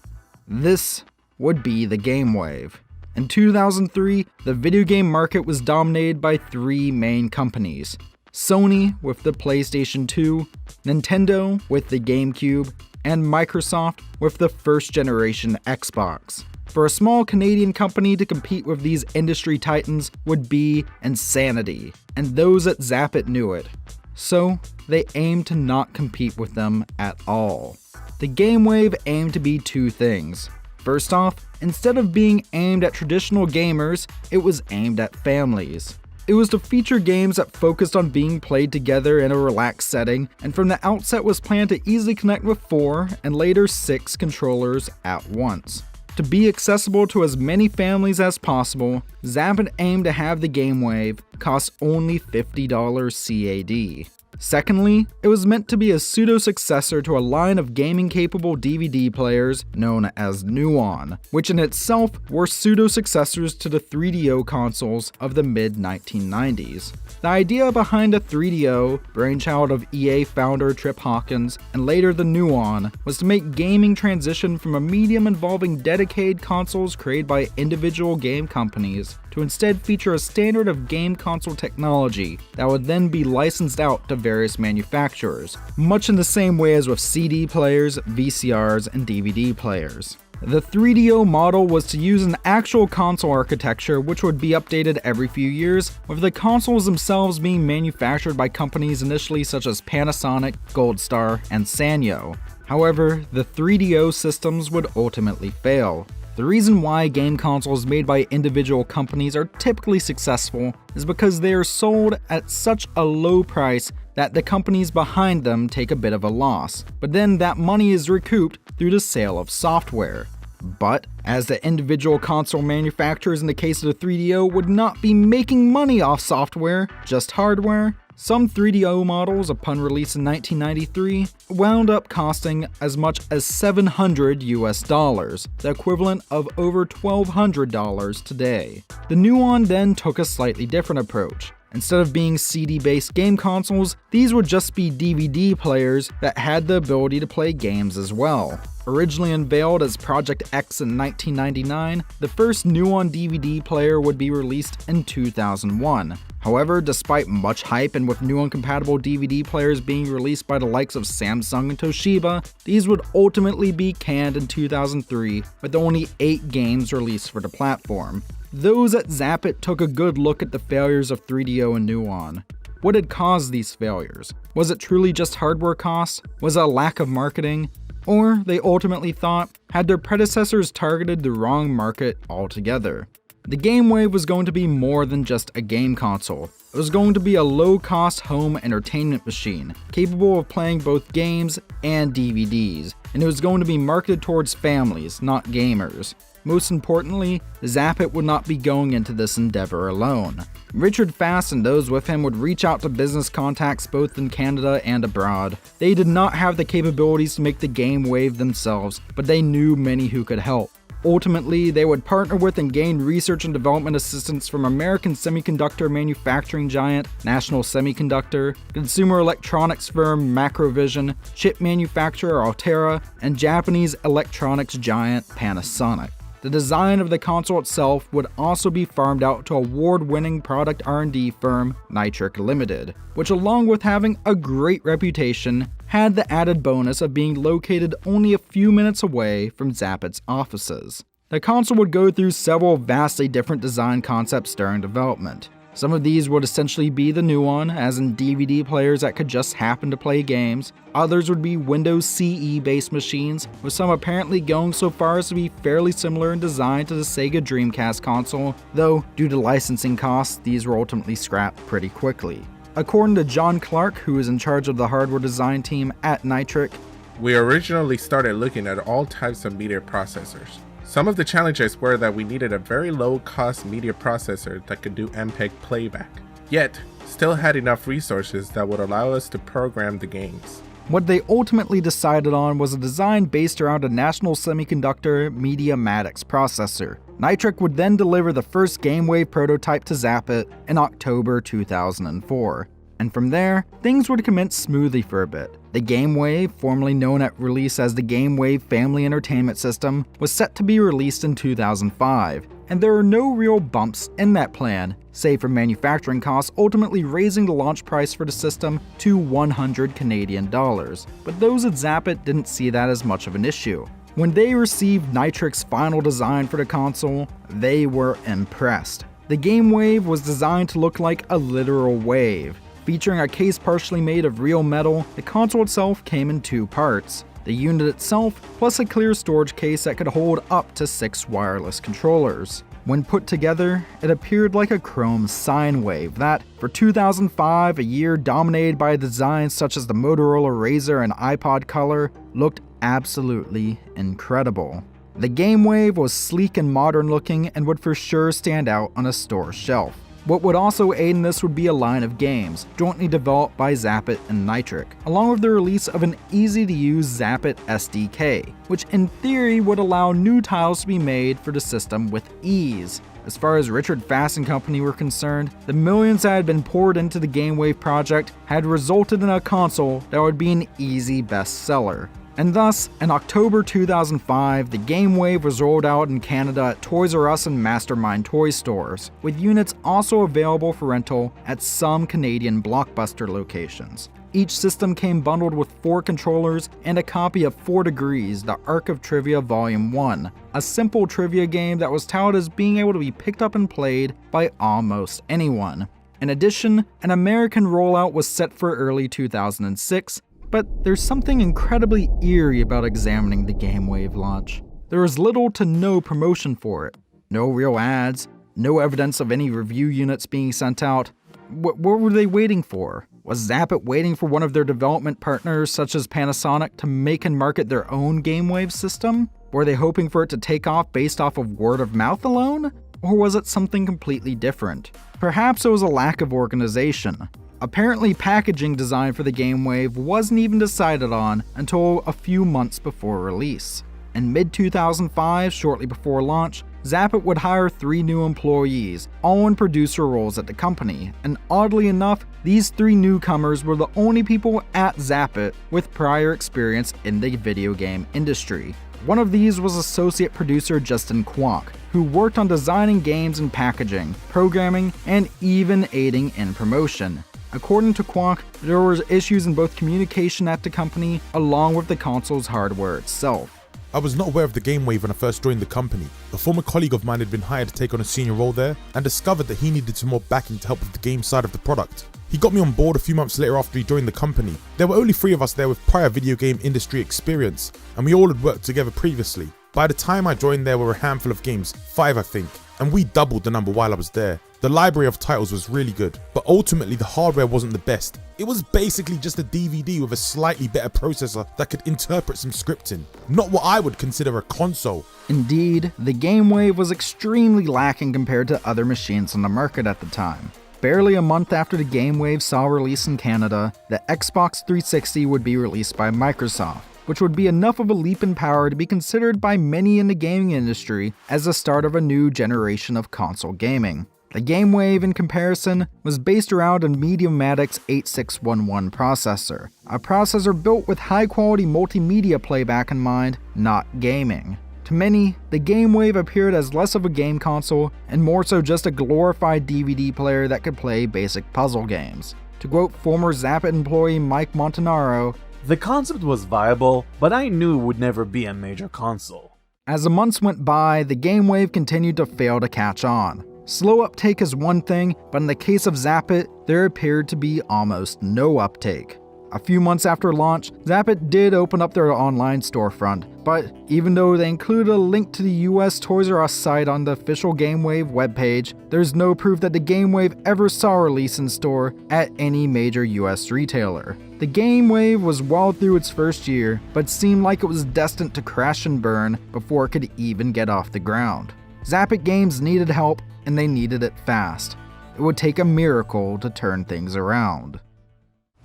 This would be the Game Wave. In 2003, the video game market was dominated by three main companies: Sony with the PlayStation 2, Nintendo with the GameCube, and Microsoft with the first generation Xbox. For a small Canadian company to compete with these industry titans would be insanity, and those at Zappit knew it. So, they aimed to not compete with them at all. The Game Wave aimed to be two things. First off, instead of being aimed at traditional gamers, it was aimed at families. It was to feature games that focused on being played together in a relaxed setting, and from the outset was planned to easily connect with 4 and later 6 controllers at once. To be accessible to as many families as possible, Zappit aimed to have the Game Wave cost only $50 CAD. Secondly, it was meant to be a pseudo-successor to a line of gaming-capable DVD players known as Nuon, which in itself were pseudo-successors to the 3DO consoles of the mid-1990s. The idea behind a 3DO, brainchild of EA founder Trip Hawkins, and later the Nuon, was to make gaming transition from a medium involving dedicated consoles created by individual game companies to instead feature a standard of game console technology that would then be licensed out to various manufacturers, much in the same way as with CD players, VCRs, and DVD players. The 3DO model was to use an actual console architecture which would be updated every few years, with the consoles themselves being manufactured by companies initially such as Panasonic, Goldstar, and Sanyo. However, the 3DO systems would ultimately fail. The reason why game consoles made by individual companies are typically successful is because they are sold at such a low price that the companies behind them take a bit of a loss, but then that money is recouped through the sale of software. But, as the individual console manufacturers in the case of the 3DO would not be making money off software, just hardware, some 3DO models upon release in 1993 wound up costing as much as $700 US, the equivalent of over $1,200 today. The Nuon then took a slightly different approach. Instead of being CD-based game consoles, these would just be DVD players that had the ability to play games as well. Originally unveiled as Project X in 1999, the first Nuon DVD player would be released in 2001. However, despite much hype and with Nuon-compatible DVD players being released by the likes of Samsung and Toshiba, these would ultimately be canned in 2003, with only 8 games released for the platform. Those at Zappit took a good look at the failures of 3DO and Nuon. What had caused these failures? Was it truly just hardware costs? Was it a lack of marketing? Or, they ultimately thought, had their predecessors targeted the wrong market altogether? The Game Wave was going to be more than just a game console. It was going to be a low-cost home entertainment machine, capable of playing both games and DVDs, and it was going to be marketed towards families, not gamers. Most importantly, Zappit would not be going into this endeavor alone. Richard Fast and those with him would reach out to business contacts both in Canada and abroad. They did not have the capabilities to make the Game Wave themselves, but they knew many who could help. Ultimately, they would partner with and gain research and development assistance from American semiconductor manufacturing giant National Semiconductor, consumer electronics firm Macrovision, chip manufacturer Altera, and Japanese electronics giant Panasonic. The design of the console itself would also be farmed out to award-winning product R&D firm Nitric Limited, which along with having a great reputation, had the added bonus of being located only a few minutes away from Zappit's offices. The console would go through several vastly different design concepts during development. Some of these would essentially be the Nuon, as in DVD players that could just happen to play games. Others would be Windows CE based machines, with some apparently going so far as to be fairly similar in design to the Sega Dreamcast console, though due to licensing costs, these were ultimately scrapped pretty quickly. According to John Clark, who is in charge of the hardware design team at Nitric, we originally started looking at all types of media processors. Some of the challenges were that we needed a very low-cost media processor that could do MPEG playback, yet still had enough resources that would allow us to program the games. What they ultimately decided on was a design based around a National Semiconductor Mediamatics processor. Nitrc would then deliver the first GameWave prototype to Zappit in October 2004. And from there, things would commence smoothly for a bit. The GameWave, formerly known at release as the GameWave Family Entertainment System, was set to be released in 2005, and there are no real bumps in that plan, save for manufacturing costs ultimately raising the launch price for the system to $100 Canadian. But those at Zappit didn't see that as much of an issue. When they received Nitrc's final design for the console, they were impressed. The GameWave was designed to look like a literal wave. Featuring a case partially made of real metal, the console itself came in 2 parts. The unit itself, plus a clear storage case that could hold up to 6 wireless controllers. When put together, it appeared like a chrome sine wave that, for 2005, a year dominated by designs such as the Motorola Razr and iPod Color, looked absolutely incredible. The GameWave was sleek and modern looking and would for sure stand out on a store shelf. What would also aid in this would be a line of games, jointly developed by Zappit and Nitrc, along with the release of an easy-to-use Zappit SDK, which in theory would allow new titles to be made for the system with ease. As far as Richard Fass and company were concerned, the millions that had been poured into the GameWave project had resulted in a console that would be an easy bestseller. And thus, in October 2005, the GameWave was rolled out in Canada at Toys R Us and Mastermind toy stores, with units also available for rental at some Canadian Blockbuster locations. Each system came bundled with 4 controllers and a copy of 4 Degrees, the Arc of Trivia Volume 1, a simple trivia game that was touted as being able to be picked up and played by almost anyone. In addition, an American rollout was set for early 2006, but there's something incredibly eerie about examining the GameWave launch. There was little to no promotion for it. No real ads, no evidence of any review units being sent out. What were they waiting for? Was Zappit waiting for one of their development partners, such as Panasonic, to make and market their own GameWave system? Were they hoping for it to take off based off of word of mouth alone? Or was it something completely different? Perhaps it was a lack of organization. Apparently, packaging design for the GameWave wasn't even decided on until a few months before release. In mid-2005, shortly before launch, Zappit would hire 3 new employees, all in producer roles at the company, and oddly enough, these 3 newcomers were the only people at Zappit with prior experience in the video game industry. One of these was associate producer Justin Kwok, who worked on designing games and packaging, programming, and even aiding in promotion. According to Kwok, there were issues in both communication at the company, along with the console's hardware itself. I was not aware of the GameWave when I first joined the company. A former colleague of mine had been hired to take on a senior role there, and discovered that he needed some more backing to help with the game side of the product. He got me on board a few months later after he joined the company. There were only 3 of us there with prior video game industry experience, and we all had worked together previously. By the time I joined, there were a handful of games, 5 I think, and we doubled the number while I was there. The library of titles was really good, but ultimately the hardware wasn't the best. It was basically just a DVD with a slightly better processor that could interpret some scripting. Not what I would consider a console. Indeed, the GameWave was extremely lacking compared to other machines on the market at the time. Barely a month after the GameWave saw release in Canada, the Xbox 360 would be released by Microsoft, which would be enough of a leap in power to be considered by many in the gaming industry as the start of a new generation of console gaming. The GameWave, in comparison, was based around a Mediamatics 8611 processor, a processor built with high-quality multimedia playback in mind, not gaming. To many, the GameWave appeared as less of a game console and more so just a glorified DVD player that could play basic puzzle games. To quote former Zappit employee Mike Montanaro, "The concept was viable, but I knew it would never be a major console." As the months went by, the GameWave continued to fail to catch on. Slow uptake is one thing, but in the case of Zappit, there appeared to be almost no uptake. A few months after launch, Zappit did open up their online storefront, but even though they included a link to the US Toys R Us site on the official GameWave webpage, there's no proof that the GameWave ever saw a release in store at any major US retailer. The GameWave was well through its first year, but seemed like it was destined to crash and burn before it could even get off the ground. Zappit Games needed help, and they needed it fast. It would take a miracle to turn things around.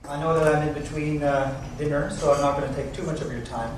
I know that I'm in between dinner, so I'm not going to take too much of your time,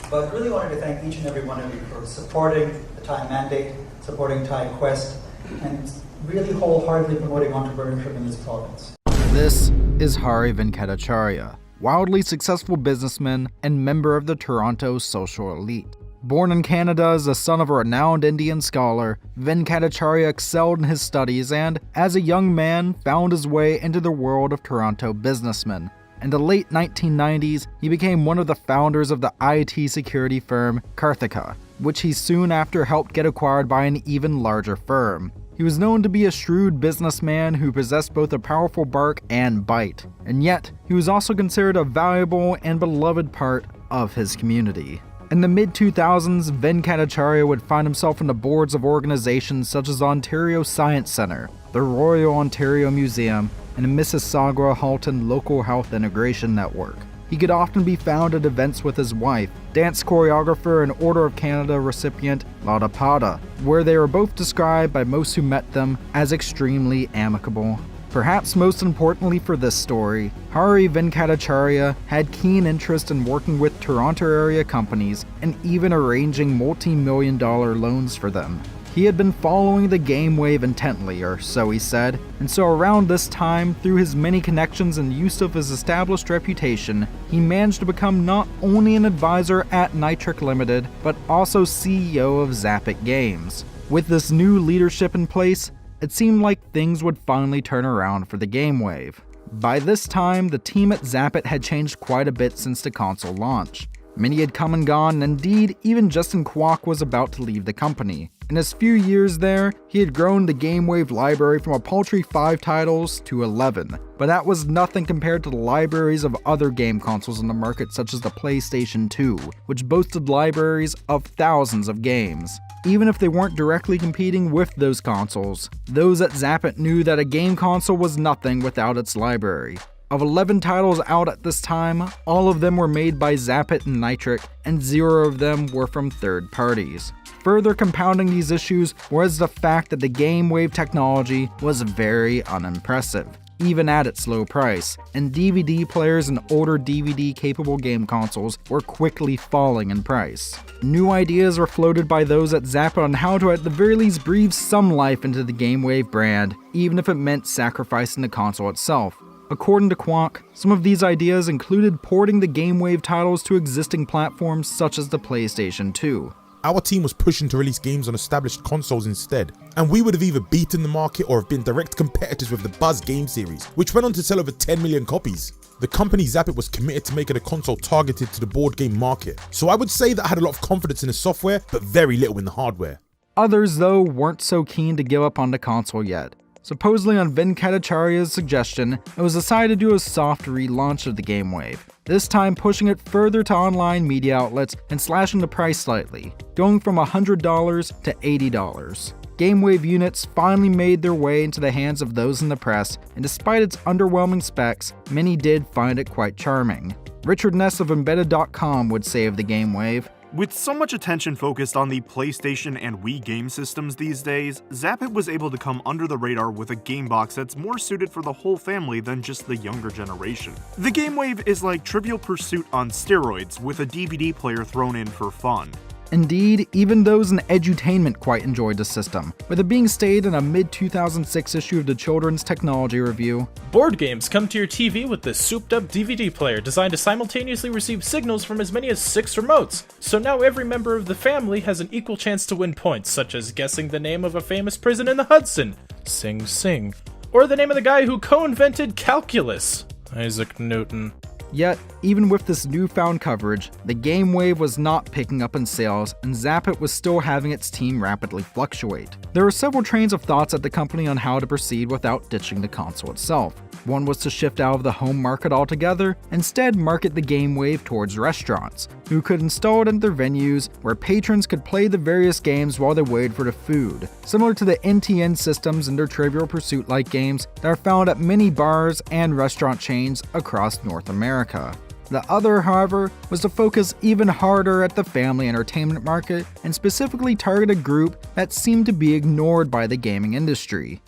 but really wanted to thank each and every one of you for supporting the Thai Mandate, supporting Thai Quest, and really wholeheartedly promoting entrepreneurship in this province. This is Hari Venkatacharya, wildly successful businessman and member of the Toronto social elite. Born in Canada as the son of a renowned Indian scholar, Venkatacharya excelled in his studies and, as a young man, found his way into the world of Toronto businessmen. In the late 1990s, he became one of the founders of the IT security firm Karthika, which he soon after helped get acquired by an even larger firm. He was known to be a shrewd businessman who possessed both a powerful bark and bite, and yet he was also considered a valuable and beloved part of his community. In the mid-2000s, Venkatacharya would find himself on the boards of organizations such as Ontario Science Centre, the Royal Ontario Museum, and the Mississauga-Halton Local Health Integration Network. He could often be found at events with his wife, dance choreographer and Order of Canada recipient Lada Pada, where they were both described by most who met them as extremely amicable. Perhaps most importantly for this story, Hari Venkatacharya had keen interest in working with Toronto area companies and even arranging multi-million-dollar loans for them. He had been following the game wave intently, or so he said, and so around this time, through his many connections and use of his established reputation, he managed to become not only an advisor at Nitric Limited, but also CEO of Zappit Games. With this new leadership in place, it seemed like things would finally turn around for the game wave. By this time, the team at Zappit had changed quite a bit since the console launch. Many had come and gone, and indeed, even Justin Kwok was about to leave the company. In his few years there, he had grown the GameWave library from a paltry 5 titles to 11, but that was nothing compared to the libraries of other game consoles in the market such as the PlayStation 2, which boasted libraries of thousands of games. Even if they weren't directly competing with those consoles, those at Zappit knew that a game console was nothing without its library. Of 11 titles out at this time, all of them were made by Zappit and Nitric, and 0 of them were from third parties. Further compounding these issues was the fact that the GameWave technology was very unimpressive, even at its low price, and DVD players and older DVD-capable game consoles were quickly falling in price. New ideas were floated by those at Zappit on how to at the very least breathe some life into the GameWave brand, even if it meant sacrificing the console itself. According to Kwok, some of these ideas included porting the GameWave titles to existing platforms such as the PlayStation 2. Our team was pushing to release games on established consoles instead, and we would have either beaten the market or have been direct competitors with the Buzz game series, which went on to sell over 10 million copies. The company Zappit was committed to making a console targeted to the board game market, so I would say that I had a lot of confidence in the software, but very little in the hardware. Others, though, weren't so keen to give up on the console yet. Supposedly on Venkatacharya's suggestion, it was decided to do a soft relaunch of the GameWave, this time pushing it further to online media outlets and slashing the price slightly, going from $100 to $80. GameWave units finally made their way into the hands of those in the press, and despite its underwhelming specs, many did find it quite charming. Richard Ness of Embedded.com would say of the GameWave, "With so much attention focused on the PlayStation and Wii game systems these days, Zappit was able to come under the radar with a game box that's more suited for the whole family than just the younger generation. The GameWave is like Trivial Pursuit on steroids with a DVD player thrown in for fun." Indeed, even those in edutainment quite enjoyed the system, with it being stated in a mid-2006 issue of the Children's Technology Review, "Board games come to your TV with this souped-up DVD player designed to simultaneously receive signals from as many as 6 remotes, so now every member of the family has an equal chance to win points, such as guessing the name of a famous prison in the Hudson, Sing Sing, or the name of the guy who co-invented calculus, Isaac Newton." Yet, even with this newfound coverage, the GameWave was not picking up in sales, and Zappit was still having its team rapidly fluctuate. There were several trains of thoughts at the company on how to proceed without ditching the console itself. One was to shift out of the home market altogether, instead market the GameWave towards restaurants, who could install it at their venues where patrons could play the various games while they waited for the food, similar to the NTN systems and their Trivial Pursuit-like games that are found at many bars and restaurant chains across North America. The other, however, was to focus even harder at the family entertainment market and specifically target a group that seemed to be ignored by the gaming industry: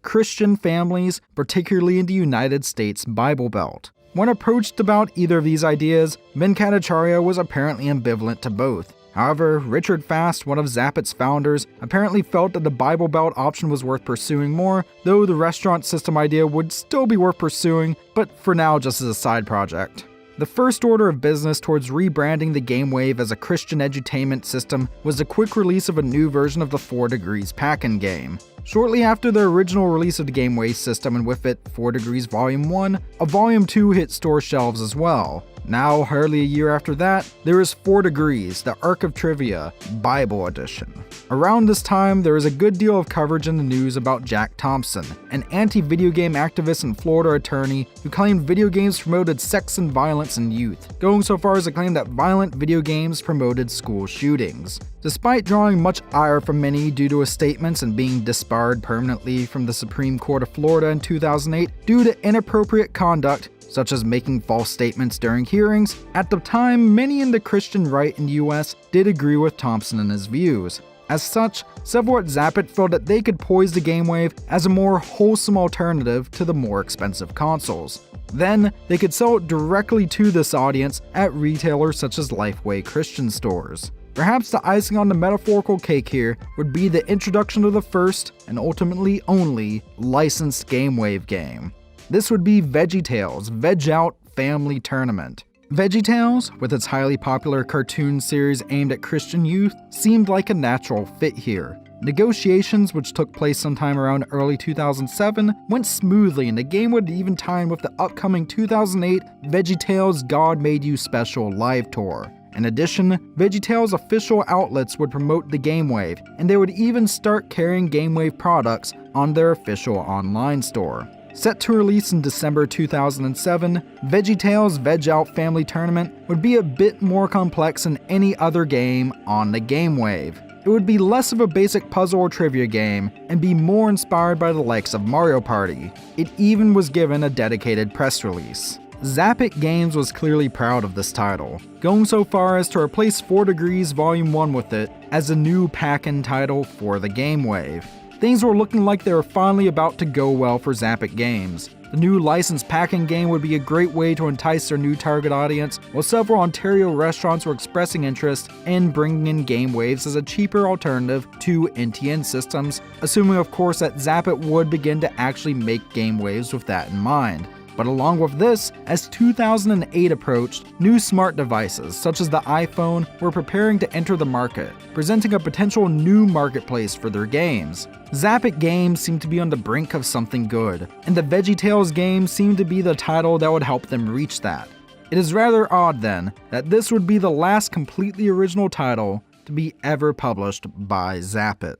Christian families, particularly in the United States Bible Belt. When approached about either of these ideas, Venkatacharya was apparently ambivalent to both. However, Richard Fast, one of Zappit's founders, apparently felt that the Bible Belt option was worth pursuing more, though the restaurant system idea would still be worth pursuing, but for now just as a side project. The first order of business towards rebranding the GameWave as a Christian edutainment system was the quick release of a new version of the 4 Degrees Pack-In game. Shortly after the original release of the GameWave system, and with it 4 Degrees Volume 1, a Volume 2 hit store shelves as well. Now, hardly a year after that, there is 4 Degrees, the Ark of Trivia, Bible Edition. Around this time, there is a good deal of coverage in the news about Jack Thompson, an anti-video game activist and Florida attorney who claimed video games promoted sex and violence in youth, going so far as to claim that violent video games promoted school shootings. Despite drawing much ire from many due to his statements and being disbarred permanently from the Supreme Court of Florida in 2008 due to inappropriate conduct, such as making false statements during hearings, at the time many in the Christian right in the US did agree with Thompson and his views. As such, several at Zappit felt that they could poise the GameWave as a more wholesome alternative to the more expensive consoles. Then, they could sell it directly to this audience at retailers such as Lifeway Christian stores. Perhaps the icing on the metaphorical cake here would be the introduction of the first, and ultimately only, licensed GameWave game. This would be VeggieTales Veg Out Family Tournament. VeggieTales, with its highly popular cartoon series aimed at Christian youth, seemed like a natural fit here. Negotiations, which took place sometime around early 2007, went smoothly, and the game would even tie in with the upcoming 2008 VeggieTales God Made You Special live tour. In addition, VeggieTales official outlets would promote the GameWave, and they would even start carrying GameWave products on their official online store. Set to release in December 2007, VeggieTales Veg Out Family Tournament would be a bit more complex than any other game on the GameWave. It would be less of a basic puzzle or trivia game, and be more inspired by the likes of Mario Party. It even was given a dedicated press release. Zappit Games was clearly proud of this title, going so far as to replace 4 Degrees Volume 1 with it as a new pack-in title for the GameWave. Things were looking like they were finally about to go well for Zappit Games. The new licensed pack-in game would be a great way to entice their new target audience, while several Ontario restaurants were expressing interest in bringing in GameWaves as a cheaper alternative to NTN systems, assuming of course that Zappit would begin to actually make GameWaves with that in mind. But along with this, as 2008 approached, new smart devices such as the iPhone were preparing to enter the market, presenting a potential new marketplace for their games. Zappit Games seemed to be on the brink of something good, and the VeggieTales game seemed to be the title that would help them reach that. It is rather odd then, that this would be the last completely original title to be ever published by Zappit.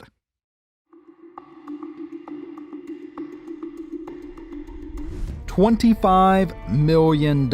$25 million.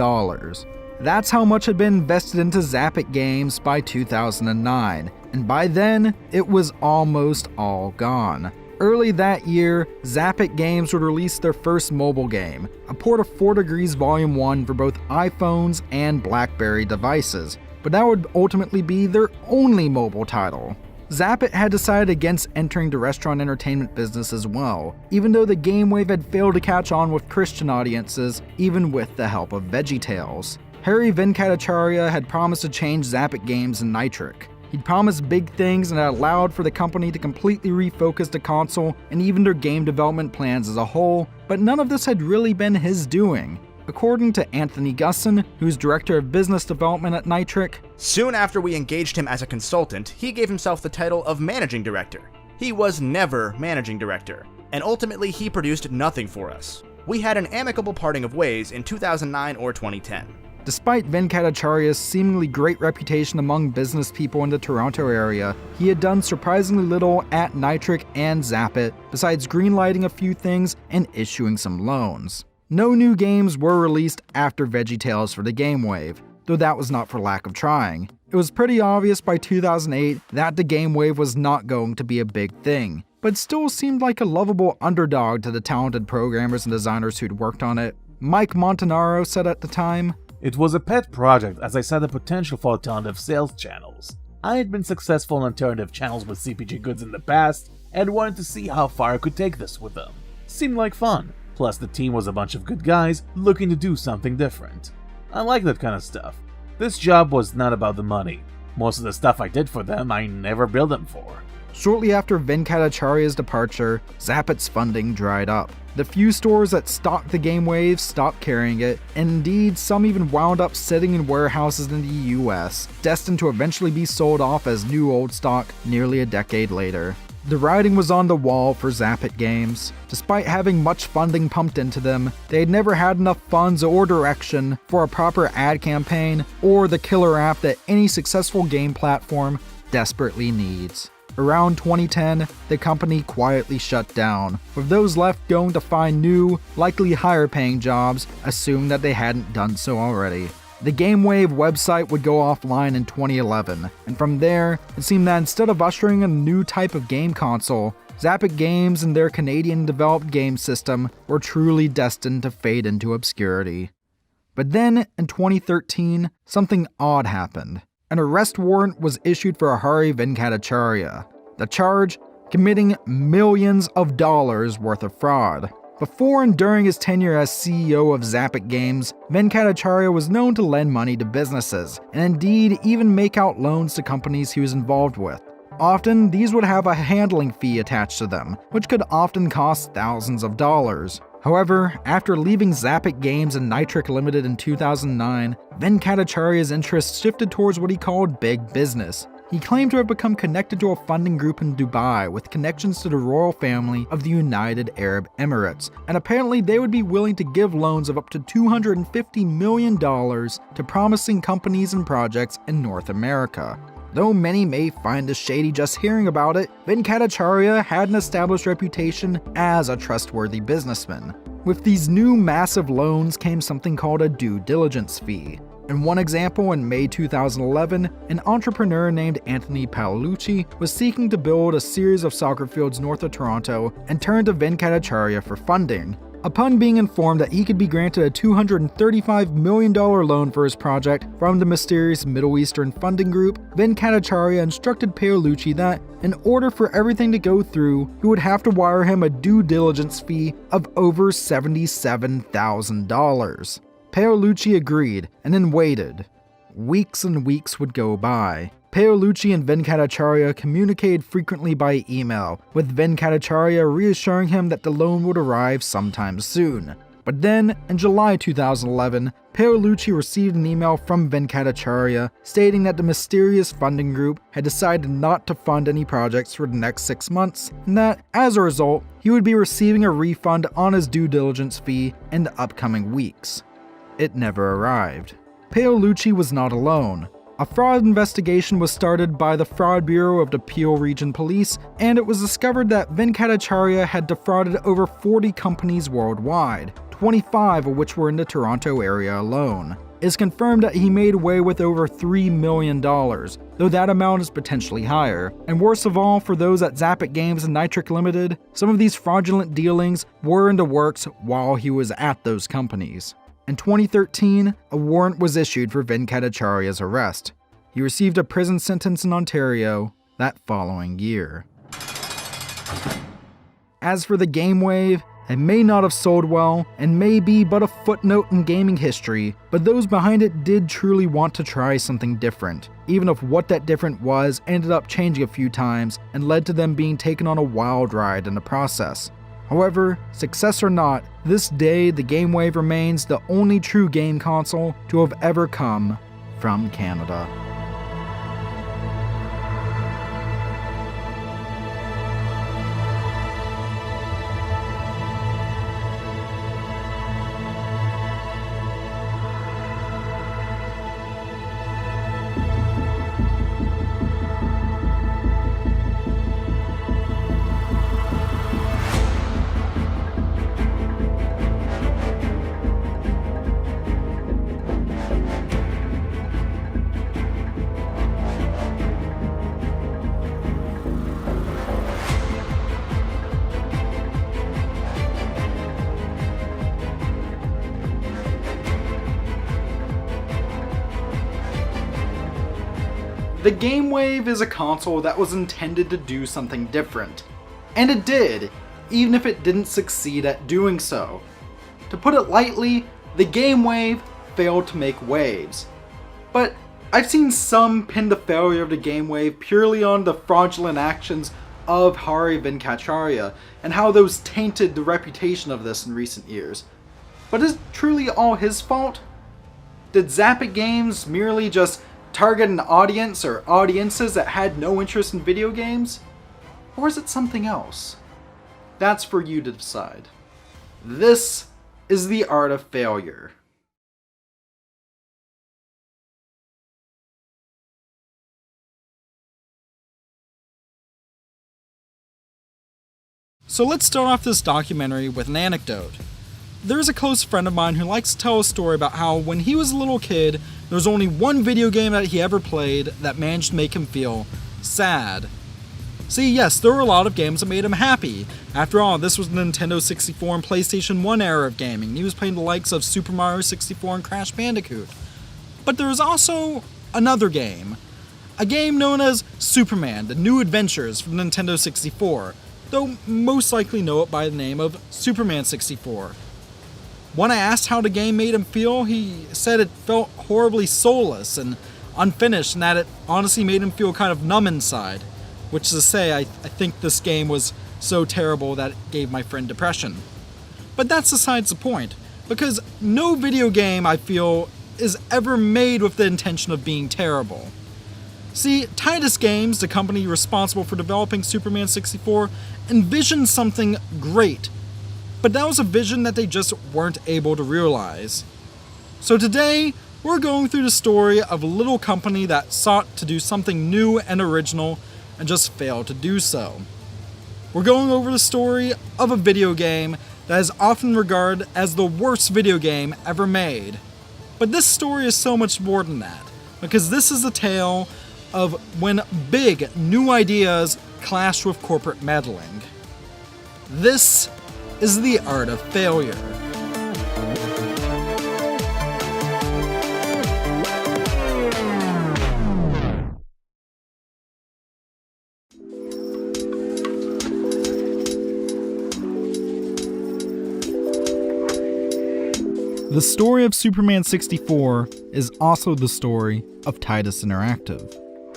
That's how much had been invested into Zappit Games by 2009, and by then, it was almost all gone. Early that year, Zappit Games would release their first mobile game, a port of 4 Degrees Volume 1 for both iPhones and BlackBerry devices, but that would ultimately be their only mobile title. Zappit had decided against entering the restaurant entertainment business as well, even though the GameWave had failed to catch on with Christian audiences, even with the help of VeggieTales. Harry Venkatacharya had promised to change Zappit Games and Nitric. He'd promised big things and had allowed for the company to completely refocus the console and even their game development plans as a whole, but none of this had really been his doing. According to Anthony Gusson, who's director of business development at Nitric, soon after we engaged him as a consultant, he gave himself the title of managing director. He was never managing director, and ultimately he produced nothing for us. We had an amicable parting of ways in 2009 or 2010. Despite Venkatacharya's seemingly great reputation among business people in the Toronto area, he had done surprisingly little at Nitric and Zappit, besides greenlighting a few things and issuing some loans. No new games were released after VeggieTales for the GameWave, though that was not for lack of trying. It was pretty obvious by 2008 that the GameWave was not going to be a big thing, but still seemed like a lovable underdog to the talented programmers and designers who'd worked on it. Mike Montanaro said at the time, "It was a pet project as I saw the potential for alternative sales channels. I had been successful in alternative channels with CPG goods in the past and wanted to see how far I could take this with them. Seemed like fun. Plus, the team was a bunch of good guys looking to do something different. I like that kind of stuff. This job was not about the money. Most of the stuff I did for them, I never billed them for. Shortly after Venkatacharya's departure, Zappit's funding dried up. The few stores that stocked the Game Wave stopped carrying it, and indeed some even wound up sitting in warehouses in the US, destined to eventually be sold off as new old stock nearly a decade later. The writing was on the wall for Zappit games. Despite having much funding pumped into them, they had never had enough funds or direction for a proper ad campaign or the killer app that any successful game platform desperately needs. Around 2010, the company quietly shut down, with those left going to find new, likely higher paying jobs, assuming that they hadn't done so already. The GameWave website would go offline in 2011, and from there, it seemed that instead of ushering in a new type of game console, Zappit Games and their Canadian-developed game system were truly destined to fade into obscurity. But then, in 2013, something odd happened. An arrest warrant was issued for Hari Venkatacharya. The charge? Committing millions of dollars worth of fraud. Before and during his tenure as CEO of Zappit Games, Venkatacharya was known to lend money to businesses, and indeed even make out loans to companies he was involved with. Often, these would have a handling fee attached to them, which could often cost thousands of dollars. However, after leaving Zappit Games and Nitric Limited in 2009, Venkatacharya's interests shifted towards what he called big business. He claimed to have become connected to a funding group in Dubai with connections to the royal family of the United Arab Emirates, and apparently they would be willing to give loans of up to $250 million to promising companies and projects in North America. Though many may find this shady just hearing about it, Venkatacharya had an established reputation as a trustworthy businessman. With these new massive loans came something called a due diligence fee. In one example, in May 2011, an entrepreneur named Anthony Paolucci was seeking to build a series of soccer fields north of Toronto and turned to Venkatacharya for funding. Upon being informed that he could be granted a $235 million loan for his project from the mysterious Middle Eastern funding group, Venkatacharya instructed Paolucci that, in order for everything to go through, he would have to wire him a due diligence fee of over $77,000. Paolucci agreed, and then waited. Weeks and weeks would go by. Paolucci and Venkatacharya communicated frequently by email, with Venkatacharya reassuring him that the loan would arrive sometime soon. But then, in July 2011, Paolucci received an email from Venkatacharya stating that the mysterious funding group had decided not to fund any projects for the next 6 months, and that, as a result, he would be receiving a refund on his due diligence fee in the upcoming weeks. It never arrived. Paolucci was not alone. A fraud investigation was started by the Fraud Bureau of the Peel Region Police, and it was discovered that Venkatacharya had defrauded over 40 companies worldwide, 25 of which were in the Toronto area alone. It's confirmed that he made away with over $3 million, though that amount is potentially higher. And worst of all, for those at Zappit Games and Nitric Limited, some of these fraudulent dealings were in the works while he was at those companies. In 2013, a warrant was issued for Venkatacharya's arrest. He received a prison sentence in Ontario that following year. As for the Game Wave, it may not have sold well and may be but a footnote in gaming history, but those behind it did truly want to try something different, even if what that different was ended up changing a few times and led to them being taken on a wild ride in the process. However, success or not, this day the Game Wave remains the only true game console to have ever come from Canada. The Game Wave is a console that was intended to do something different. And it did, even if it didn't succeed at doing so. To put it lightly, the game wave failed to make waves. But I've seen some pin the failure of the game wave purely on the fraudulent actions of Hari Venkatacharya and how those tainted the reputation of this in recent years. But is it truly all his fault? Did Zappit Games merely just target an audience or audiences that had no interest in video games? Or is it something else? That's for you to decide. This is the art of failure. So let's start off this documentary with an anecdote. There's a close friend of mine who likes to tell a story about how when he was a little kid, there was only one video game that he ever played that managed to make him feel sad. See, yes, there were a lot of games that made him happy. After all, this was the Nintendo 64 and PlayStation 1 era of gaming. He was playing the likes of Super Mario 64 and Crash Bandicoot. But there was also another game. A game known as Superman, The New Adventures from Nintendo 64, though most likely know it by the name of Superman 64. When I asked how the game made him feel, he said it felt horribly soulless and unfinished, and that it honestly made him feel kind of numb inside. Which is to say, I think this game was so terrible that it gave my friend depression. But that's besides the point, because no video game, I feel, is ever made with the intention of being terrible. See, Titus Games, the company responsible for developing Superman 64, envisioned something great, but that was a vision that they just weren't able to realize. So today, we're going through the story of a little company that sought to do something new and original and just failed to do so. We're going over the story of a video game that is often regarded as the worst video game ever made. But this story is so much more than that, because this is the tale of when big new ideas clash with corporate meddling. This is the art of failure. The story of Superman 64 is also the story of Titus Interactive.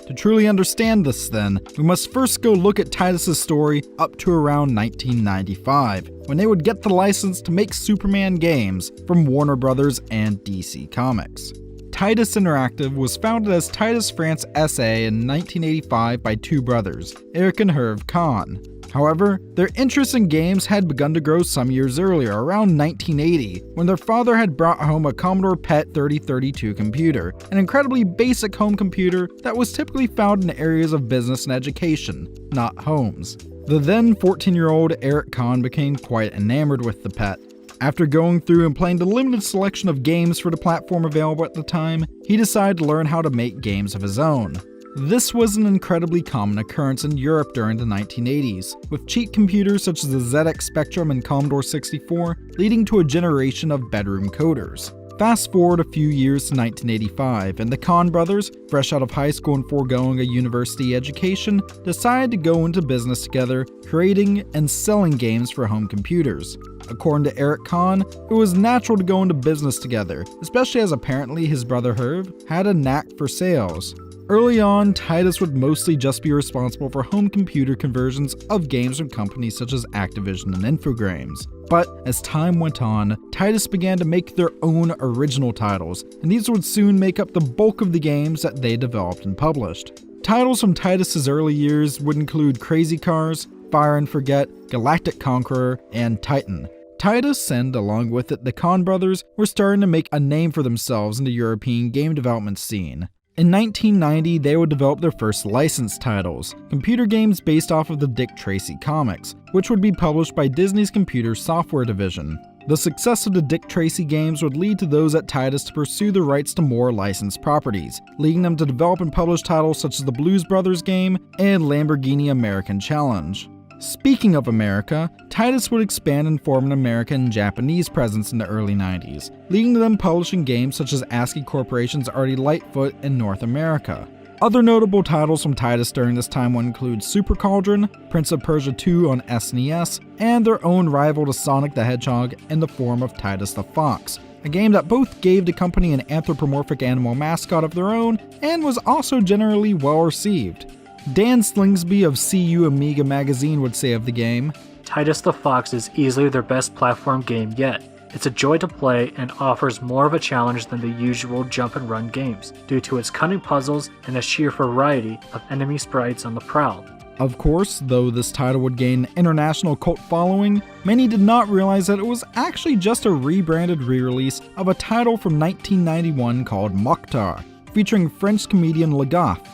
To truly understand this then, we must first go look at Titus's story up to around 1995, when they would get the license to make Superman games from Warner Brothers and DC Comics. Titus Interactive was founded as Titus France SA in 1985 by two brothers, Eric and Herve Kahn. However, their interest in games had begun to grow some years earlier, around 1980, when their father had brought home a Commodore PET 3032 computer, an incredibly basic home computer that was typically found in areas of business and education, not homes. The then 14-year-old Eric Kahn became quite enamored with the PET. After going through and playing the limited selection of games for the platform available at the time, he decided to learn how to make games of his own. This was an incredibly common occurrence in Europe during the 1980s, with cheap computers such as the ZX Spectrum and Commodore 64 leading to a generation of bedroom coders. Fast forward a few years to 1985, and the Kahn brothers, fresh out of high school and foregoing a university education, decided to go into business together, creating and selling games for home computers. According to Eric Kahn, it was natural to go into business together, especially as apparently his brother Herve had a knack for sales. Early on, Titus would mostly just be responsible for home computer conversions of games from companies such as Activision and Infogrames. But as time went on, Titus began to make their own original titles, and these would soon make up the bulk of the games that they developed and published. Titles from Titus's early years would include Crazy Cars, Fire and Forget, Galactic Conqueror, and Titan. Titus and, along with it, the Kahn brothers were starting to make a name for themselves in the European game development scene. In 1990, they would develop their first licensed titles, computer games based off of the Dick Tracy comics, which would be published by Disney's computer software division. The success of the Dick Tracy games would lead to those at Titus to pursue the rights to more licensed properties, leading them to develop and publish titles such as the Blues Brothers game and Lamborghini American Challenge. Speaking of America, Titus would expand and form an American and Japanese presence in the early 90s, leading to them publishing games such as ASCII Corporation's Artie Lightfoot in North America. Other notable titles from Tidus during this time would include Super Cauldron, Prince of Persia 2 on SNES, and their own rival to Sonic the Hedgehog in the form of Tidus the Fox, a game that both gave the company an anthropomorphic animal mascot of their own and was also generally well received. Dan Slingsby of CU Amiga magazine would say of the game, Tidus the Fox is easily their best platform game yet. It's a joy to play and offers more of a challenge than the usual jump and run games, due to its cunning puzzles and the sheer variety of enemy sprites on the prowl. Of course, though this title would gain an international cult following, many did not realize that it was actually just a rebranded re-release of a title from 1991 called Mokhtar, featuring French comedian Lagaffe.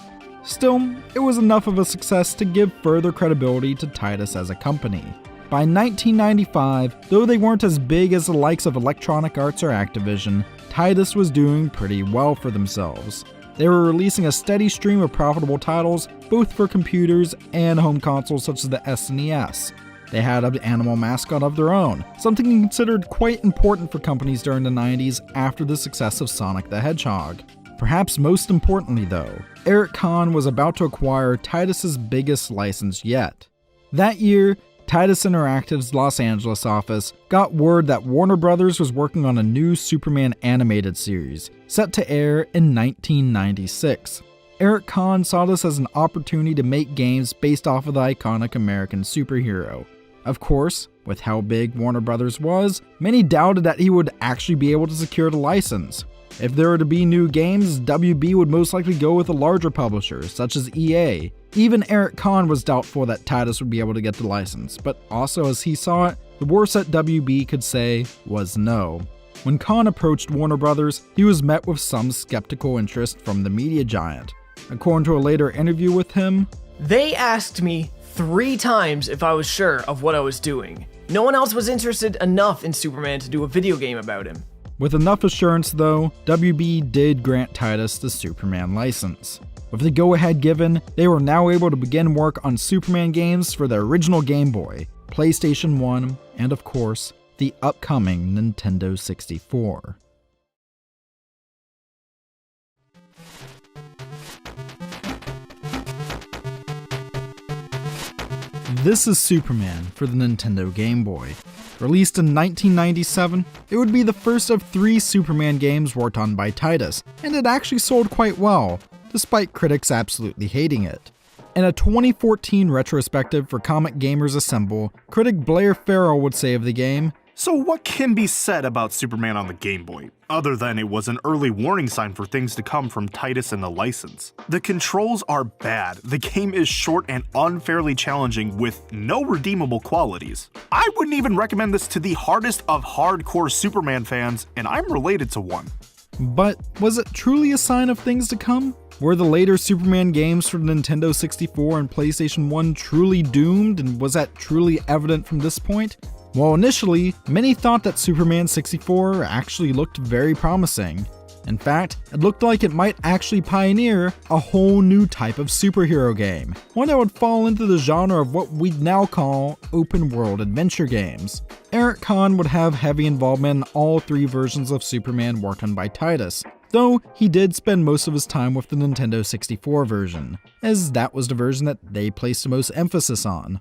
Still, it was enough of a success to give further credibility to Tidus as a company. By 1995, though they weren't as big as the likes of Electronic Arts or Activision, Tidus was doing pretty well for themselves. They were releasing a steady stream of profitable titles, both for computers and home consoles such as the SNES. They had an animal mascot of their own, something considered quite important for companies during the 90s after the success of Sonic the Hedgehog. Perhaps most importantly though, Eric Kahn was about to acquire Tidus's biggest license yet. That year, Tidus Interactive's Los Angeles office got word that Warner Bros. Was working on a new Superman animated series, set to air in 1996. Eric Kahn saw this as an opportunity to make games based off of the iconic American superhero. Of course, with how big Warner Bros. Was, many doubted that he would actually be able to secure the license. If there were to be new games, WB would most likely go with a larger publisher, such as EA. Even Eric Kahn was doubtful that Tidus would be able to get the license, but also as he saw it, the worst that WB could say was no. When Kahn approached Warner Bros., he was met with some skeptical interest from the media giant. According to a later interview with him, "They asked me 3 times if I was sure of what I was doing. No one else was interested enough in Superman to do a video game about him." With enough assurance though, WB did grant Tidus the Superman license. With the go-ahead given, they were now able to begin work on Superman games for the original Game Boy, PlayStation 1, and of course, the upcoming Nintendo 64. This is Superman for the Nintendo Game Boy. Released in 1997, it would be the first of 3 Superman games worked on by Tidus, and it actually sold quite well, despite critics absolutely hating it. In a 2014 retrospective for Comic Gamers Assemble, critic Blair Farrell would say of the game, "So what can be said about Superman on the Game Boy, other than it was an early warning sign for things to come from Tidus and the license? The controls are bad, the game is short and unfairly challenging with no redeemable qualities. I wouldn't even recommend this to the hardest of hardcore Superman fans, and I'm related to one." But was it truly a sign of things to come? Were the later Superman games for the Nintendo 64 and PlayStation 1 truly doomed, and was that truly evident from this point? Well, initially, many thought that Superman 64 actually looked very promising. In fact, it looked like it might actually pioneer a whole new type of superhero game, one that would fall into the genre of what we'd now call open-world adventure games. Eric Kahn would have heavy involvement in all 3 versions of Superman worked on by Tidus, though he did spend most of his time with the Nintendo 64 version, as that was the version that they placed the most emphasis on.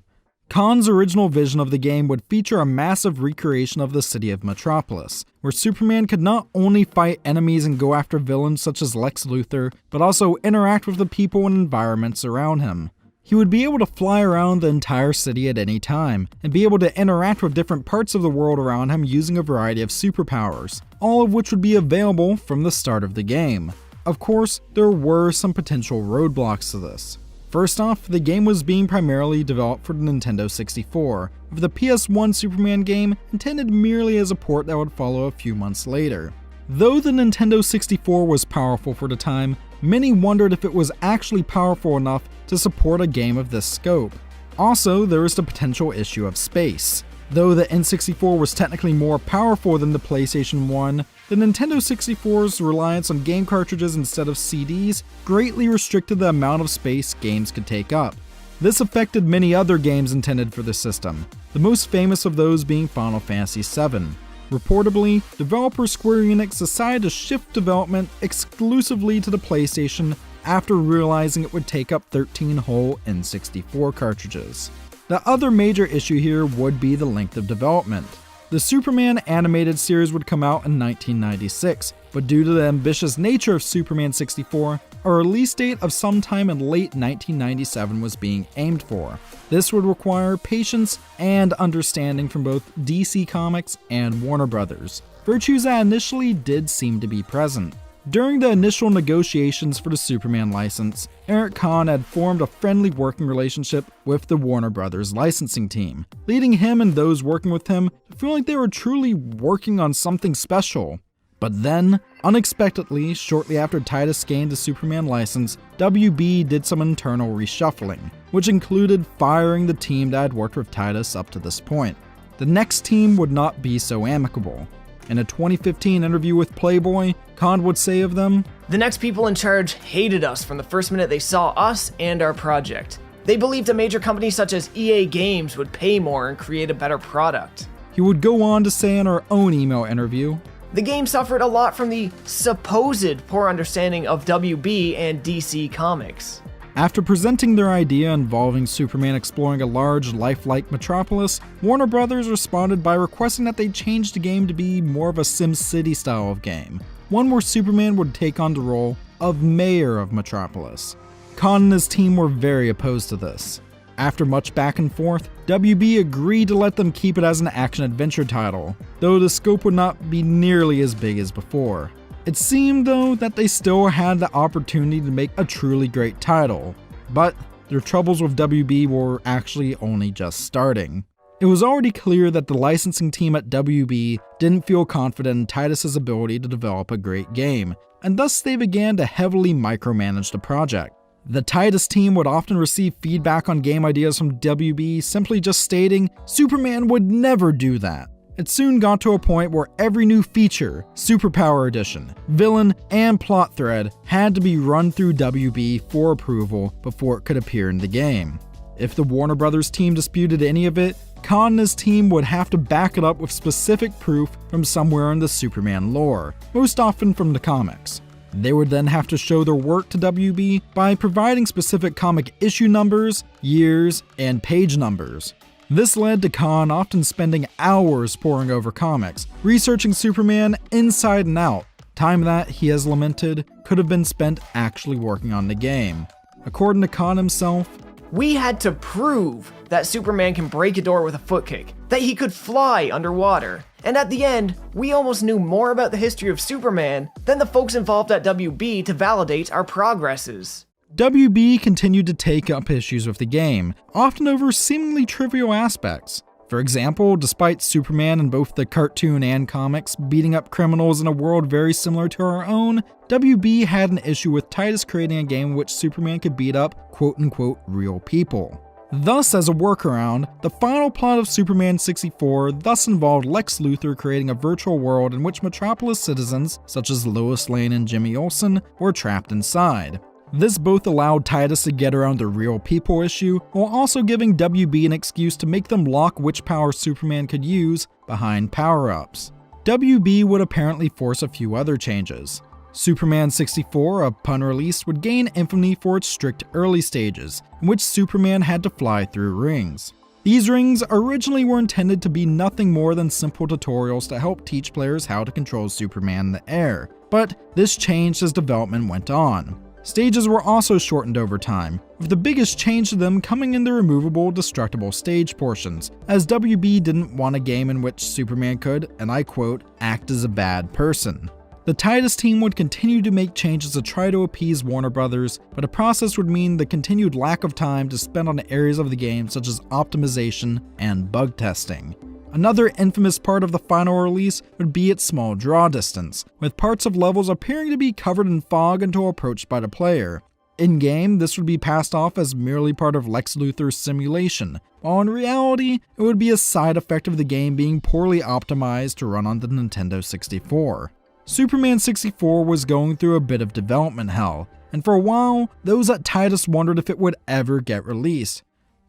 Kahn's original vision of the game would feature a massive recreation of the city of Metropolis, where Superman could not only fight enemies and go after villains such as Lex Luthor, but also interact with the people and environments around him. He would be able to fly around the entire city at any time, and be able to interact with different parts of the world around him using a variety of superpowers, all of which would be available from the start of the game. Of course, there were some potential roadblocks to this. First off, the game was being primarily developed for the Nintendo 64, with the PS1 Superman game intended merely as a port that would follow a few months later. Though the Nintendo 64 was powerful for the time, many wondered if it was actually powerful enough to support a game of this scope. Also, there was the potential issue of space. Though the N64 was technically more powerful than the PlayStation 1, the Nintendo 64's reliance on game cartridges instead of CDs greatly restricted the amount of space games could take up. This affected many other games intended for the system, the most famous of those being Final Fantasy VII. Reportedly, developer Square Enix decided to shift development exclusively to the PlayStation after realizing it would take up 13 whole N64 cartridges. The other major issue here would be the length of development. The Superman animated series would come out in 1996, but due to the ambitious nature of Superman 64, a release date of sometime in late 1997 was being aimed for. This would require patience and understanding from both DC Comics and Warner Brothers, virtues that initially did seem to be present. During the initial negotiations for the Superman license, Eric Kahn had formed a friendly working relationship with the Warner Brothers licensing team, leading him and those working with him to feel like they were truly working on something special. But then, unexpectedly, shortly after Titus gained the Superman license, WB did some internal reshuffling, which included firing the team that had worked with Titus up to this point. The next team would not be so amicable. In a 2015 interview with Playboy, Kahn would say of them, "The next people in charge hated us from the first minute they saw us and our project. They believed a major company such as EA Games would pay more and create a better product." He would go on to say in our own email interview, "The game suffered a lot from the supposed poor understanding of WB and DC Comics." After presenting their idea involving Superman exploring a large, lifelike metropolis, Warner Brothers responded by requesting that they change the game to be more of a SimCity style of game, one where Superman would take on the role of mayor of Metropolis. Kahn and his team were very opposed to this. After much back and forth, WB agreed to let them keep it as an action-adventure title, though the scope would not be nearly as big as before. It seemed, though, that they still had the opportunity to make a truly great title, but their troubles with WB were actually only just starting. It was already clear that the licensing team at WB didn't feel confident in Titus's ability to develop a great game, and thus they began to heavily micromanage the project. The Titus team would often receive feedback on game ideas from WB simply just stating, "Superman would never do that." It soon got to a point where every new feature, Superpower Edition, villain, and plot thread had to be run through WB for approval before it could appear in the game. If the Warner Brothers team disputed any of it, Kahn and his team would have to back it up with specific proof from somewhere in the Superman lore, most often from the comics. They would then have to show their work to WB by providing specific comic issue numbers, years, and page numbers. This led to Kahn often spending hours poring over comics, researching Superman inside and out, time that, he has lamented, could have been spent actually working on the game. According to Kahn himself, "We had to prove that Superman can break a door with a foot kick, that he could fly underwater, and at the end, we almost knew more about the history of Superman than the folks involved at WB to validate our progresses." WB continued to take up issues with the game, often over seemingly trivial aspects. For example, despite Superman in both the cartoon and comics beating up criminals in a world very similar to our own, WB had an issue with Titus creating a game in which Superman could beat up quote-unquote real people. Thus, as a workaround, the final plot of Superman 64 thus involved Lex Luthor creating a virtual world in which Metropolis citizens, such as Lois Lane and Jimmy Olsen, were trapped inside. This both allowed Titus to get around the real people issue, while also giving WB an excuse to make them lock which power Superman could use behind power-ups. WB would apparently force a few other changes. Superman 64, upon release, would gain infamy for its strict early stages, in which Superman had to fly through rings. These rings originally were intended to be nothing more than simple tutorials to help teach players how to control Superman in the air, but this changed as development went on. Stages were also shortened over time, with the biggest change to them coming in the removable, destructible stage portions, as WB didn't want a game in which Superman could, and I quote, act as a bad person. The Titus team would continue to make changes to try to appease Warner Brothers, but the process would mean the continued lack of time to spend on areas of the game such as optimization and bug testing. Another infamous part of the final release would be its small draw distance, with parts of levels appearing to be covered in fog until approached by the player. In-game, this would be passed off as merely part of Lex Luthor's simulation, while in reality, it would be a side effect of the game being poorly optimized to run on the Nintendo 64. Superman 64 was going through a bit of development hell, and for a while, those at Titus wondered if it would ever get released.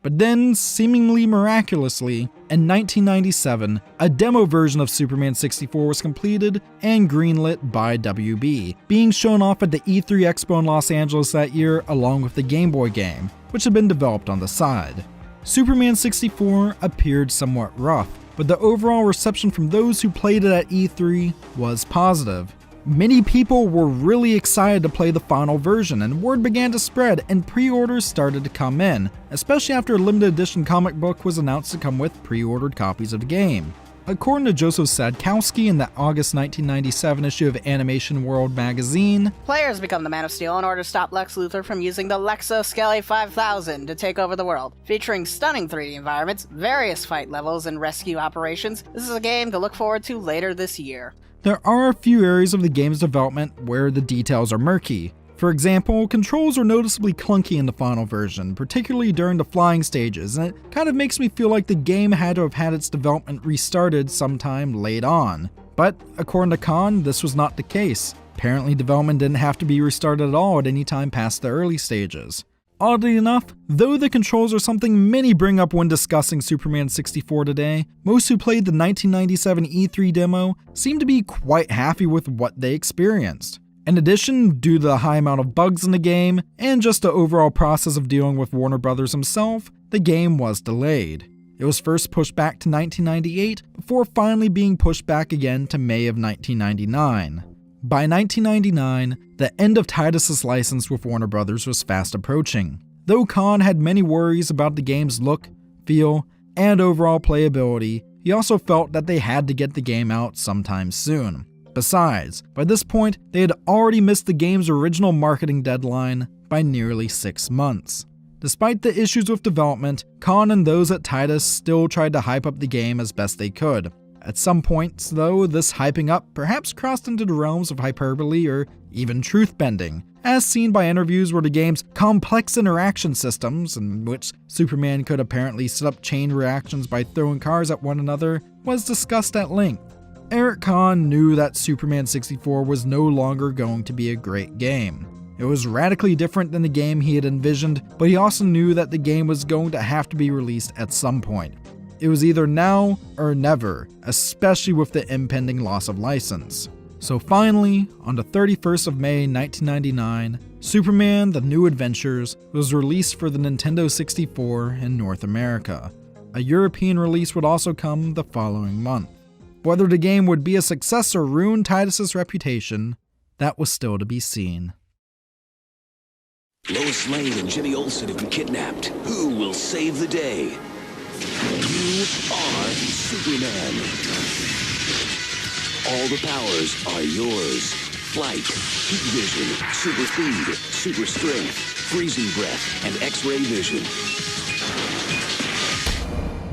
But then, seemingly miraculously, in 1997, a demo version of Superman 64 was completed and greenlit by WB, being shown off at the E3 Expo in Los Angeles that year along with the Game Boy game, which had been developed on the side. Superman 64 appeared somewhat rough, but the overall reception from those who played it at E3 was positive. Many people were really excited to play the final version, and word began to spread and pre-orders started to come in, especially after a limited edition comic book was announced to come with pre-ordered copies of the game. According to Joseph Sadkowski in the August 1997 issue of Animation World magazine, players become the Man of Steel in order to stop Lex Luthor from using the Lexo Skelly 5000 to take over the world. Featuring stunning 3D environments, various fight levels, and rescue operations, this is a game to look forward to later this year. There are a few areas of the game's development where the details are murky. For example, controls are noticeably clunky in the final version, particularly during the flying stages, and it kind of makes me feel like the game had to have had its development restarted sometime late on. But according to Khan, this was not the case. Apparently development didn't have to be restarted at all at any time past the early stages. Oddly enough, though the controls are something many bring up when discussing Superman 64 today, most who played the 1997 E3 demo seem to be quite happy with what they experienced. In addition, due to the high amount of bugs in the game, and just the overall process of dealing with Warner Brothers himself, the game was delayed. It was first pushed back to 1998, before finally being pushed back again to May of 1999. By 1999, the end of Titus's license with Warner Brothers was fast approaching. Though Khan had many worries about the game's look, feel, and overall playability, he also felt that they had to get the game out sometime soon. Besides, by this point, they had already missed the game's original marketing deadline by nearly 6 months. Despite the issues with development, Khan and those at Titus still tried to hype up the game as best they could. At some points, though, this hyping up perhaps crossed into the realms of hyperbole or even truth-bending, as seen by interviews where the game's complex interaction systems, in which Superman could apparently set up chain reactions by throwing cars at one another, was discussed at length. Eric Khan knew that Superman 64 was no longer going to be a great game. It was radically different than the game he had envisioned, but he also knew that the game was going to have to be released at some point. It was either now or never, especially with the impending loss of license. So finally, on the 31st of May 1999, Superman: The New Adventures was released for the Nintendo 64 in North America. A European release would also come the following month. Whether the game would be a success or ruin Titus's reputation, that was still to be seen. Lois Lane and Jimmy Olsen have been kidnapped. Who will save the day? You are Superman. All the powers are yours. Flight, heat vision, super speed, super strength, freezing breath, and X-ray vision.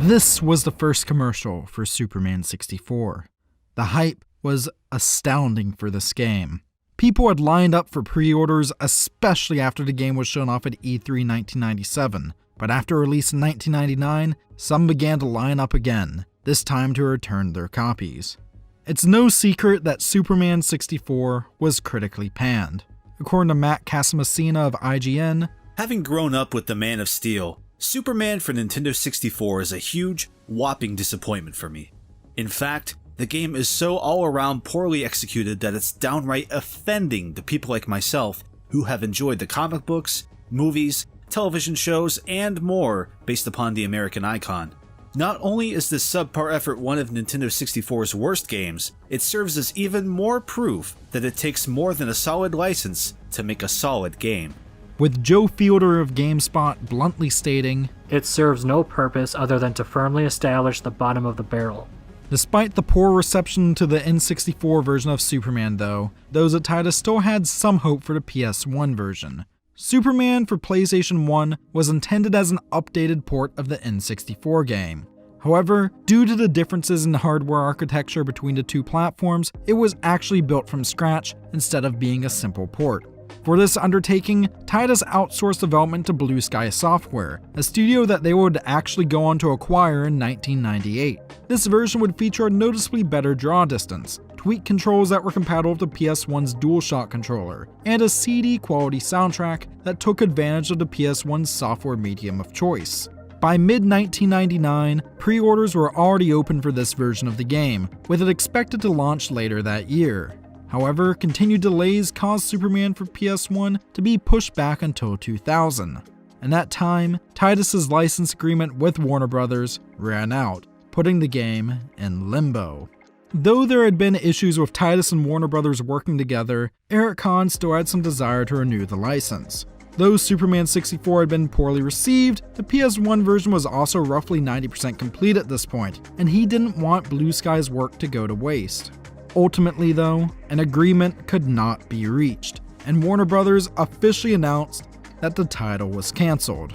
This was the first commercial for Superman 64. The hype was astounding for this game. People had lined up for pre-orders, especially after the game was shown off at E3 1997. But after release in 1999, some began to line up again, this time to return their copies. It's no secret that Superman 64 was critically panned. According to Matt Casamassina of IGN, having grown up with the Man of Steel, Superman for Nintendo 64 is a huge, whopping disappointment for me. In fact, the game is so all-around poorly executed that it's downright offending to people like myself who have enjoyed the comic books, movies, television shows, and more based upon the American icon. Not only is this subpar effort one of Nintendo 64's worst games, it serves as even more proof that it takes more than a solid license to make a solid game. With Joe Fielder of GameSpot bluntly stating, "It serves no purpose other than to firmly establish the bottom of the barrel." Despite the poor reception to the N64 version of Superman though, those at Titus still had some hope for the PS1 version. Superman for PlayStation 1 was intended as an updated port of the N64 game. However, due to the differences in hardware architecture between the two platforms, it was actually built from scratch instead of being a simple port. For this undertaking, Titus outsourced development to Blue Sky Software, a studio that they would actually go on to acquire in 1998. This version would feature a noticeably better draw distance, tweak controls that were compatible with the PS1's DualShock controller, and a CD quality soundtrack that took advantage of the PS1's software medium of choice. By mid-1999, pre-orders were already open for this version of the game, with it expected to launch later that year. However, continued delays caused Superman for PS1 to be pushed back until 2000. In that time, Titus's license agreement with Warner Bros. Ran out, putting the game in limbo. Though there had been issues with Titus and Warner Bros. Working together, Eric Kahn still had some desire to renew the license. Though Superman 64 had been poorly received, the PS1 version was also roughly 90% complete at this point, and he didn't want Blue Sky's work to go to waste. Ultimately though, an agreement could not be reached, and Warner Bros. Officially announced that the title was cancelled.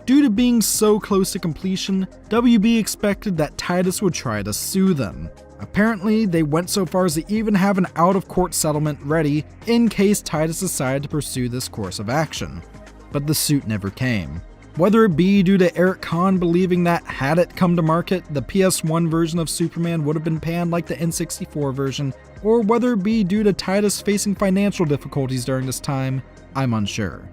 Due to being so close to completion, WB expected that Titus would try to sue them. Apparently, they went so far as to even have an out-of-court settlement ready in case Titus decided to pursue this course of action. But the suit never came. Whether it be due to Eric Kahn believing that had it come to market, the PS1 version of Superman would have been panned like the N64 version, or whether it be due to Titus facing financial difficulties during this time, I'm unsure.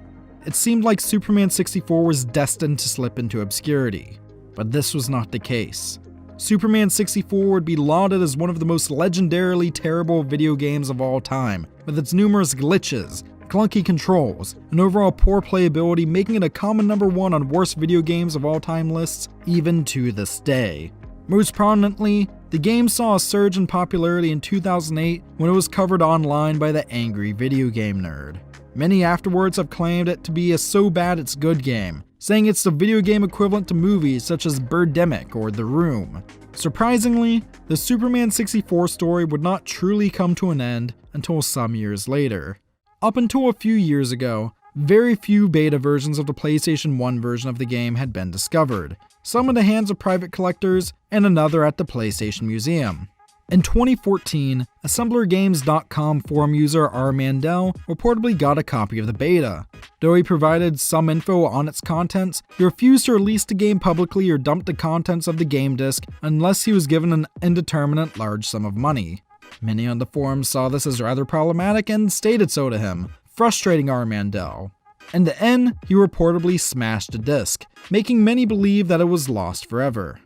It seemed like Superman 64 was destined to slip into obscurity, but this was not the case. Superman 64 would be lauded as one of the most legendarily terrible video games of all time, with its numerous glitches, clunky controls, and overall poor playability, making it a common number 1 on worst video games of all time lists, even to this day. Most prominently, the game saw a surge in popularity in 2008 when it was covered online by the angry video game nerd. Many afterwards have claimed it to be a so bad it's good game, saying it's the video game equivalent to movies such as Birdemic or The Room. Surprisingly, the Superman 64 story would not truly come to an end until some years later. Up until a few years ago, very few beta versions of the PlayStation 1 version of the game had been discovered, some in the hands of private collectors and another at the PlayStation Museum. In 2014, AssemblerGames.com forum user R. Mandel reportedly got a copy of the beta. Though he provided some info on its contents, he refused to release the game publicly or dump the contents of the game disc unless he was given an indeterminate large sum of money. Many on the forum saw this as rather problematic and stated so to him, frustrating R. Mandel. In the end, he reportedly smashed the disc, making many believe that it was lost forever.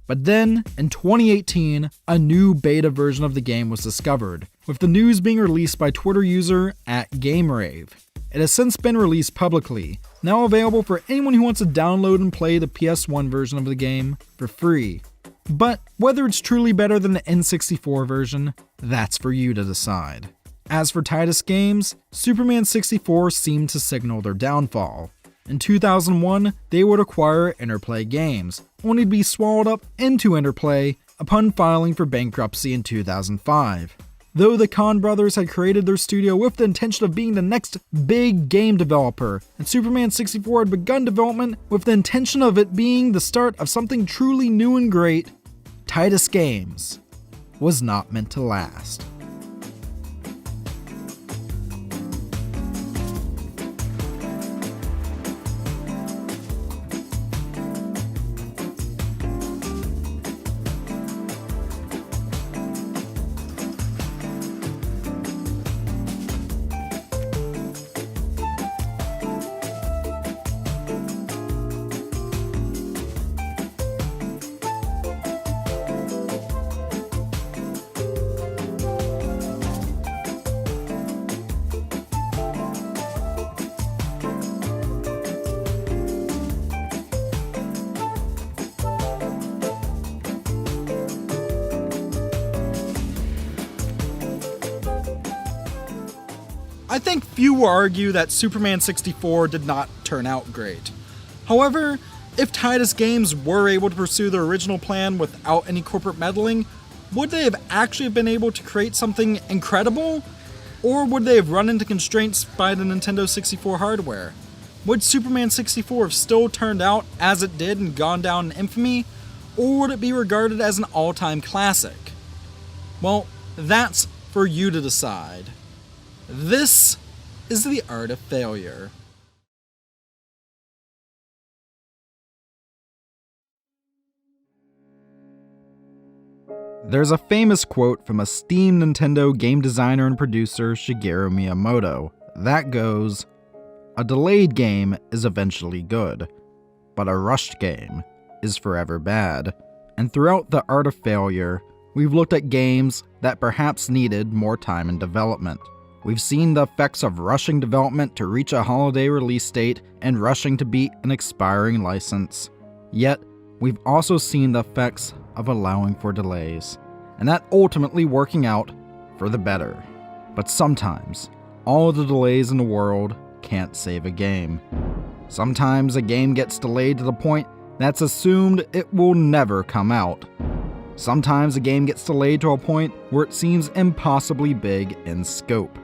But then, in 2018, a new beta version of the game was discovered, with the news being released by Twitter user @GameRave. It has since been released publicly, now available for anyone who wants to download and play the PS1 version of the game for free. But whether it's truly better than the N64 version, that's for you to decide. As for Titus Games, Superman 64 seemed to signal their downfall. In 2001, they would acquire Interplay Games, only to be swallowed up into Interplay upon filing for bankruptcy in 2005. Though the Kahn brothers had created their studio with the intention of being the next big game developer, and Superman 64 had begun development with the intention of it being the start of something truly new and great, Titus Games was not meant to last. I think few will argue that Superman 64 did not turn out great. However, if Titus Games were able to pursue their original plan without any corporate meddling, would they have actually been able to create something incredible? Or would they have run into constraints by the Nintendo 64 hardware? Would Superman 64 have still turned out as it did and gone down in infamy? Or would it be regarded as an all-time classic? Well, that's for you to decide. This is the art of failure. There's a famous quote from esteemed Nintendo game designer and producer Shigeru Miyamoto that goes, "A delayed game is eventually good." but a rushed game is forever bad. And throughout the art of failure, we've looked at games that perhaps needed more time in development. We've seen the effects of rushing development to reach a holiday release date and rushing to beat an expiring license. Yet, we've also seen the effects of allowing for delays, and that ultimately working out for the better. But sometimes, all of the delays in the world can't save a game. Sometimes a game gets delayed to the point that's assumed it will never come out. Sometimes a game gets delayed to a point where it seems impossibly big in scope.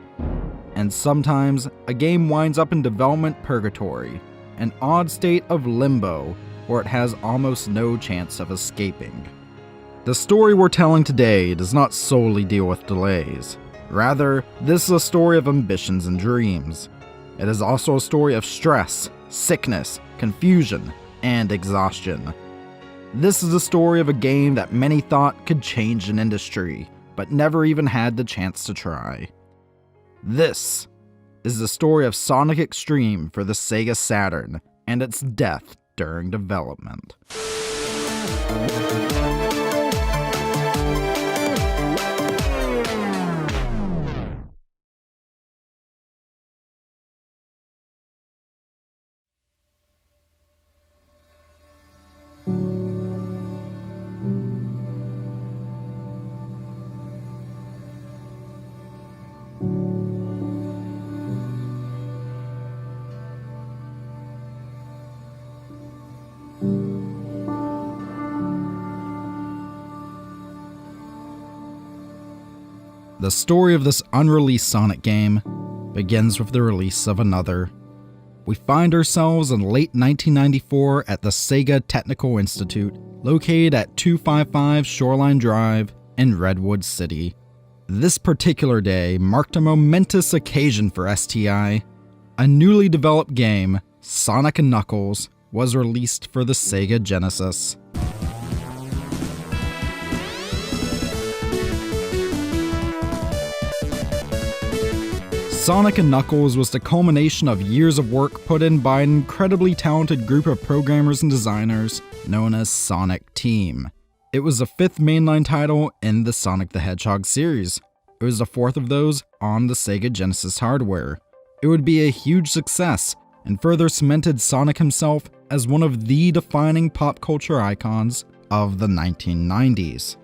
And sometimes a game winds up in development purgatory, an odd state of limbo where it has almost no chance of escaping. The story we're telling today does not solely deal with delays. Rather, this is a story of ambitions and dreams. It is also a story of stress, sickness, confusion, and exhaustion. This is the story of a game that many thought could change an industry, but never even had the chance to try. This is the story of Sonic X-Treme for the Sega Saturn, and its death during development. The story of this unreleased Sonic game begins with the release of another. We find ourselves in late 1994 at the Sega Technical Institute, located at 255 Shoreline Drive in Redwood City. This particular day marked a momentous occasion for STI. A newly developed game, Sonic & Knuckles, was released for the Sega Genesis. Sonic & Knuckles was the culmination of years of work put in by an incredibly talented group of programmers and designers known as Sonic Team. It was the fifth mainline title in the Sonic the Hedgehog series. It was the fourth of those on the Sega Genesis hardware. It would be a huge success and further cemented Sonic himself as one of the defining pop culture icons of the 1990s.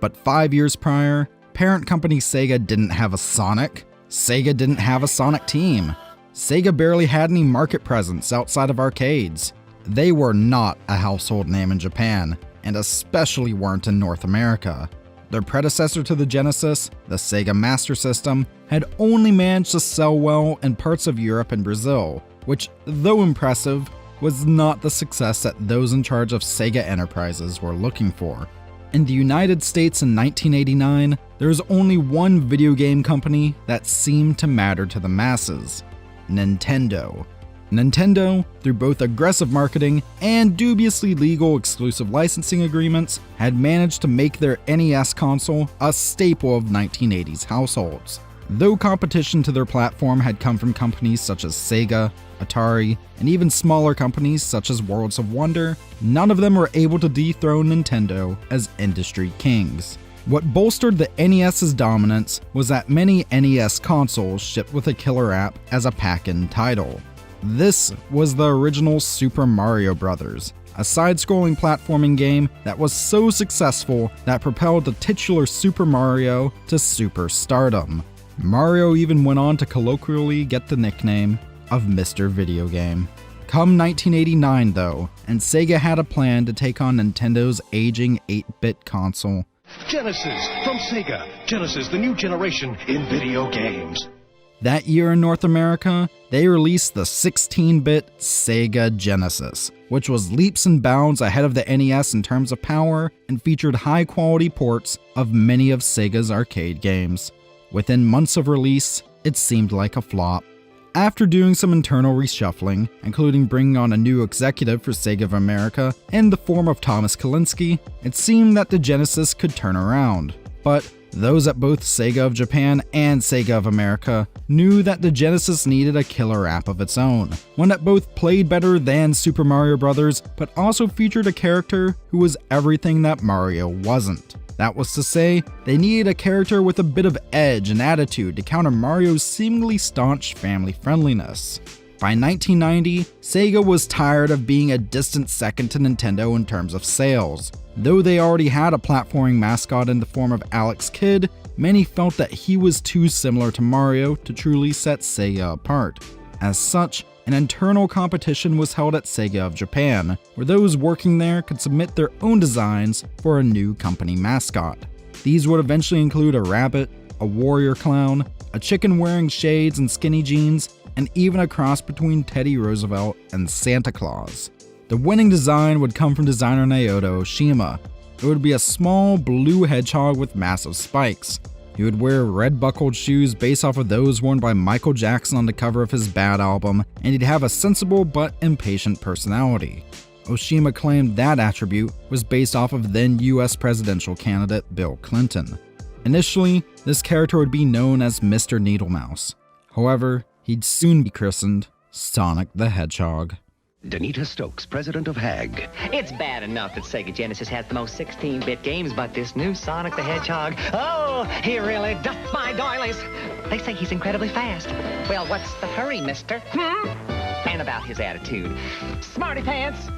But 5 years prior, parent company Sega didn't have a Sonic. Sega didn't have a Sonic Team. Sega barely had any market presence outside of arcades. They were not a household name in Japan, and especially weren't in North America. Their predecessor to the Genesis, the Sega Master System, had only managed to sell well in parts of Europe and Brazil, which, though impressive, was not the success that those in charge of Sega Enterprises were looking for. In the United States in 1989, there was only one video game company that seemed to matter to the masses: Nintendo. Nintendo, through both aggressive marketing and dubiously legal exclusive licensing agreements, had managed to make their NES console a staple of 1980s households. Though competition to their platform had come from companies such as Sega, Atari, and even smaller companies such as Worlds of Wonder, none of them were able to dethrone Nintendo as industry kings. What bolstered the NES's dominance was that many NES consoles shipped with a killer app as a pack-in title. This was the original Super Mario Bros., a side-scrolling platforming game that was so successful that propelled the titular Super Mario to superstardom. Mario even went on to colloquially get the nickname of Mr. Video Game. Come 1989 though, and Sega had a plan to take on Nintendo's aging 8-bit console. Genesis from Sega. Genesis, the new generation in video games. That year in North America, they released the 16-bit Sega Genesis, which was leaps and bounds ahead of the NES in terms of power and featured high-quality ports of many of Sega's arcade games. Within months of release, it seemed like a flop. After doing some internal reshuffling, including bringing on a new executive for Sega of America in the form of Thomas Kalinske, it seemed that the Genesis could turn around. But Those at both Sega of Japan and Sega of America knew that the Genesis needed a killer app of its own, one that both played better than Super Mario Bros., but also featured a character who was everything that Mario wasn't. That was to say, they needed a character with a bit of edge and attitude to counter Mario's seemingly staunch family friendliness. By 1990, Sega was tired of being a distant second to Nintendo in terms of sales. Though they already had a platforming mascot in the form of Alex Kidd, many felt that he was too similar to Mario to truly set Sega apart. As such, an internal competition was held at Sega of Japan, where those working there could submit their own designs for a new company mascot. These would eventually include a rabbit, a warrior clown, a chicken wearing shades and skinny jeans, and even a cross between Teddy Roosevelt and Santa Claus. The winning design would come from designer Naoto Oshima. It would be a small blue hedgehog with massive spikes. He would wear red buckled shoes based off of those worn by Michael Jackson on the cover of his Bad album, and he'd have a sensible but impatient personality. Oshima claimed that attribute was based off of then US presidential candidate Bill Clinton. Initially, this character would be known as Mr. Needlemouse. However, he'd soon be christened Sonic the Hedgehog. Danita Stokes, president of HAG. It's bad enough that Sega Genesis has the most 16-bit games, but this new Sonic the Hedgehog, oh, he really doth my doilies. They say he's incredibly fast. Well, what's the hurry, mister? And about his attitude. Smarty pants.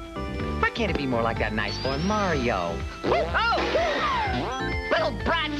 Why can't it be more like that nice boy Mario? Oh! Little brat!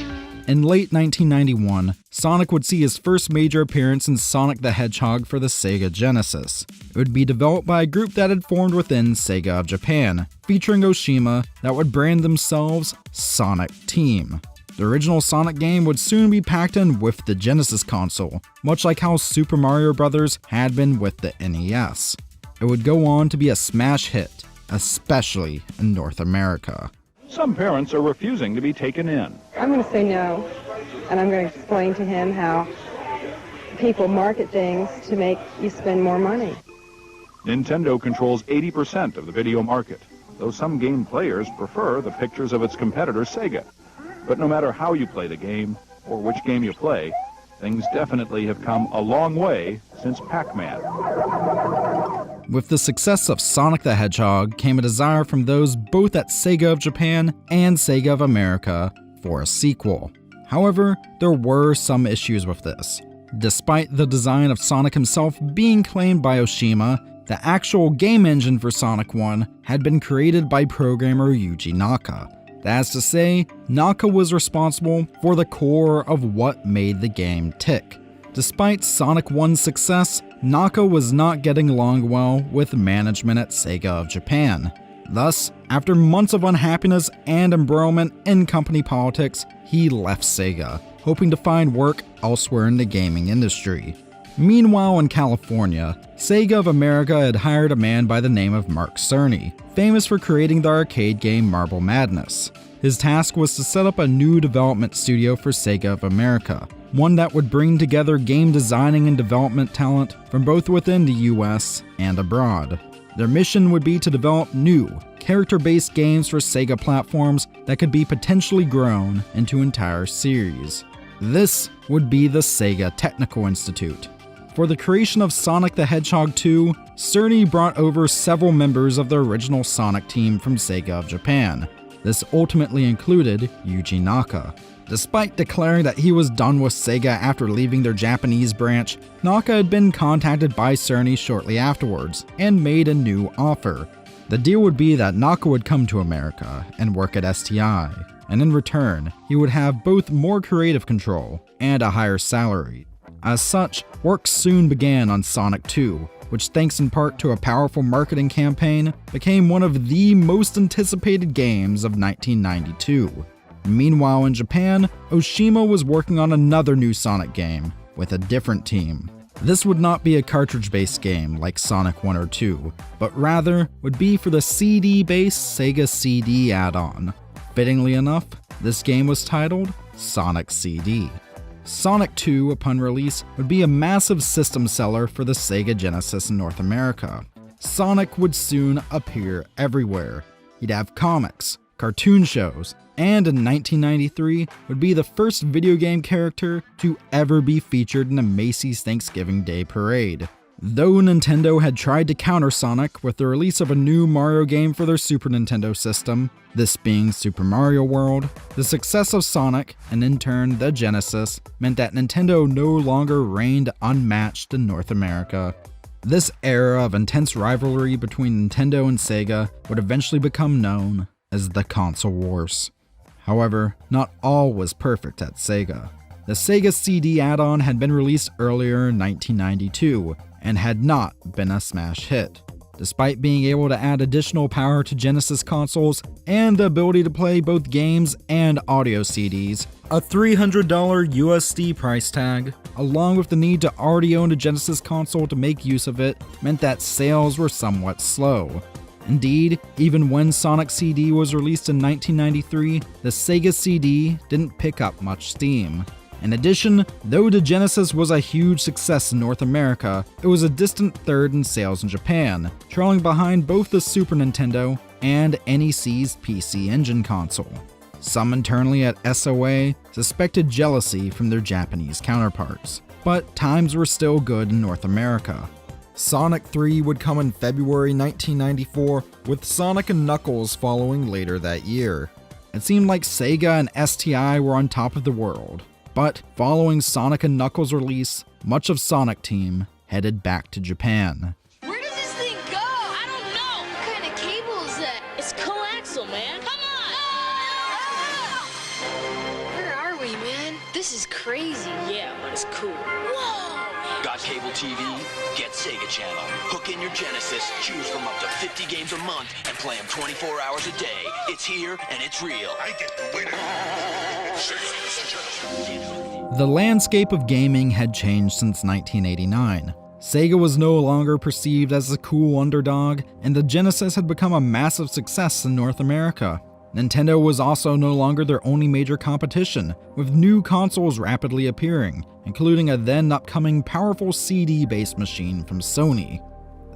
In late 1991, Sonic would see his first major appearance in Sonic the Hedgehog for the Sega Genesis. It would be developed by a group that had formed within Sega of Japan, featuring Oshima, that would brand themselves Sonic Team. The original Sonic game would soon be packed in with the Genesis console, much like how Super Mario Bros. Had been with the NES. It would go on to be a smash hit, especially in North America. Some parents are refusing to be taken in. I'm going to say no, and I'm going to explain to him how people market things to make you spend more money. Nintendo controls 80% of the video market, though some game players prefer the pictures of its competitor Sega. But no matter how you play the game, or which game you play, things definitely have come a long way since Pac-Man. With the success of Sonic the Hedgehog came a desire from those both at Sega of Japan and Sega of America for a sequel. However, there were some issues with this. Despite the design of Sonic himself being claimed by Oshima, the actual game engine for Sonic 1 had been created by programmer Yuji Naka. That's to say, Naka was responsible for the core of what made the game tick. Despite Sonic 1's success, Naka was not getting along well with management at Sega of Japan. Thus, after months of unhappiness and embroilment in company politics, he left Sega, hoping to find work elsewhere in the gaming industry. Meanwhile, in California, Sega of America had hired a man by the name of Mark Cerny, famous for creating the arcade game Marble Madness. His task was to set up a new development studio for Sega of America, one that would bring together game designing and development talent from both within the US and abroad. Their mission would be to develop new, character-based games for Sega platforms that could be potentially grown into entire series. This would be the Sega Technical Institute. For the creation of Sonic the Hedgehog 2, Cerny brought over several members of the original Sonic team from Sega of Japan. This ultimately included Yuji Naka. Despite declaring that he was done with Sega after leaving their Japanese branch, Naka had been contacted by Cerny shortly afterwards and made a new offer. The deal would be that Naka would come to America and work at STI, and in return, he would have both more creative control and a higher salary. As such, work soon began on Sonic 2, which thanks in part to a powerful marketing campaign, became one of the most anticipated games of 1992. Meanwhile in Japan, Oshima was working on another new Sonic game, with a different team. This would not be a cartridge-based game like Sonic 1 or 2, but rather would be for the CD-based Sega CD add-on. Fittingly enough, this game was titled Sonic CD. Sonic 2, upon release, would be a massive system seller for the Sega Genesis in North America. Sonic would soon appear everywhere. He'd have comics, cartoon shows, and in 1993 would be the first video game character to ever be featured in a Macy's Thanksgiving Day parade. Though Nintendo had tried to counter Sonic with the release of a new Mario game for their Super Nintendo system, this being Super Mario World, the success of Sonic, and in turn the Genesis, meant that Nintendo no longer reigned unmatched in North America. This era of intense rivalry between Nintendo and Sega would eventually become known as the Console Wars. However, not all was perfect at Sega. The Sega CD add-on had been released earlier in 1992, and had not been a smash hit. Despite being able to add additional power to Genesis consoles and the ability to play both games and audio CDs, a $300 USD price tag, along with the need to already own a Genesis console to make use of it, meant that sales were somewhat slow. Indeed, even when Sonic CD was released in 1993, the Sega CD didn't pick up much steam. In addition, though the Genesis was a huge success in North America, it was a distant third in sales in Japan, trailing behind both the Super Nintendo and NEC's PC Engine console. Some internally at SOA suspected jealousy from their Japanese counterparts, but times were still good in North America. Sonic 3 would come in February 1994, with Sonic and Knuckles following later that year. It seemed like Sega and STI were on top of the world. But following Sonic and Knuckles' release, much of Sonic Team headed back to Japan. Where does this thing go? I don't know. What kind of cable is that? It's coaxial, man. Come on! Where are we, man? This is crazy. Yeah, but it's cool. Whoa! Got cable TV? Get Sega Channel. Hook in your Genesis, choose from up to 50 games a month, and play them 24 hours a day. It's here and it's real. I get the winner. The landscape of gaming had changed since 1989. Sega was no longer perceived as a cool underdog, and the Genesis had become a massive success in North America. Nintendo was also no longer their only major competition, with new consoles rapidly appearing, including a then upcoming powerful CD-based machine from Sony.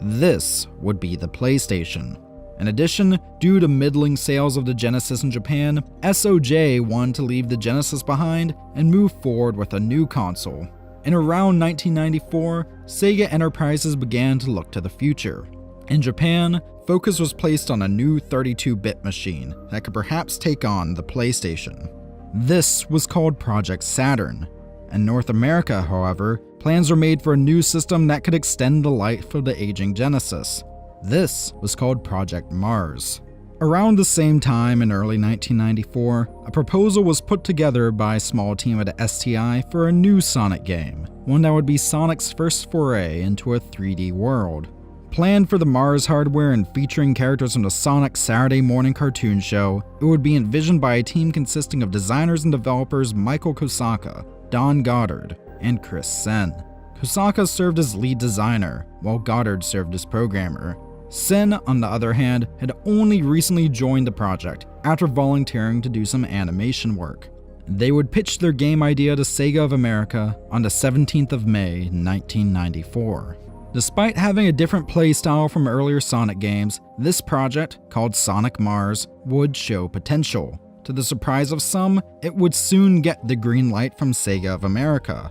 This would be the PlayStation. In addition, due to middling sales of the Genesis in Japan, SOJ wanted to leave the Genesis behind and move forward with a new console. In around 1994, Sega Enterprises began to look to the future. In Japan, focus was placed on a new 32-bit machine that could perhaps take on the PlayStation. This was called Project Saturn. In North America, however, plans were made for a new system that could extend the life of the aging Genesis. This was called Project Mars. Around the same time in early 1994, a proposal was put together by a small team at STI for a new Sonic game, one that would be Sonic's first foray into a 3D world. Planned for the Mars hardware and featuring characters from the Sonic Saturday morning cartoon show, it would be envisioned by a team consisting of designers and developers Michael Kosaka, Don Goddard, and Chris Sen. Kosaka served as lead designer, while Goddard served as programmer. Sen, on the other hand, had only recently joined the project after volunteering to do some animation work. They would pitch their game idea to Sega of America on the 17th of May, 1994. Despite having a different playstyle from earlier Sonic games, this project, called Sonic Mars, would show potential. To the surprise of some, it would soon get the green light from Sega of America.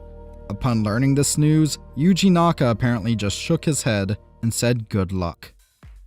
Upon learning this news, Yuji Naka apparently just shook his head and said good luck.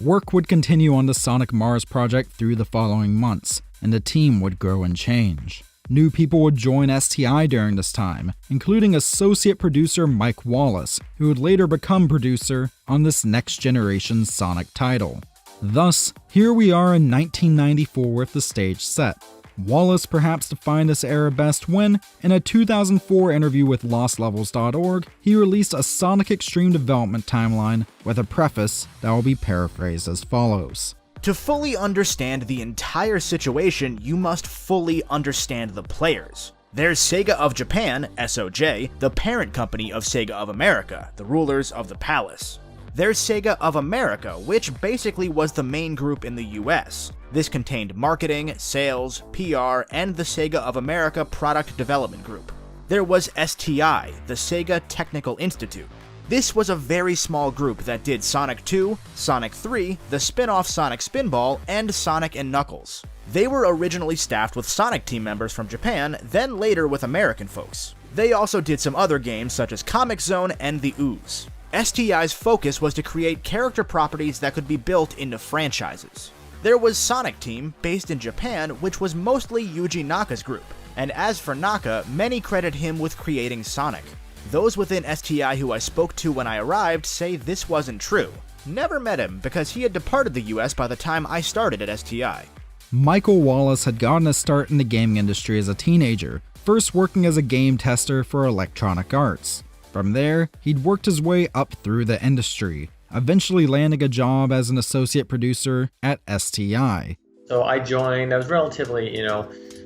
Work would continue on the Sonic Mars project through the following months, and the team would grow and change. New people would join STI during this time, including associate producer Mike Wallace, who would later become producer on this next generation Sonic title. Thus, here we are in 1994 with the stage set. Wallace perhaps defined this era best when, in a 2004 interview with LostLevels.org, he released a Sonic X-Treme development timeline with a preface that will be paraphrased as follows. To fully understand the entire situation, you must fully understand the players. There's Sega of Japan, SOJ, the parent company of Sega of America, the rulers of the palace. There's Sega of America, which basically was the main group in the US. This contained marketing, sales, PR, and the Sega of America product development group. There was STI, the Sega Technical Institute. This was a very small group that did Sonic 2, Sonic 3, the spin-off Sonic Spinball, and Sonic & Knuckles. They were originally staffed with Sonic team members from Japan, then later with American folks. They also did some other games such as Comic Zone and The Ooze. STI's focus was to create character properties that could be built into franchises. There was Sonic Team, based in Japan, which was mostly Yuji Naka's group, and as for Naka, many credit him with creating Sonic. Those within STI who I spoke to when I arrived say this wasn't true. Never met him because he had departed the US by the time I started at STI. Michael Wallace had gotten a start in the gaming industry as a teenager, first working as a game tester for Electronic Arts. From there, he'd worked his way up through the industry, eventually landing a job as an associate producer at STI. So I joined, I was relatively,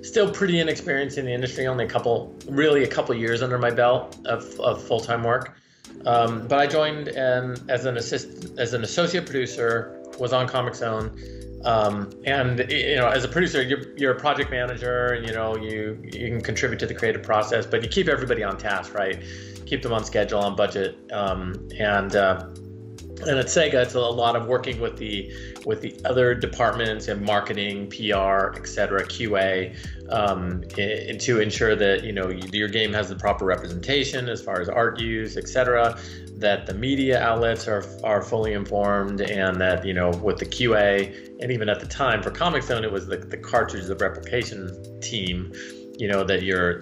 still pretty inexperienced in the industry, only a couple years under my belt of full-time work. But I joined as an associate producer, was on Comic Zone. And as a producer, you're a project manager, and you can contribute to the creative process, but you keep everybody on task, right? Keep them on schedule, on budget, and at Sega, it's a lot of working with the other departments and marketing, PR, etc., QA, to ensure that your game has the proper representation as far as art use, etc., that the media outlets are fully informed, and that with the QA, and even at the time for Comic Zone, it was the cartridge, the replication team, that your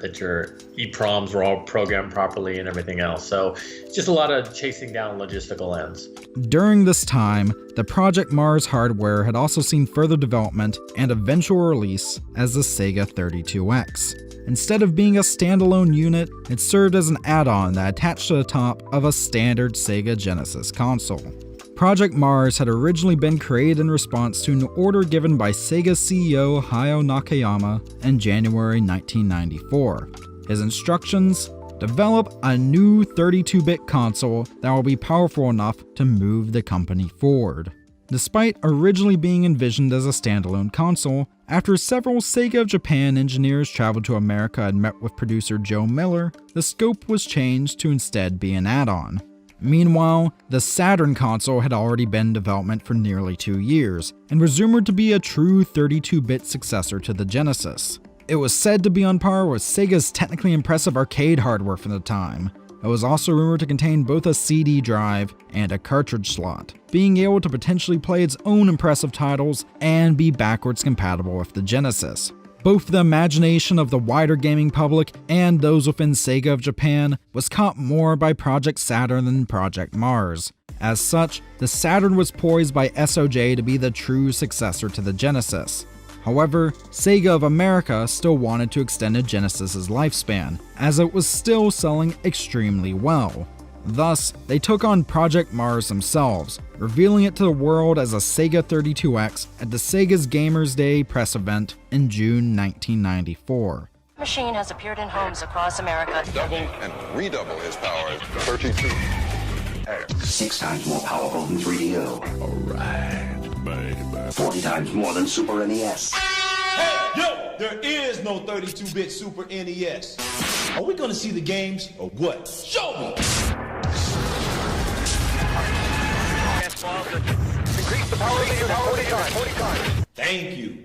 EPROMs were all programmed properly and everything else. So it's just a lot of chasing down logistical ends. During this time, the Project Mars hardware had also seen further development and eventual release as the Sega 32X. Instead of being a standalone unit, it served as an add-on that attached to the top of a standard Sega Genesis console. Project Mars had originally been created in response to an order given by Sega CEO Hayao Nakayama in January 1994. His instructions: develop a new 32-bit console that will be powerful enough to move the company forward. Despite originally being envisioned as a standalone console, after several Sega of Japan engineers traveled to America and met with producer Joe Miller, the scope was changed to instead be an add-on. Meanwhile, the Saturn console had already been in development for nearly 2 years, and was rumored to be a true 32-bit successor to the Genesis. It was said to be on par with Sega's technically impressive arcade hardware for the time. It was also rumored to contain both a CD drive and a cartridge slot, being able to potentially play its own impressive titles and be backwards compatible with the Genesis. Both the imagination of the wider gaming public and those within Sega of Japan was caught more by Project Saturn than Project Mars. As such, the Saturn was poised by SOJ to be the true successor to the Genesis. However, Sega of America still wanted to extend the Genesis's lifespan, as it was still selling extremely well. Thus, they took on Project Mars themselves, revealing it to the world as a Sega 32X at the Sega's Gamers Day press event in June 1994. Machine has appeared in homes across America. Double and redouble his power. 32. 6 times more powerful than 3DO. Alright, baby. 40 times more than Super NES. Hey, yo, there is no 32-bit Super NES. Are we gonna see the games or what? Show me! Increase the power of 40 times. Thank you.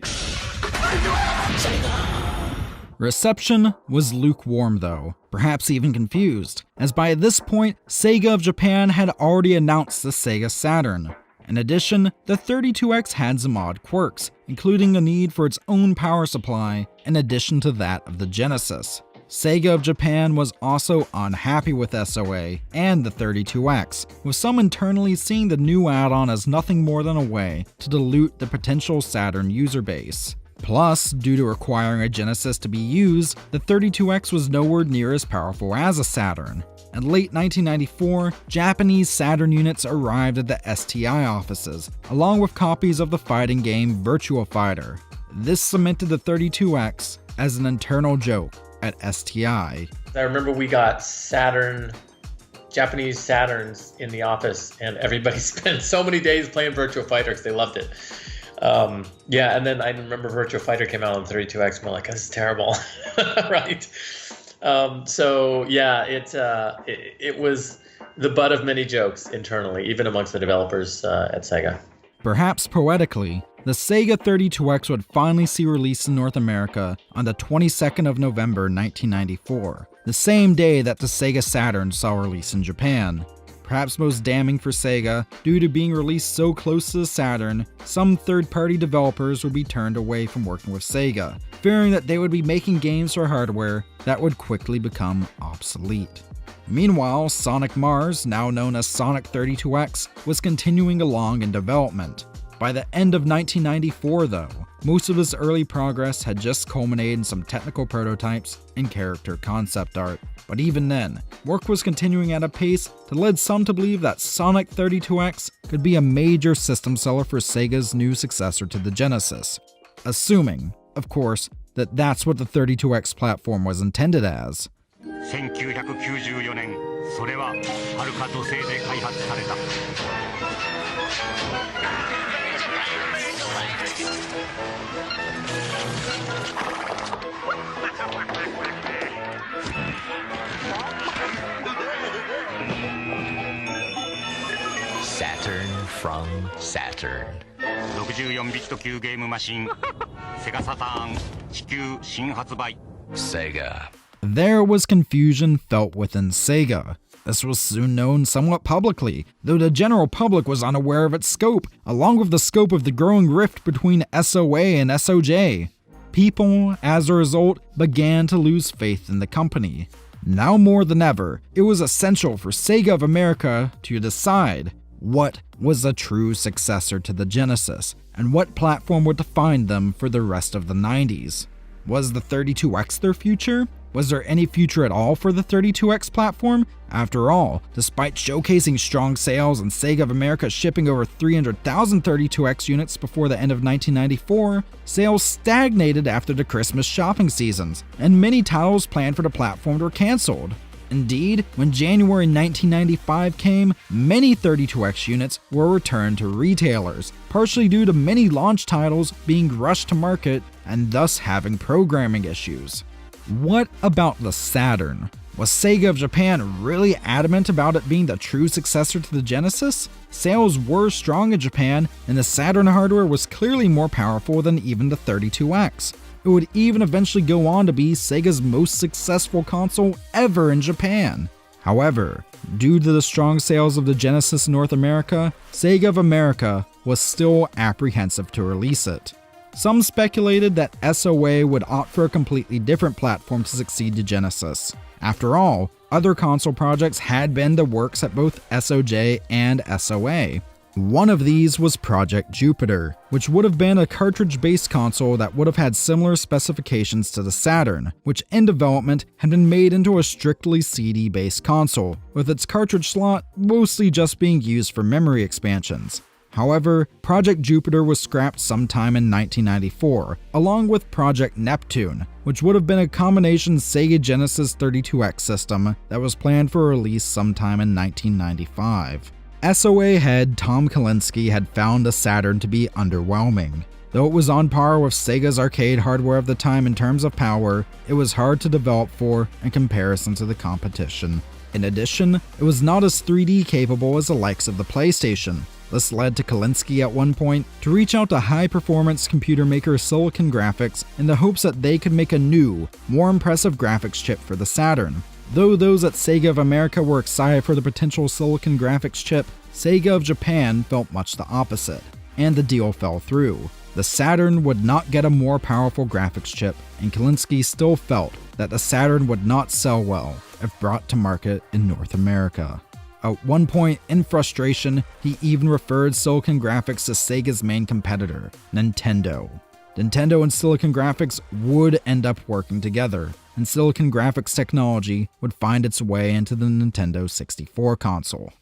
Reception was lukewarm though, perhaps even confused, as by this point, Sega of Japan had already announced the Sega Saturn. In addition, the 32X had some odd quirks, including a need for its own power supply, in addition to that of the Genesis. Sega of Japan was also unhappy with SOA and the 32X, with some internally seeing the new add-on as nothing more than a way to dilute the potential Saturn user base. Plus, due to requiring a Genesis to be used, the 32X was nowhere near as powerful as a Saturn. In late 1994, Japanese Saturn units arrived at the STI offices, along with copies of the fighting game Virtua Fighter. This cemented the 32X as an internal joke at STI. I remember we got Japanese Saturns in the office, and everybody spent so many days playing Virtua Fighter because they loved it. And then I remember Virtua Fighter came out on 32X, and we're like, this is terrible, right? It was the butt of many jokes internally, even amongst the developers at Sega. Perhaps poetically, the Sega 32X would finally see release in North America on the 22nd of November 1994, the same day that the Sega Saturn saw release in Japan. Perhaps most damning for Sega, due to being released so close to the Saturn, some third-party developers would be turned away from working with Sega, fearing that they would be making games for hardware that would quickly become obsolete. Meanwhile, Sonic Mars, now known as Sonic 32X, was continuing along in development. By the end of 1994, though, most of this early progress had just culminated in some technical prototypes and character concept art. But even then, work was continuing at a pace that led some to believe that Sonic 32X could be a major system seller for Sega's new successor to the Genesis. Assuming, of course, that that's what the 32X platform was intended as. 1994年、それははるか土星で開発された。Saturn from Saturn. 64ビット級ゲームマシン、セガサターン地球新発売。Sega. There was confusion felt within Sega. This was soon known somewhat publicly, though the general public was unaware of its scope, along with the scope of the growing rift between SOA and SOJ. People, as a result, began to lose faith in the company. Now more than ever, it was essential for Sega of America to decide what was a true successor to the Genesis, and what platform would define them for the rest of the 90s. Was the 32X their future? Was there any future at all for the 32X platform? After all, despite showcasing strong sales and Sega of America shipping over 300,000 32X units before the end of 1994, sales stagnated after the Christmas shopping seasons, and many titles planned for the platform were cancelled. Indeed, when January 1995 came, many 32X units were returned to retailers, partially due to many launch titles being rushed to market and thus having programming issues. What about the Saturn? Was Sega of Japan really adamant about it being the true successor to the Genesis? Sales were strong in Japan, and the Saturn hardware was clearly more powerful than even the 32X. It would even eventually go on to be Sega's most successful console ever in Japan. However, due to the strong sales of the Genesis in North America, Sega of America was still apprehensive to release it. Some speculated that SOA would opt for a completely different platform to succeed to Genesis. After all, other console projects had been the works at both SOJ and SOA. One of these was Project Jupiter, which would have been a cartridge-based console that would have had similar specifications to the Saturn, which in development had been made into a strictly CD-based console, with its cartridge slot mostly just being used for memory expansions. However, Project Jupiter was scrapped sometime in 1994, along with Project Neptune, which would have been a combination Sega Genesis 32X system that was planned for release sometime in 1995. SOA head Tom Kalinske had found the Saturn to be underwhelming. Though it was on par with Sega's arcade hardware of the time in terms of power, it was hard to develop for in comparison to the competition. In addition, it was not as 3D capable as the likes of the PlayStation. This led to Kalinske at one point to reach out to high-performance computer maker Silicon Graphics in the hopes that they could make a new, more impressive graphics chip for the Saturn. Though those at Sega of America were excited for the potential Silicon Graphics chip, Sega of Japan felt much the opposite, and the deal fell through. The Saturn would not get a more powerful graphics chip, and Kalinske still felt that the Saturn would not sell well if brought to market in North America. At one point, in frustration, he even referred Silicon Graphics to Sega's main competitor, Nintendo. Nintendo and Silicon Graphics would end up working together, and Silicon Graphics technology would find its way into the Nintendo 64 console.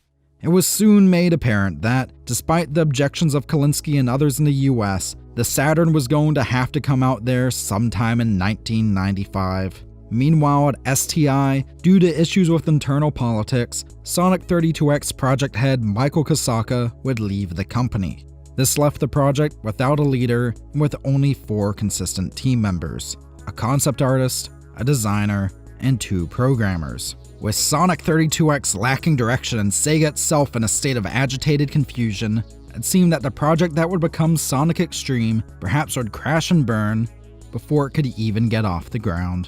It was soon made apparent that, despite the objections of Kalinske and others in the US, the Saturn was going to have to come out there sometime in 1995. Meanwhile, at STI, due to issues with internal politics, Sonic 32X project head Michael Kosaka would leave the company. This left the project without a leader and with only 4 consistent team members: a concept artist, a designer, and 2 programmers. With Sonic 32X lacking direction and Sega itself in a state of agitated confusion, it seemed that the project that would become Sonic X-Treme perhaps would crash and burn before it could even get off the ground.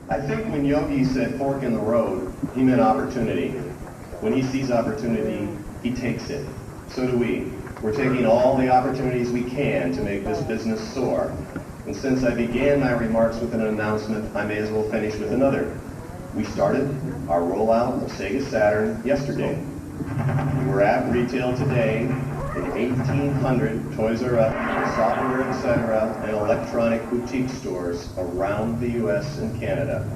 I think when Yogi said fork in the road, he meant opportunity. When he sees opportunity, he takes it. So do we. We're taking all the opportunities we can to make this business soar. And since I began my remarks with an announcement, I may as well finish with another. We started our rollout of Sega Saturn yesterday. We're at retail today in 1,800 Toys R Us, software, etc., and electronic boutique stores around the US and Canada.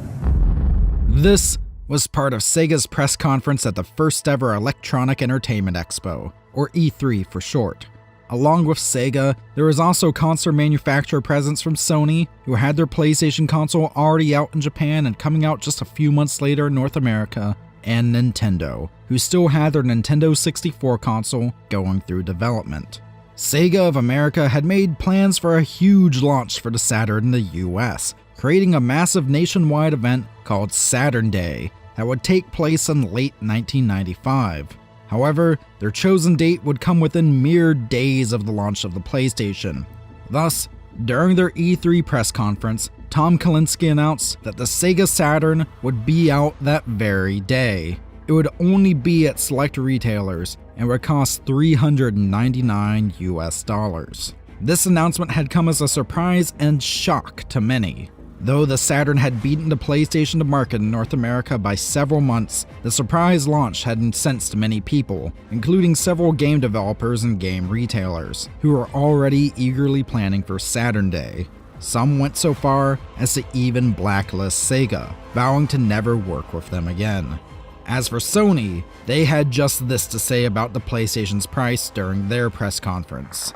This was part of Sega's press conference at the first ever Electronic Entertainment Expo, or E3 for short. Along with Sega, there was also console manufacturer presence from Sony, who had their PlayStation console already out in Japan and coming out just a few months later in North America, and Nintendo, who still had their Nintendo 64 console going through development. Sega of America had made plans for a huge launch for the Saturn in the US, creating a massive nationwide event called Saturn Day that would take place in late 1995. However, their chosen date would come within mere days of the launch of the PlayStation. Thus, during their E3 press conference, Tom Kalinske announced that the Sega Saturn would be out that very day. It would only be at select retailers and would cost $399 US. This announcement had come as a surprise and shock to many. Though the Saturn had beaten the PlayStation to market in North America by several months, the surprise launch had incensed many people, including several game developers and game retailers, who were already eagerly planning for Saturn Day. Some went so far as to even blacklist Sega, vowing to never work with them again. As for Sony, they had just this to say about the PlayStation's price during their press conference.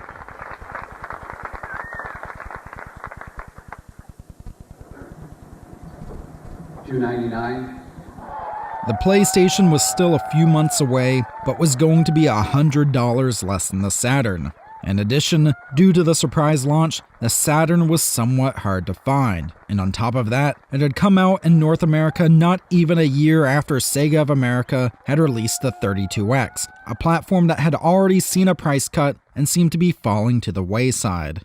$299. The PlayStation was still a few months away, but was going to be $100 less than the Saturn. In addition, due to the surprise launch, the Saturn was somewhat hard to find, and on top of that, it had come out in North America not even a year after Sega of America had released the 32X, a platform that had already seen a price cut and seemed to be falling to the wayside.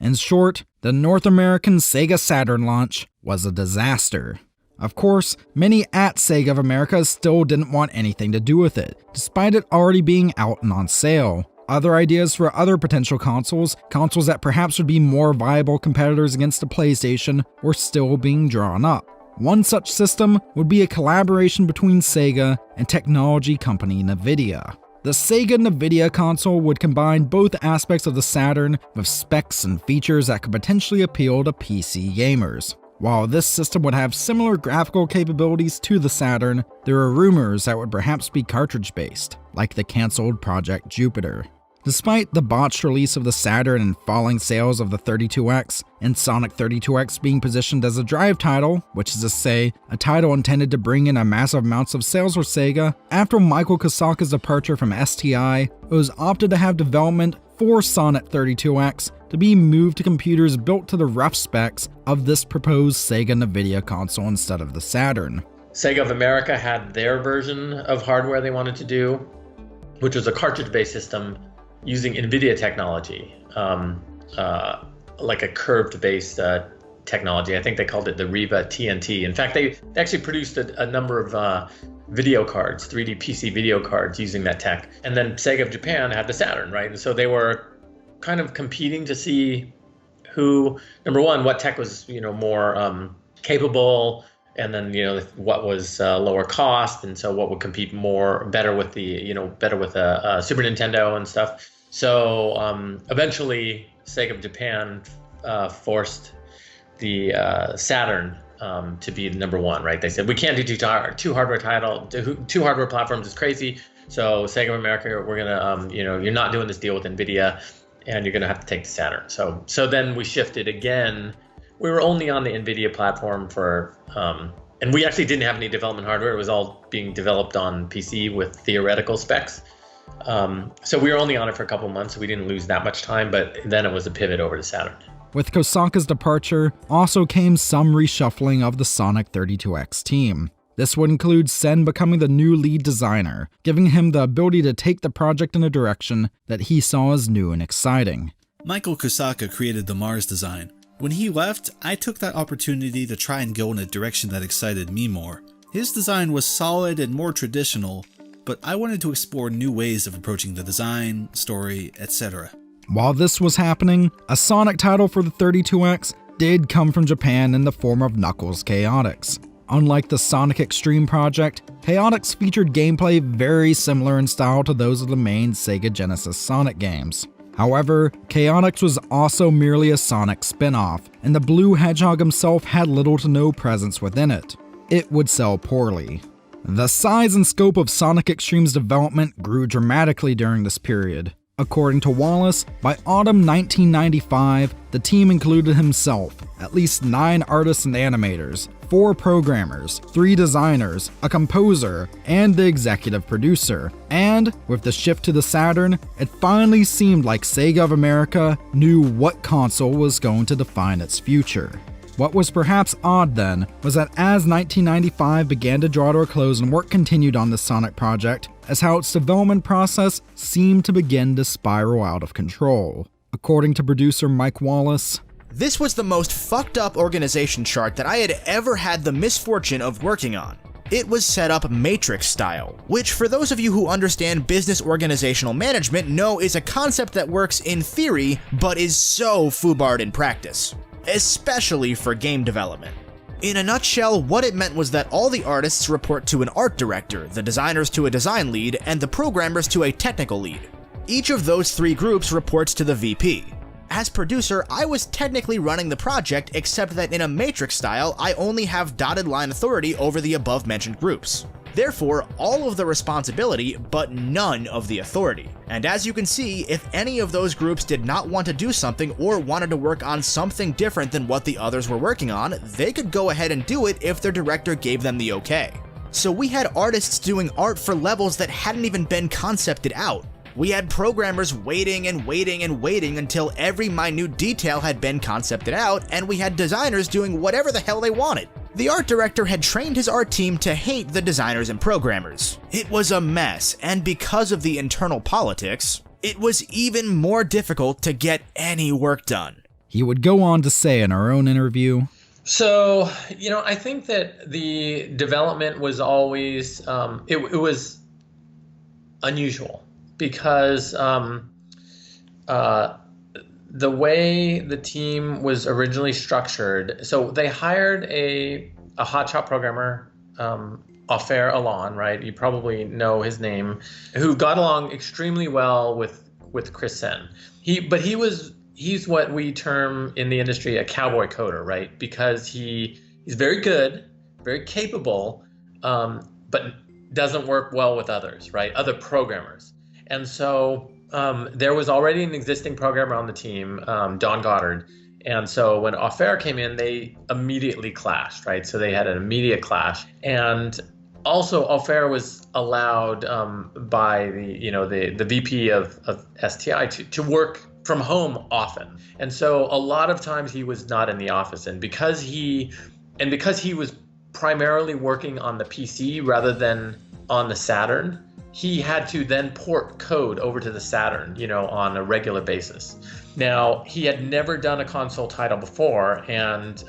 In short, the North American Sega Saturn launch was a disaster. Of course, many at Sega of America still didn't want anything to do with it, despite it already being out and on sale. Other ideas for other potential consoles that perhaps would be more viable competitors against the PlayStation, were still being drawn up. One such system would be a collaboration between Sega and technology company Nvidia. The Sega Nvidia console would combine both aspects of the Saturn with specs and features that could potentially appeal to PC gamers. While this system would have similar graphical capabilities to the Saturn, there are rumors that would perhaps be cartridge-based, like the cancelled Project Jupiter. Despite the botched release of the Saturn and falling sales of the 32X, and Sonic 32X being positioned as a drive title, which is to say, a title intended to bring in a massive amounts of sales for Sega, after Michael Kosaka's departure from STI, it was opted to have development for Sonic 32X to be moved to computers built to the rough specs of this proposed Sega Nvidia console instead of the Saturn. Sega of America had their version of hardware they wanted to do, which was a cartridge-based system using NVIDIA technology, like a curved-based technology. I think they called it the Riva TNT. In fact, they actually produced a number of video cards, 3D PC video cards using that tech. And then Sega of Japan had the Saturn, right? And so they were kind of competing to see who, number one, what tech was, more capable, and then, what was lower cost, and so what would compete better with the, Super Nintendo and stuff. So eventually, Sega of Japan forced the Saturn to be the number one, right? They said, we can't do two hardware platforms is crazy. So Sega of America, we're gonna, you're not doing this deal with NVIDIA, and you're gonna have to take the Saturn. So then we shifted again. We were only on the NVIDIA platform for, and we actually didn't have any development hardware. It was all being developed on PC with theoretical specs. So we were only on it for a couple months, so we didn't lose that much time, but then it was a pivot over to Saturn. With Kosaka's departure, also came some reshuffling of the Sonic 32X team. This would include Sen becoming the new lead designer, giving him the ability to take the project in a direction that he saw as new and exciting. Michael Kosaka created the Mars design. When he left, I took that opportunity to try and go in a direction that excited me more. His design was solid and more traditional, but I wanted to explore new ways of approaching the design, story, etc. While this was happening, a Sonic title for the 32X did come from Japan in the form of Knuckles Chaotix. Unlike the Sonic X-Treme project, Chaotix featured gameplay very similar in style to those of the main Sega Genesis Sonic games. However, Chaotix was also merely a Sonic spin-off, and the Blue Hedgehog himself had little to no presence within it. It would sell poorly. The size and scope of Sonic X-Treme's development grew dramatically during this period. According to Wallace, by autumn 1995, the team included himself, at least 9 artists and animators, 4 programmers, 3 designers, a composer, and the executive producer. And, with the shift to the Saturn, it finally seemed like Sega of America knew what console was going to define its future. What was perhaps odd then was that as 1995 began to draw to a close and work continued on the Sonic project, as how its development process seemed to begin to spiral out of control. According to producer Mike Wallace, "This was the most fucked up organization chart that I had ever had the misfortune of working on. It was set up Matrix style, which for those of you who understand business organizational management know is a concept that works in theory, but is so foobarred in practice. Especially for game development. In a nutshell, what it meant was that all the artists report to an art director, the designers to a design lead, and the programmers to a technical lead. Each of those 3 groups reports to the VP. As producer, I was technically running the project, except that in a Matrix style, I only have dotted line authority over the above mentioned groups. Therefore, all of the responsibility, but none of the authority. And as you can see, if any of those groups did not want to do something or wanted to work on something different than what the others were working on, they could go ahead and do it if their director gave them the okay. So we had artists doing art for levels that hadn't even been concepted out. We had programmers waiting and waiting and waiting until every minute detail had been concepted out, and we had designers doing whatever the hell they wanted. The art director had trained his art team to hate the designers and programmers. It was a mess, and because of the internal politics, it was even more difficult to get any work done. He would go on to say in our own interview, So, I think that the development was always, it was unusual because the way the team was originally structured, so they hired a hotshot programmer, Ofer Alon, right? You probably know his name, who got along extremely well with Chris Sen. He's what we term in the industry a cowboy coder, right? Because he's very good, very capable, but doesn't work well with others, right? Other programmers. And so there was already an existing programmer on the team, Don Goddard. And so when Ofer came in, they immediately clashed, right? So they had an immediate clash. And also Ofer was allowed by the VP of STI to work from home often. And so a lot of times he was not in the office. And because he was primarily working on the PC rather than on the Saturn, he had to then port code over to the Saturn, on a regular basis. Now, he had never done a console title before, and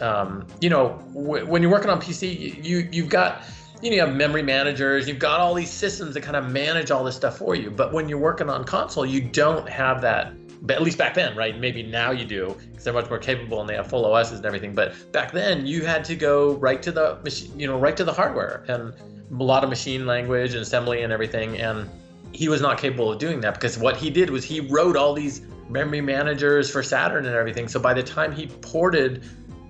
when you're working on PC, you've got, you have memory managers, you've got all these systems that kind of manage all this stuff for you. But when you're working on console, you don't have that. At least back then, right? Maybe now you do, because they're much more capable and they have full OSs and everything. But back then, you had to go right to the machine, right to the hardware, and a lot of machine language and assembly and everything. And he was not capable of doing that, because what he did was he wrote all these memory managers for Saturn and everything. So by the time he ported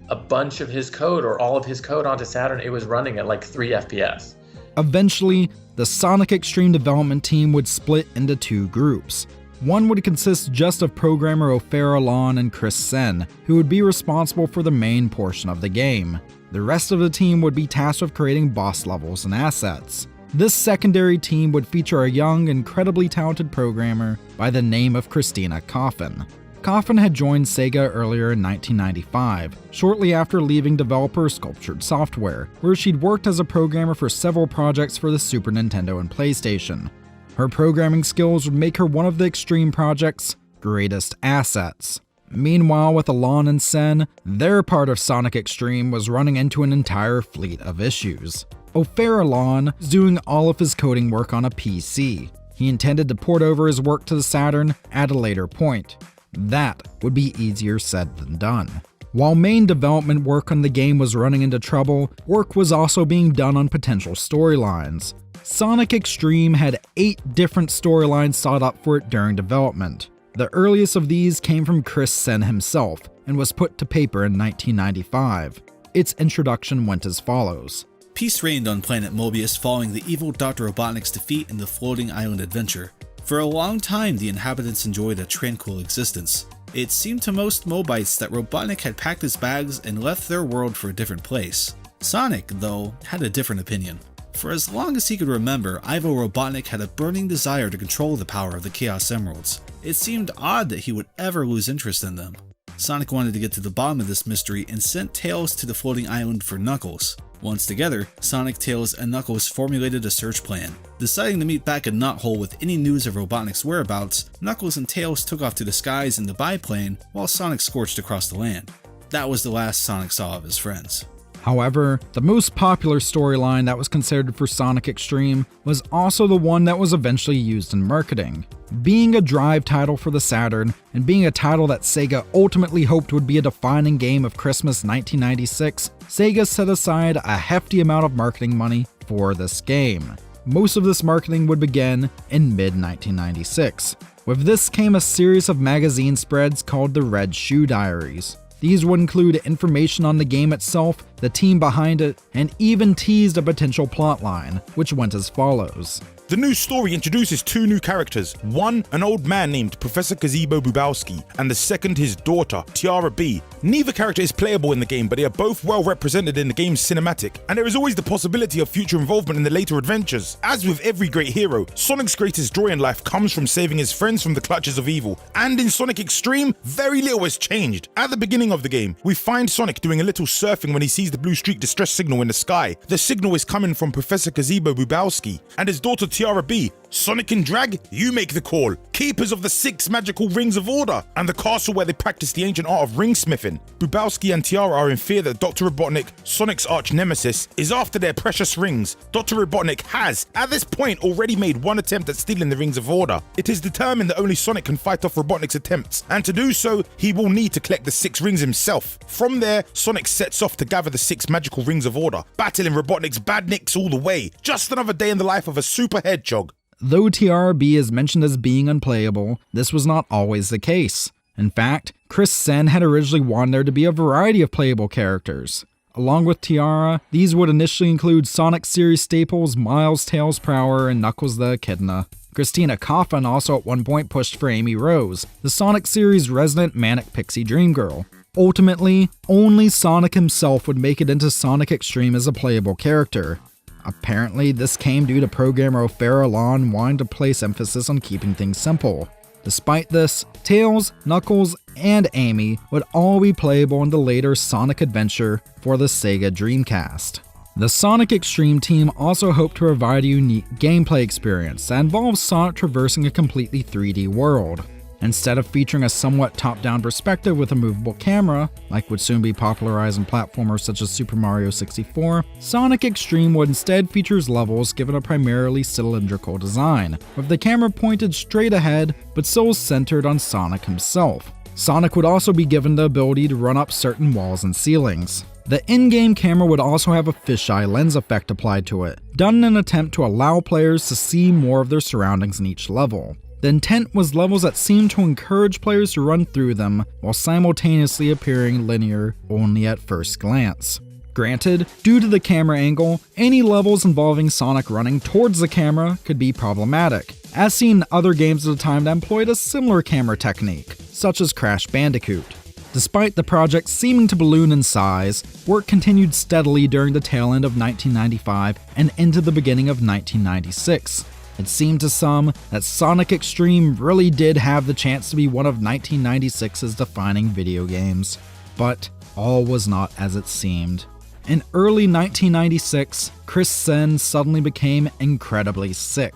a bunch of his code or all of his code onto Saturn, it was running at like 3 FPS. Eventually, the Sonic X-Treme development team would split into 2 groups. One would consist just of programmer Ofer Alon and Chris Sen, who would be responsible for the main portion of the game. The rest of the team would be tasked with creating boss levels and assets. This secondary team would feature a young, incredibly talented programmer by the name of Christina Coffin. Coffin had joined Sega earlier in 1995, shortly after leaving developer Sculptured Software, where she'd worked as a programmer for several projects for the Super Nintendo and PlayStation. Her programming skills would make her one of the X-Treme project's greatest assets. Meanwhile, with Alon and Sen, their part of Sonic X-Treme was running into an entire fleet of issues. Ofer Alon was doing all of his coding work on a PC. He intended to port over his work to the Saturn at a later point. That would be easier said than done. While main development work on the game was running into trouble, work was also being done on potential storylines. Sonic X-Treme had 8 different storylines sought up for it during development. The earliest of these came from Chris Sen himself and was put to paper in 1995. Its introduction went as follows. Peace reigned on planet Mobius following the evil Dr. Robotnik's defeat in the floating island adventure. For a long time, the inhabitants enjoyed a tranquil existence. It seemed to most Mobites that Robotnik had packed his bags and left their world for a different place. Sonic, though, had a different opinion. For as long as he could remember, Ivo Robotnik had a burning desire to control the power of the Chaos Emeralds. It seemed odd that he would ever lose interest in them. Sonic wanted to get to the bottom of this mystery and sent Tails to the floating island for Knuckles. Once together, Sonic, Tails, and Knuckles formulated a search plan. Deciding to meet back at Knothole with any news of Robotnik's whereabouts, Knuckles and Tails took off to the skies in the biplane while Sonic scorched across the land. That was the last Sonic saw of his friends. However, the most popular storyline that was considered for Sonic X-Treme was also the one that was eventually used in marketing. Being a Drive title for the Saturn, and being a title that Sega ultimately hoped would be a defining game of Christmas 1996, Sega set aside a hefty amount of marketing money for this game. Most of this marketing would begin in mid-1996. With this came a series of magazine spreads called the Red Shoe Diaries. These would include information on the game itself, the team behind it, and even teased a potential plotline, which went as follows. The new story introduces 2 new characters, one an old man named Professor Gazebo Bubowski, and the second his daughter, Tiara B. Neither character is playable in the game, but they are both well represented in the game's cinematic, and there is always the possibility of future involvement in the later adventures. As with every great hero, Sonic's greatest joy in life comes from saving his friends from the clutches of evil, and in Sonic X-Treme, very little has changed. At the beginning of the game, we find Sonic doing a little surfing when he sees the blue streak distress signal in the sky. The signal is coming from Professor Gazebo Bubowski, and his daughter Tiara B. Sonic and Drag, you make the call. Keepers of the 6 magical rings of order, and the castle where they practice the ancient art of ringsmithing. Bubowski and Tiara are in fear that Dr. Robotnik, Sonic's arch nemesis, is after their precious rings. Dr. Robotnik has, at this point, already made one attempt at stealing the rings of order. It is determined that only Sonic can fight off Robotnik's attempts, and to do so, he will need to collect the 6 rings himself. From there, Sonic sets off to gather the 6 magical rings of order, battling Robotnik's badniks all the way. Just another day in the life of a super hedgehog. Though Tiara B is mentioned as being unplayable, this was not always the case. In fact, Chris Sen had originally wanted there to be a variety of playable characters. Along with Tiara, these would initially include Sonic series staples Miles, Tails, Prower, and Knuckles the Echidna. Christina Coffin also at one point pushed for Amy Rose, the Sonic series' resident manic pixie dream girl. Ultimately, only Sonic himself would make it into Sonic X-Treme as a playable character. Apparently, this came due to programmer Ofer Alon wanting to place emphasis on keeping things simple. Despite this, Tails, Knuckles, and Amy would all be playable in the later Sonic Adventure for the Sega Dreamcast. The Sonic X-Treme team also hoped to provide a unique gameplay experience that involves Sonic traversing a completely 3D world. Instead of featuring a somewhat top-down perspective with a movable camera, like would soon be popularized in platformers such as Super Mario 64, Sonic X-Treme would instead feature levels given a primarily cylindrical design, with the camera pointed straight ahead, but still centered on Sonic himself. Sonic would also be given the ability to run up certain walls and ceilings. The in-game camera would also have a fisheye lens effect applied to it, done in an attempt to allow players to see more of their surroundings in each level. The intent was levels that seemed to encourage players to run through them while simultaneously appearing linear only at first glance. Granted, due to the camera angle, any levels involving Sonic running towards the camera could be problematic, as seen in other games at the time that employed a similar camera technique, such as Crash Bandicoot. Despite the project seeming to balloon in size, work continued steadily during the tail end of 1995 and into the beginning of 1996. It seemed to some that Sonic X-Treme really did have the chance to be one of 1996's defining video games. But all was not as it seemed. In early 1996, Chris Sen suddenly became incredibly sick.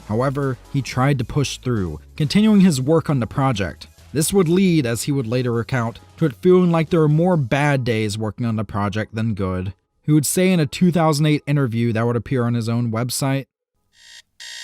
However, he tried to push through, continuing his work on the project. This would lead, as he would later recount, to it feeling like there were more bad days working on the project than good. He would say in a 2008 interview that would appear on his own website,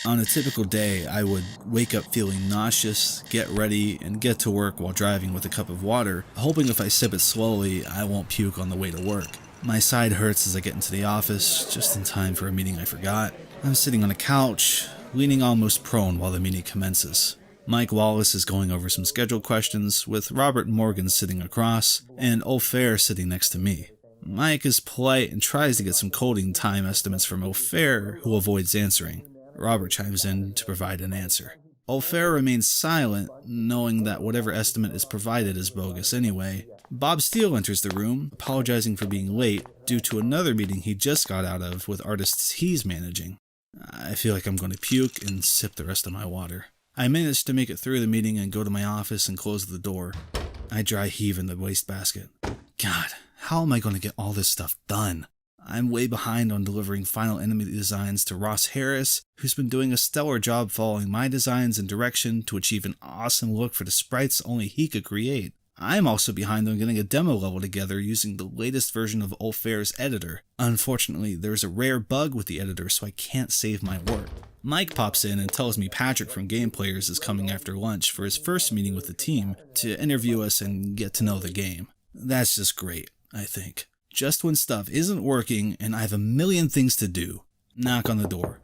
"On a typical day, I would wake up feeling nauseous, get ready, and get to work while driving with a cup of water, hoping if I sip it slowly, I won't puke on the way to work. My side hurts as I get into the office, just in time for a meeting I forgot. I'm sitting on a couch, leaning almost prone while the meeting commences. Mike Wallace is going over some schedule questions, with Robert Morgan sitting across, and O'Fair sitting next to me. Mike is polite and tries to get some coding time estimates from O'Fair, who avoids answering. Robert chimes in to provide an answer. O'Fair remains silent, knowing that whatever estimate is provided is bogus anyway. Bob Steele enters the room, apologizing for being late due to another meeting he just got out of with artists he's managing. I feel like I'm going to puke and sip the rest of my water. I manage to make it through the meeting and go to my office and close the door. I dry heave in the wastebasket. God, how am I going to get all this stuff done? I'm way behind on delivering final enemy designs to Ross Harris, who's been doing a stellar job following my designs and direction to achieve an awesome look for the sprites only he could create. I'm also behind on getting a demo level together using the latest version of O'Fair's editor. Unfortunately, there's a rare bug with the editor, so I can't save my work. Mike pops in and tells me Patrick from Game Players is coming after lunch for his first meeting with the team to interview us and get to know the game. That's just great, I think. Just when stuff isn't working and I have a million things to do. Knock on the door.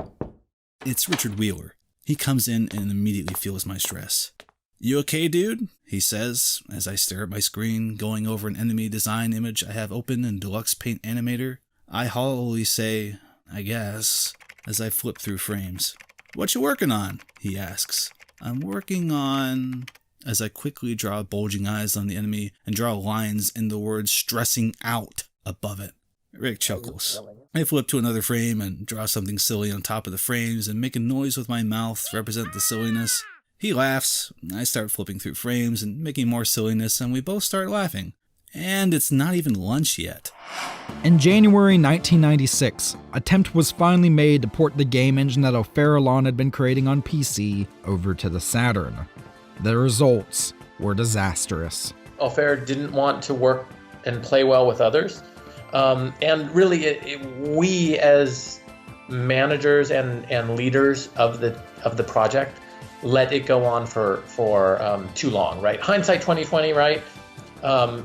It's Richard Wheeler. He comes in and immediately feels my stress. "You okay, dude?" he says, as I stare at my screen, going over an enemy design image I have open in Deluxe Paint Animator. I hollowly say, "I guess," as I flip through frames. "What you working on?" he asks. "I'm working on..." as I quickly draw bulging eyes on the enemy and draw lines in the word "stressing out" above it. Rick chuckles. I flip to another frame and draw something silly on top of the frames and make a noise with my mouth to represent the silliness. He laughs. I start flipping through frames and making more silliness, and we both start laughing. And it's not even lunch yet. In January 1996, attempt was finally made to port the game engine that O'Fair had been creating on PC over to the Saturn. The results were disastrous. O'Fair didn't want to work and play well with others. And really, we as managers and leaders of the project let it go on for too long, right? Hindsight 2020, right?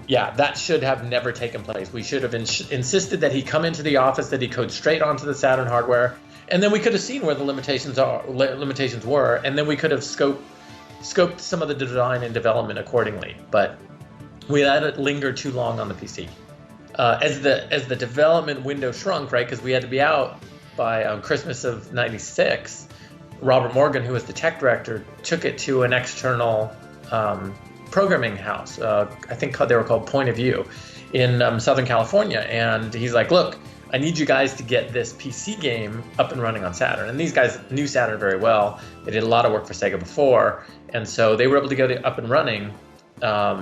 Yeah, that should have never taken place. We should have insisted that he come into the office, that he code straight onto the Saturn hardware, and then we could have seen where the limitations were, and then we could have scoped some of the design and development accordingly. But we let it linger too long on the PC. As the development window shrunk, right, because we had to be out by Christmas of '96, Robert Morgan, who was the tech director, took it to an external programming house. I think they were called Point of View in Southern California. And he's like, "Look, I need you guys to get this PC game up and running on Saturn." And these guys knew Saturn very well. They did a lot of work for Sega before. And so they were able to get it up and running. But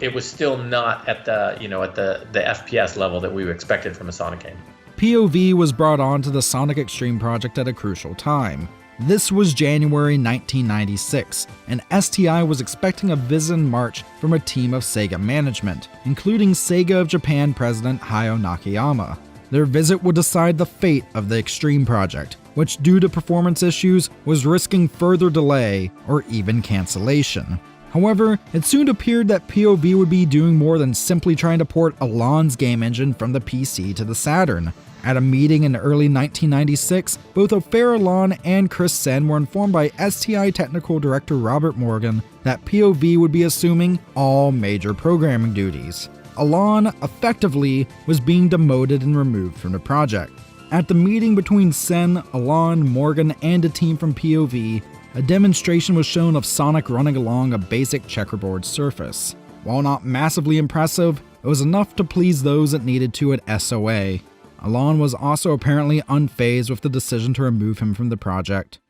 it was still not at the FPS level that we expected from a Sonic game. POV was brought on to the Sonic X-Treme project at a crucial time. This was January 1996, and STI was expecting a visit in March from a team of Sega management, including Sega of Japan president Hayao Nakayama. Their visit would decide the fate of the X-Treme project, which due to performance issues was risking further delay or even cancellation. However, it soon appeared that POV would be doing more than simply trying to port Alon's game engine from the PC to the Saturn. At a meeting in early 1996, both O'Fair Alon and Chris Sen were informed by STI technical director Robert Morgan that POV would be assuming all major programming duties. Alon effectively was being demoted and removed from the project. At the meeting between Sen, Alon, Morgan, and a team from POV, a demonstration was shown of Sonic running along a basic checkerboard surface. While not massively impressive, it was enough to please those it needed to at SOA. Alon was also apparently unfazed with the decision to remove him from the project.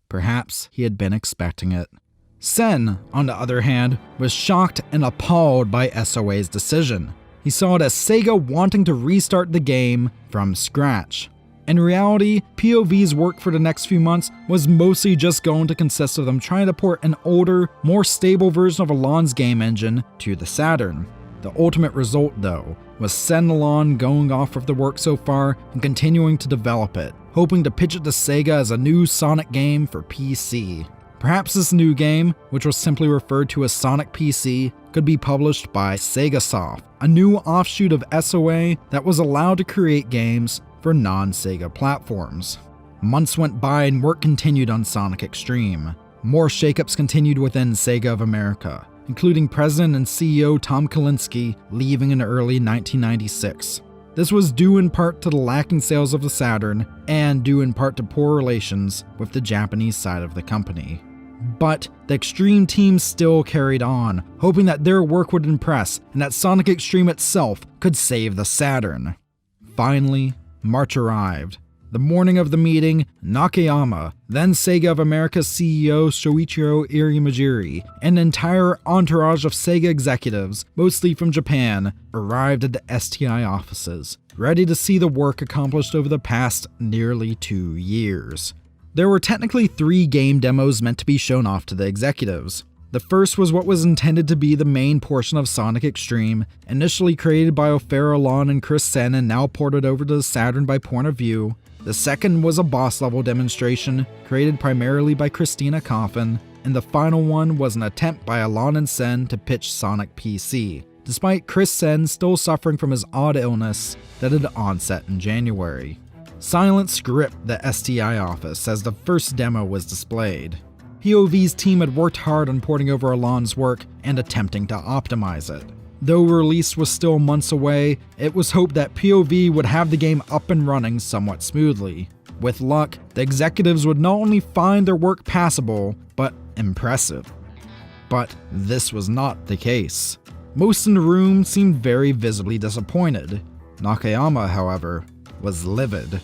Perhaps he had been expecting it. Sen, on the other hand, was shocked and appalled by SOA's decision. He saw it as Sega wanting to restart the game from scratch. In reality, POV's work for the next few months was mostly just going to consist of them trying to port an older, more stable version of Alon's game engine to the Saturn. The ultimate result, though, was Sen and Alon going off with the work so far and continuing to develop it, hoping to pitch it to Sega as a new Sonic game for PC. Perhaps this new game, which was simply referred to as Sonic PC, could be published by SegaSoft, a new offshoot of SOA that was allowed to create games for non-Sega platforms. Months went by and work continued on Sonic X-Treme. More shakeups continued within Sega of America, including President and CEO Tom Kalinske leaving in early 1996. This was due in part to the lacking sales of the Saturn, and due in part to poor relations with the Japanese side of the company. But the X-Treme team still carried on, hoping that their work would impress and that Sonic X-Treme itself could save the Saturn. Finally, March arrived. The morning of the meeting, Nakayama, then Sega of America's CEO Shoichiro Irimajiri, and an entire entourage of Sega executives, mostly from Japan, arrived at the STI offices, ready to see the work accomplished over the past nearly 2 years. There were technically 3 game demos meant to be shown off to the executives. The first was what was intended to be the main portion of Sonic X-Treme, initially created by Ophara Alon and Chris Sen and now ported over to the Saturn by Point of View. The second was a boss level demonstration, created primarily by Christina Coffin, and the final one was an attempt by Alon and Sen to pitch Sonic PC, despite Chris Sen still suffering from his odd illness that had onset in January. Silence gripped the STI office as the first demo was displayed. POV's team had worked hard on porting over Alon's work and attempting to optimize it. Though release was still months away, it was hoped that POV would have the game up and running somewhat smoothly. With luck, the executives would not only find their work passable, but impressive. But this was not the case. Most in the room seemed very visibly disappointed. Nakayama, however, was livid.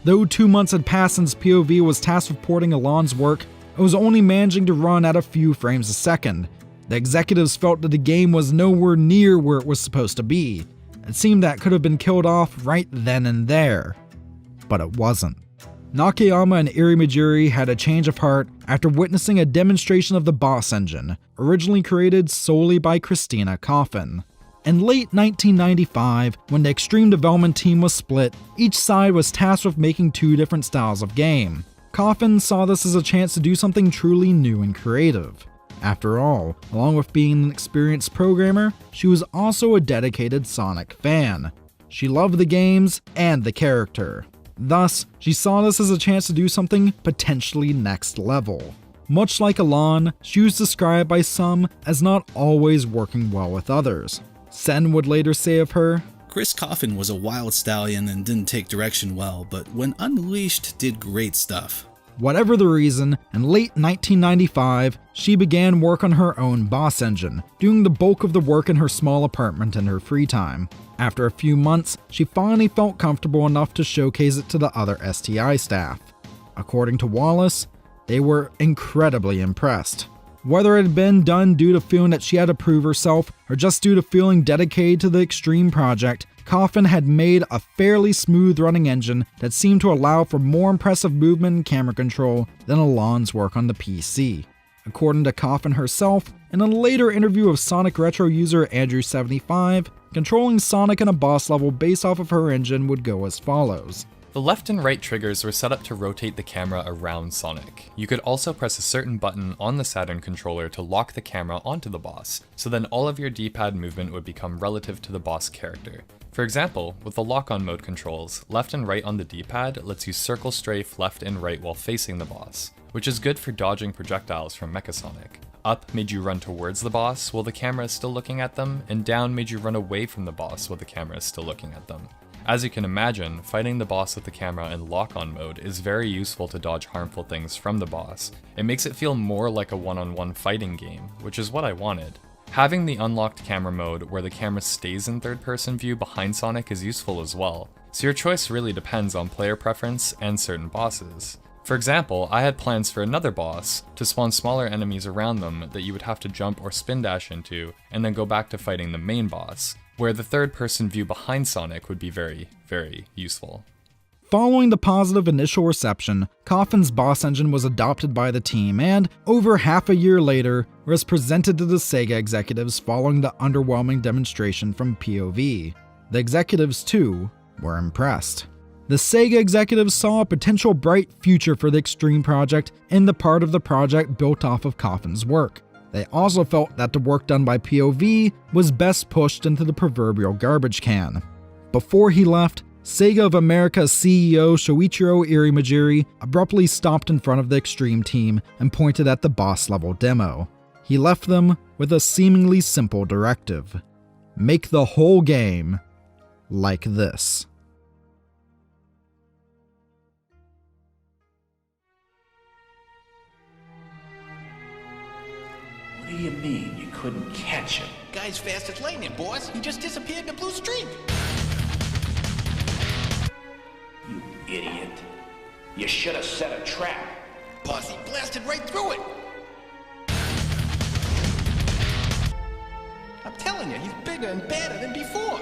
Though 2 months had passed since POV was tasked with porting Alon's work, it was only managing to run at a few frames a second. The executives felt that the game was nowhere near where it was supposed to be. It seemed that could have been killed off right then and there. But it wasn't. Nakayama and Irimajiri had a change of heart after witnessing a demonstration of the boss engine, originally created solely by Christina Coffin. In late 1995, when the X-Treme development team was split, each side was tasked with making 2 different styles of game. Coffin saw this as a chance to do something truly new and creative. After all, along with being an experienced programmer, she was also a dedicated Sonic fan. She loved the games and the character. Thus, she saw this as a chance to do something potentially next level. Much like Alon, she was described by some as not always working well with others. Sen would later say of her, Chris Coffin was a wild stallion and didn't take direction well, but when unleashed, did great stuff. Whatever the reason, in late 1995, she began work on her own boss engine, doing the bulk of the work in her small apartment in her free time. After a few months, she finally felt comfortable enough to showcase it to the other STI staff. According to Wallace, they were incredibly impressed. Whether it had been done due to feeling that she had to prove herself, or just due to feeling dedicated to the X-Treme project, Coffin had made a fairly smooth running engine that seemed to allow for more impressive movement and camera control than Alon's work on the PC. According to Coffin herself, in a later interview of Sonic Retro user Andrew75, controlling Sonic in a boss level based off of her engine would go as follows. The left and right triggers were set up to rotate the camera around Sonic. You could also press a certain button on the Saturn controller to lock the camera onto the boss, so then all of your D-pad movement would become relative to the boss character. For example, with the lock-on mode controls, left and right on the D-pad lets you circle strafe left and right while facing the boss, which is good for dodging projectiles from Mechasonic. Up made you run towards the boss while the camera is still looking at them, and down made you run away from the boss while the camera is still looking at them. As you can imagine, fighting the boss with the camera in lock-on mode is very useful to dodge harmful things from the boss. It makes it feel more like a one-on-one fighting game, which is what I wanted. Having the unlocked camera mode where the camera stays in third-person view behind Sonic is useful as well. so your choice really depends on player preference and certain bosses. For example, I had plans for another boss to spawn smaller enemies around them that you would have to jump or spin dash into, and then go back to fighting the main boss, where the third-person view behind Sonic would be very, very useful. Following the positive initial reception, Coffin's boss engine was adopted by the team and, over half a year later, was presented to the Sega executives following the underwhelming demonstration from POV. The executives, too, were impressed. The Sega executives saw a potential bright future for the X-Treme project in the part of the project built off of Coffin's work. They also felt that the work done by POV was best pushed into the proverbial garbage can. Before he left, Sega of America's CEO Shoichiro Irimajiri abruptly stopped in front of the X-Treme team and pointed at the boss level demo. He left them with a seemingly simple directive: make the whole game like this. What do you mean you couldn't catch him? Guy's fast as lightning, boss. He just disappeared in the blue streak. You idiot. You should have set a trap. Boss, he blasted right through it. I'm telling you, he's bigger and badder than before.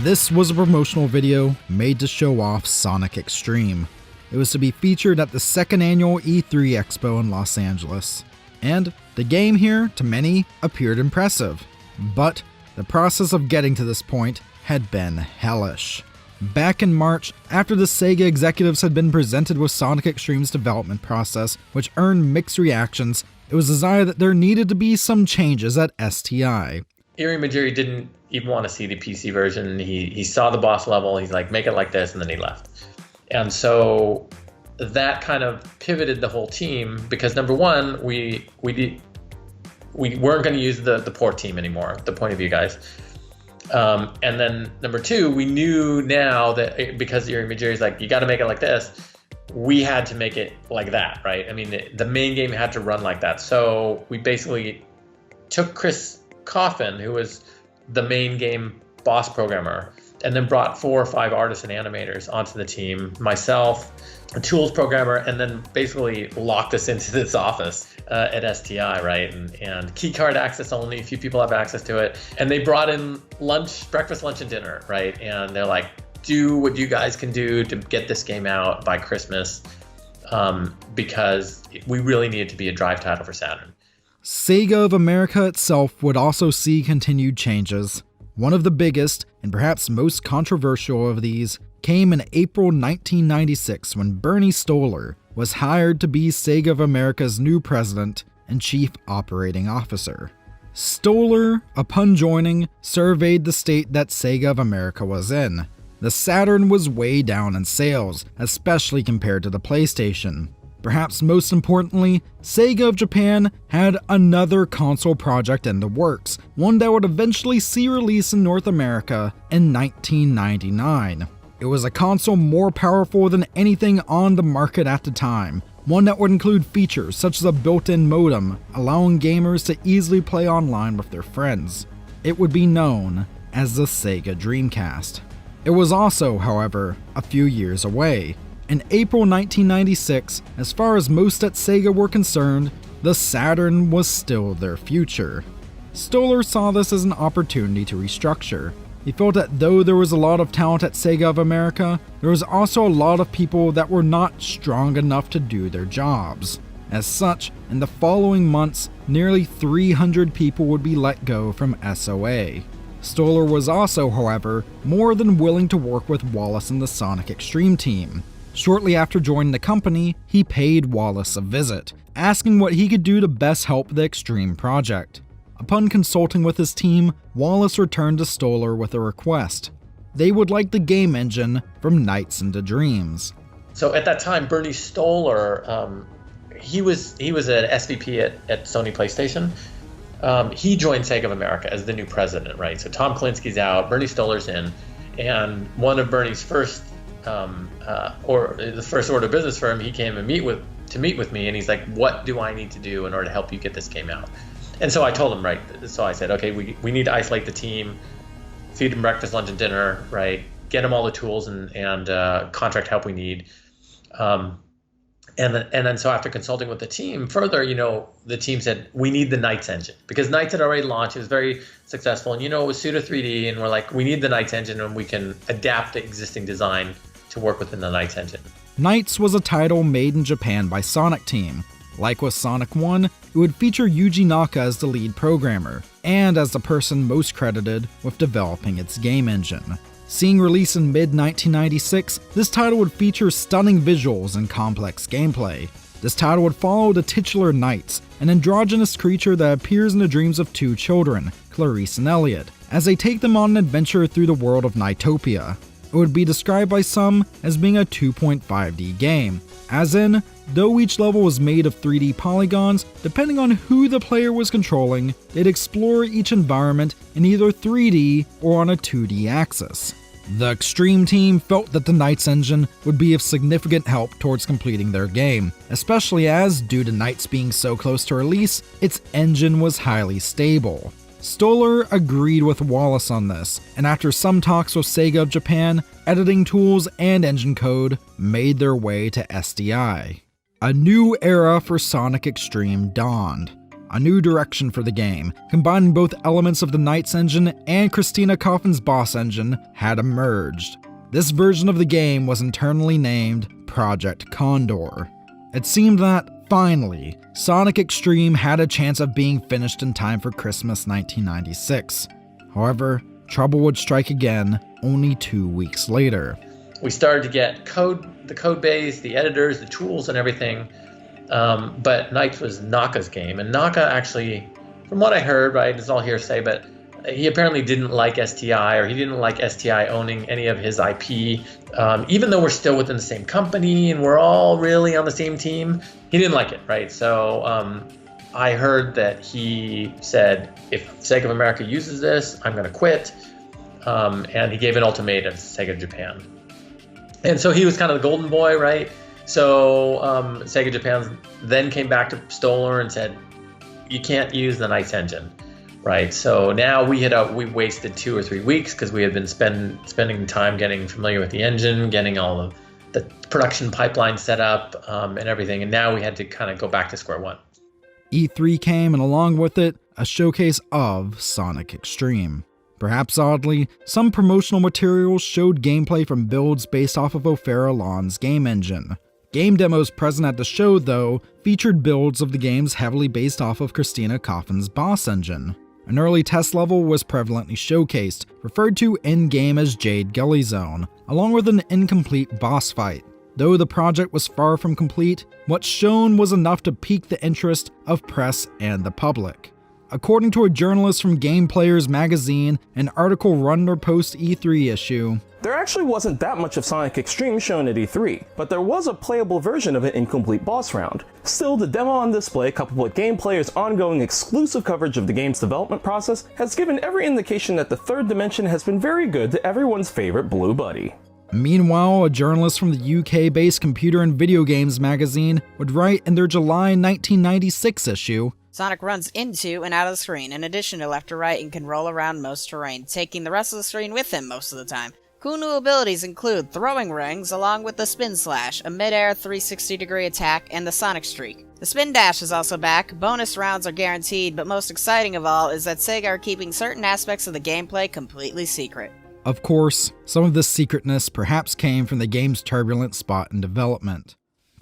This was a promotional video made to show off Sonic X-Treme. It was to be featured at the second annual E3 Expo in Los Angeles. And the game here, to many, appeared impressive. But the process of getting to this point had been hellish. Back in March, after the Sega executives had been presented with Sonic X-Treme's development process, which earned mixed reactions, it was decided that there needed to be some changes at STI. Irimajiri didn't even want to see the PC version. He saw the boss level, he's like, make it like this, and then he left. And so that kind of pivoted the whole team, because number one, we weren't going to use the port team anymore, the point of view guys. And then number two, we knew now that because Irimajiri's like, you got to make it like this, we had to make it like that, right? I mean, the main game had to run like that. So we basically took Chris Coffin, who was the main game boss programmer, and then brought 4 or 5 artists and animators onto the team, myself, a tools programmer, and then basically locked us into this office at STI, right? And key card access only, a few people have access to it. And they brought in breakfast, lunch, and dinner, right? And they're like, do what you guys can do to get this game out by Christmas, because we really needed to be a drive title for Saturn. Sega of America itself would also see continued changes. One of the biggest, and perhaps most controversial of these, came in April 1996 when Bernie Stolar was hired to be Sega of America's new president and chief operating officer. Stolar, upon joining, surveyed the state that Sega of America was in. The Saturn was way down in sales, especially compared to the PlayStation. Perhaps most importantly, Sega of Japan had another console project in the works, one that would eventually see release in North America in 1999. It was a console more powerful than anything on the market at the time, one that would include features such as a built-in modem, allowing gamers to easily play online with their friends. It would be known as the Sega Dreamcast. It was also, however, a few years away. In April 1996, as far as most at Sega were concerned, the Saturn was still their future. Stolar saw this as an opportunity to restructure. He felt that though there was a lot of talent at Sega of America, there was also a lot of people that were not strong enough to do their jobs. As such, in the following months, nearly 300 people would be let go from SOA. Stolar was also, however, more than willing to work with Wallace and the Sonic X-Treme team. Shortly after joining the company, he paid Wallace a visit, asking what he could do to best help the X-Treme project. Upon consulting with his team, Wallace returned to Stolar with a request. They would like the game engine from Nights into Dreams. So at that time, Bernie Stolar, he was an SVP at Sony PlayStation. He joined Sega of America as the new president, right? So Tom Kalinski's out, Bernie Stolar's in, and one of Bernie's first the first order of business for him, he came to meet with me, and he's like, what do I need to do in order to help you get this game out? And so I told him, right, so I said, okay, we need to isolate the team, feed them breakfast, lunch, and dinner, right, get them all the tools and contract help we need. And then so after consulting with the team further, the team said, we need the Knights engine, because Knights had already launched. It was very successful. And, it was pseudo 3D. And we're like, we need the Knights engine, and we can adapt the existing design to work within the Knights engine. Knights was a title made in Japan by Sonic Team. Like with Sonic 1, it would feature Yuji Naka as the lead programmer, and as the person most credited with developing its game engine. Seeing release in mid-1996, this title would feature stunning visuals and complex gameplay. This title would follow the titular Knights, an androgynous creature that appears in the dreams of two children, Clarice and Elliot, as they take them on an adventure through the world of Nightopia. It would be described by some as being a 2.5D game, as in, though each level was made of 3D polygons, depending on who the player was controlling, they'd explore each environment in either 3D or on a 2D axis. The X-Treme team felt that the Knights engine would be of significant help towards completing their game, especially as, due to Knights being so close to release, its engine was highly stable. Stoller agreed with Wallace on this, and after some talks with Sega of Japan, editing tools and engine code made their way to SDI. A new era for Sonic X-Treme dawned. A new direction for the game, combining both elements of the Knights engine and Christina Coffin's Boss engine, had emerged. This version of the game was internally named Project Condor. It seemed that, finally, Sonic X-Treme had a chance of being finished in time for Christmas 1996. However, trouble would strike again only 2 weeks later. We started to get the code base, the editors, the tools, and everything. But Knights was Naka's game, and Naka actually, from what I heard, right, it's all hearsay, but he apparently didn't like STI, or he didn't like STI owning any of his IP. Even though we're still within the same company and we're all really on the same team, he didn't like it, right? So I heard that he said, if Sega of America uses this, I'm going to quit. And he gave an ultimatum to Sega Japan. And so he was kind of the golden boy, right? So Sega Japan then came back to Stoller and said, you can't use the Knights engine, right? So now we wasted 2 or 3 weeks because we had been spending time getting familiar with the engine, getting all of the production pipeline set up and everything. And now we had to kind of go back to square one. E3 came, and along with it, a showcase of Sonic X-Treme. Perhaps oddly, some promotional materials showed gameplay from builds based off of O'Farah Lawn's game engine. Game demos present at the show, though, featured builds of the games heavily based off of Christina Coffin's Boss engine. An early test level was prevalently showcased, referred to in-game as Jade Gully Zone, along with an incomplete boss fight. Though the project was far from complete, what's shown was enough to pique the interest of press and the public. According to a journalist from Game Players magazine, an article run their post-E3 issue, there actually wasn't that much of Sonic X-Treme shown at E3, but there was a playable version of an incomplete boss round. Still, the demo on display, coupled with Game Players' ongoing exclusive coverage of the game's development process, has given every indication that the third dimension has been very good to everyone's favorite Blue Buddy. Meanwhile, a journalist from the UK-based Computer and Video Games magazine would write in their July 1996 issue, Sonic runs into and out of the screen, in addition to left or right, and can roll around most terrain, taking the rest of the screen with him most of the time. Cool new abilities include throwing rings, along with the Spin Slash, a mid-air 360-degree attack, and the Sonic Streak. The Spin Dash is also back, bonus rounds are guaranteed, but most exciting of all is that Sega are keeping certain aspects of the gameplay completely secret. Of course, some of this secretness perhaps came from the game's turbulent spot in development.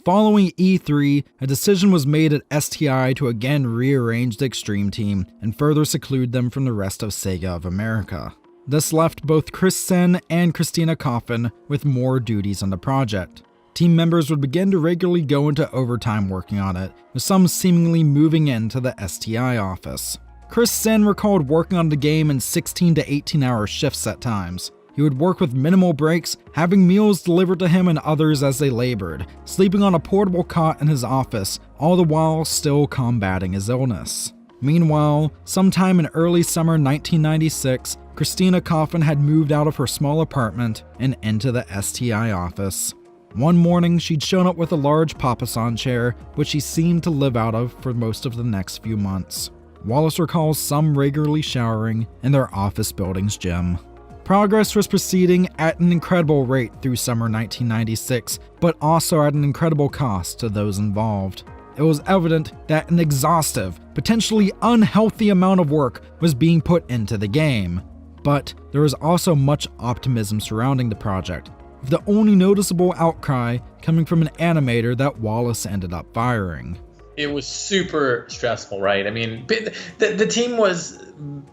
Following E3, a decision was made at STI to again rearrange the X-Treme team and further seclude them from the rest of Sega of America. This left both Chris Sen and Christina Coffin with more duties on the project. Team members would begin to regularly go into overtime working on it, with some seemingly moving into the STI office. Chris Sen recalled working on the game in 16 to 18-hour shifts at times. He would work with minimal breaks, having meals delivered to him and others as they labored, sleeping on a portable cot in his office, all the while still combating his illness. Meanwhile, sometime in early summer 1996, Christina Coffin had moved out of her small apartment and into the STI office. One morning, she'd shown up with a large papasan chair, which she seemed to live out of for most of the next few months. Wallace recalls some regularly showering in their office building's gym. Progress was proceeding at an incredible rate through summer 1996, but also at an incredible cost to those involved. It was evident that an exhaustive, potentially unhealthy amount of work was being put into the game. But there was also much optimism surrounding the project, with the only noticeable outcry coming from an animator that Wallace ended up firing. It was super stressful, right? I mean, the team was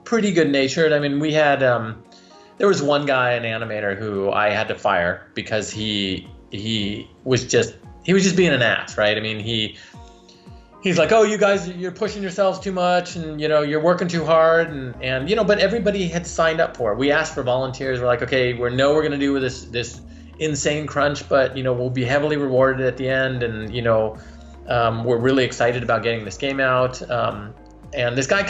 pretty good-natured. I mean, we had, there was one guy, an animator, who I had to fire because he was just being an ass, right? I mean, he's like, oh, you guys, you're pushing yourselves too much, and you're working too hard, and but everybody had signed up for it. We asked for volunteers. We're like, okay, we're going to do this insane crunch, but we'll be heavily rewarded at the end, and we're really excited about getting this game out. And this guy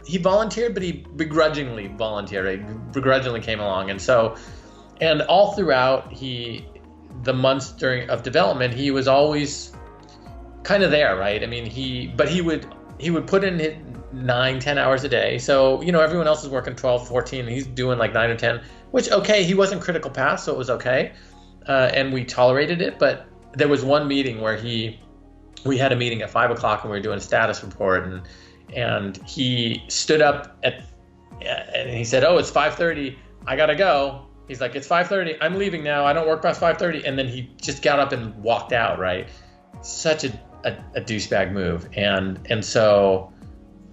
he volunteered, but he begrudgingly came along, and all throughout the months of development, he was always kind of there, right? I mean, he would put in 9-10 hours a day. So, everyone else is working 12, 14, and he's doing like 9 or 10, which, okay, he wasn't critical path, so it was okay. And we tolerated it. But there was one meeting where we had a meeting at 5 o'clock and we were doing a status report, and he stood up and he said, oh, it's 5:30. I got to go. He's like, it's 5:30. I'm leaving now. I don't work past 5:30. And then he just got up and walked out, right? Such a douchebag move. And so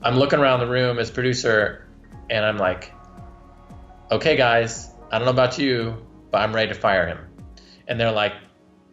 I'm looking around the room as producer, and I'm like, okay, guys, I don't know about you, but I'm ready to fire him. And they're like,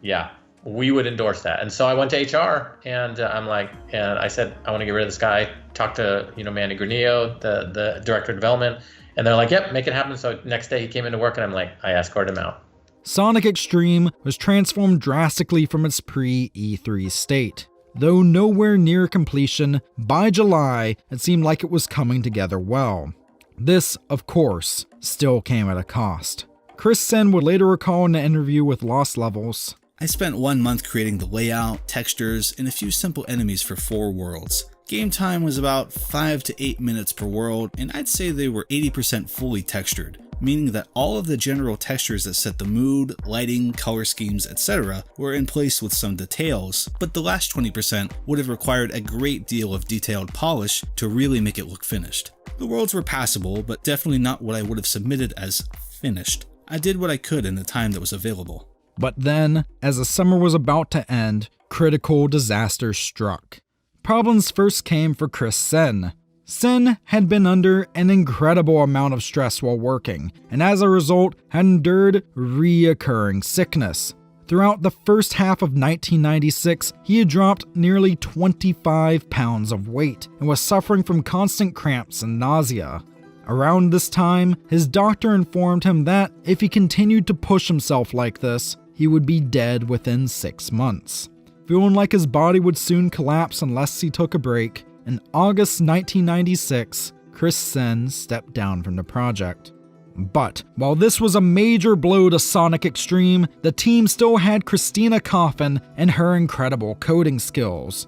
yeah, we would endorse that. And so I went to HR, and I said, I want to get rid of this guy. Talked to, Manny Granillo, the director of development, and they're like, yep, make it happen. So next day he came into work, and I escorted him out. Sonic X-Treme was transformed drastically from its pre-E3 state. Though nowhere near completion, by July, it seemed like it was coming together well. This, of course, still came at a cost. Chris Sen would later recall in an interview with Lost Levels, I spent 1 month creating the layout, textures, and a few simple enemies for 4 worlds. Game time was about 5 to 8 minutes per world, and I'd say they were 80% fully textured, meaning that all of the general textures that set the mood, lighting, color schemes, etc. were in place with some details, but the last 20% would have required a great deal of detailed polish to really make it look finished. The worlds were passable, but definitely not what I would have submitted as finished. I did what I could in the time that was available. But then, as the summer was about to end, critical disaster struck. Problems first came for Chris Sen. Sen had been under an incredible amount of stress while working, and as a result had endured reoccurring sickness. Throughout the first half of 1996, he had dropped nearly 25 pounds of weight and was suffering from constant cramps and nausea. Around this time, his doctor informed him that if he continued to push himself like this, he would be dead within 6 months. Feeling like his body would soon collapse unless he took a break, in August 1996, Chris Sen stepped down from the project. But while this was a major blow to Sonic X-Treme, the team still had Christina Coffin and her incredible coding skills.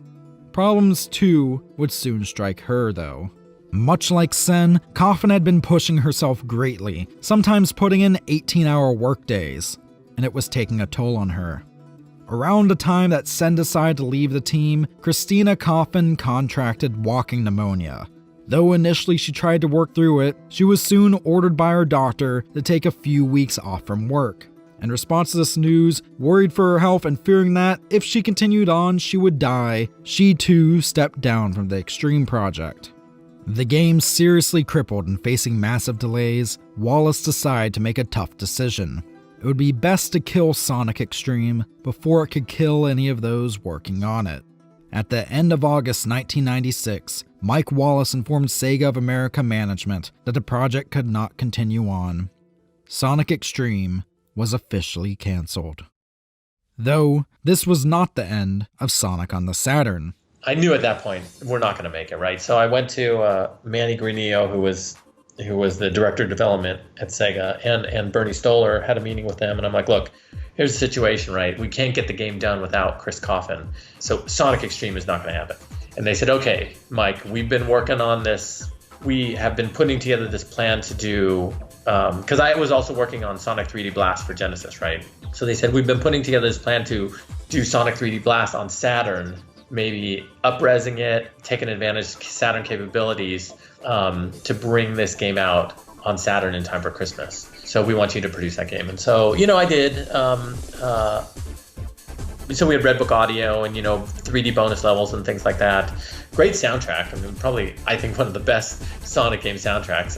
Problems too would soon strike her though. Much like Sen, Coffin had been pushing herself greatly, sometimes putting in 18-hour workdays, and it was taking a toll on her. Around the time that Sen decided to leave the team, Christina Coffin contracted walking pneumonia. Though initially she tried to work through it, she was soon ordered by her doctor to take a few weeks off from work. In response to this news, worried for her health and fearing that if she continued on she would die, she too stepped down from the X-Treme project. The game seriously crippled and facing massive delays, Wallace decided to make a tough decision. It would be best to kill Sonic X-Treme before it could kill any of those working on it. At the end of August 1996, Mike Wallace informed Sega of America management that the project could not continue on. Sonic X-Treme was officially cancelled. Though, this was not the end of Sonic on the Saturn. I knew at that point we're not going to make it, right? So I went to Manny Granillo, who was the director of development at Sega, and Bernie Stoller, had a meeting with them, and I'm like, look, here's the situation, right? We can't get the game done without Chris Coffin, so Sonic X-Treme is not going to happen. And they said, okay, Mike, we've been working on this. We have been putting together this plan to do, because I was also working on Sonic 3D Blast for Genesis, right? So they said, we've been putting together this plan to do Sonic 3D Blast on Saturn, maybe up-resing it, taking advantage of Saturn capabilities to bring this game out on Saturn in time for Christmas. So we want you to produce that game. And so, I did. So we had Redbook audio and, 3D bonus levels and things like that. Great soundtrack. I mean, probably, I think, one of the best Sonic game soundtracks.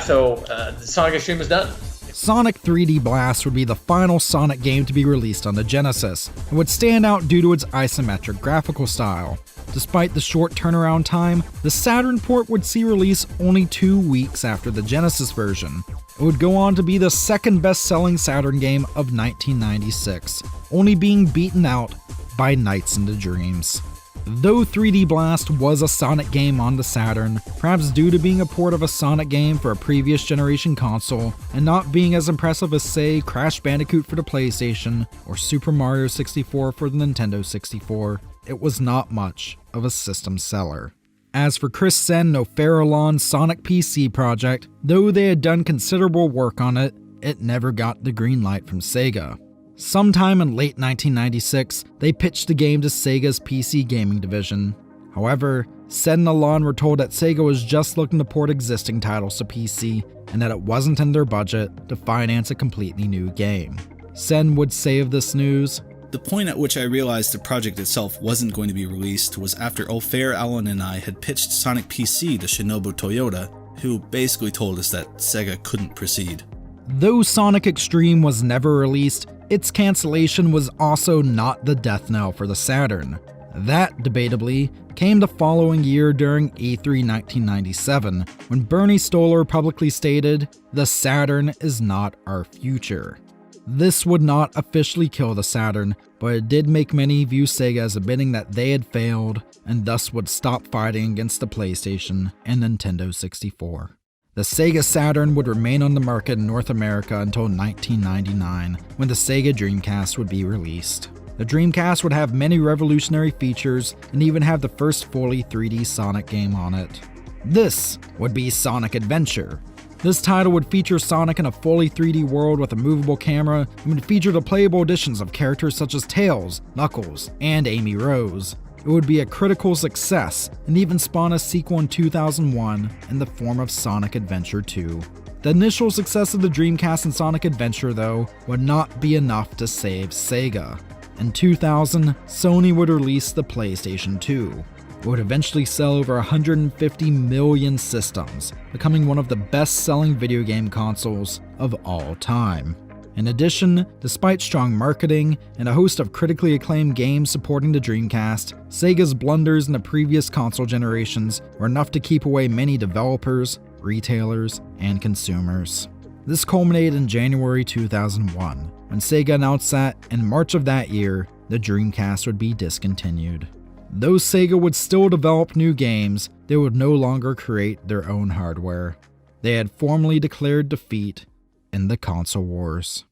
So Sonic X-Treme is done. Sonic 3D Blast would be the final Sonic game to be released on the Genesis, and would stand out due to its isometric graphical style. Despite the short turnaround time, the Saturn port would see release only 2 weeks after the Genesis version. It would go on to be the second best-selling Saturn game of 1996, only being beaten out by Nights into Dreams. Though 3D Blast was a Sonic game on the Saturn, perhaps due to being a port of a Sonic game for a previous generation console, and not being as impressive as, say, Crash Bandicoot for the PlayStation, or Super Mario 64 for the Nintendo 64, it was not much of a system seller. As for Chris Sen and O'Farrell's Sonic PC project, though they had done considerable work on it, it never got the green light from Sega. Sometime in late 1996, they pitched the game to Sega's PC gaming division. However, Sen and Alon were told that Sega was just looking to port existing titles to PC, and that it wasn't in their budget to finance a completely new game. Sen would say of this news, "The point at which I realized the project itself wasn't going to be released was after O'Fair, Allen, and I had pitched Sonic PC to Shinobu Toyota, who basically told us that Sega couldn't proceed." Though Sonic X-Treme was never released, its cancellation was also not the death knell for the Saturn. That, debatably, came the following year during E3 1997, when Bernie Stolar publicly stated, "The Saturn is not our future." This would not officially kill the Saturn, but it did make many view Sega as admitting that they had failed, and thus would stop fighting against the PlayStation and Nintendo 64. The Sega Saturn would remain on the market in North America until 1999, when the Sega Dreamcast would be released. The Dreamcast would have many revolutionary features, and even have the first fully 3D Sonic game on it. This would be Sonic Adventure. This title would feature Sonic in a fully 3D world with a movable camera, and would feature the playable additions of characters such as Tails, Knuckles, and Amy Rose. It would be a critical success, and even spawn a sequel in 2001 in the form of Sonic Adventure 2. The initial success of the Dreamcast and Sonic Adventure, though, would not be enough to save Sega. In 2000, Sony would release the PlayStation 2. It would eventually sell over 150 million systems, becoming one of the best-selling video game consoles of all time. In addition, despite strong marketing and a host of critically acclaimed games supporting the Dreamcast, Sega's blunders in the previous console generations were enough to keep away many developers, retailers, and consumers. This culminated in January 2001, when Sega announced that, in March of that year, the Dreamcast would be discontinued. Though Sega would still develop new games, they would no longer create their own hardware. They had formally declared defeat in the console wars.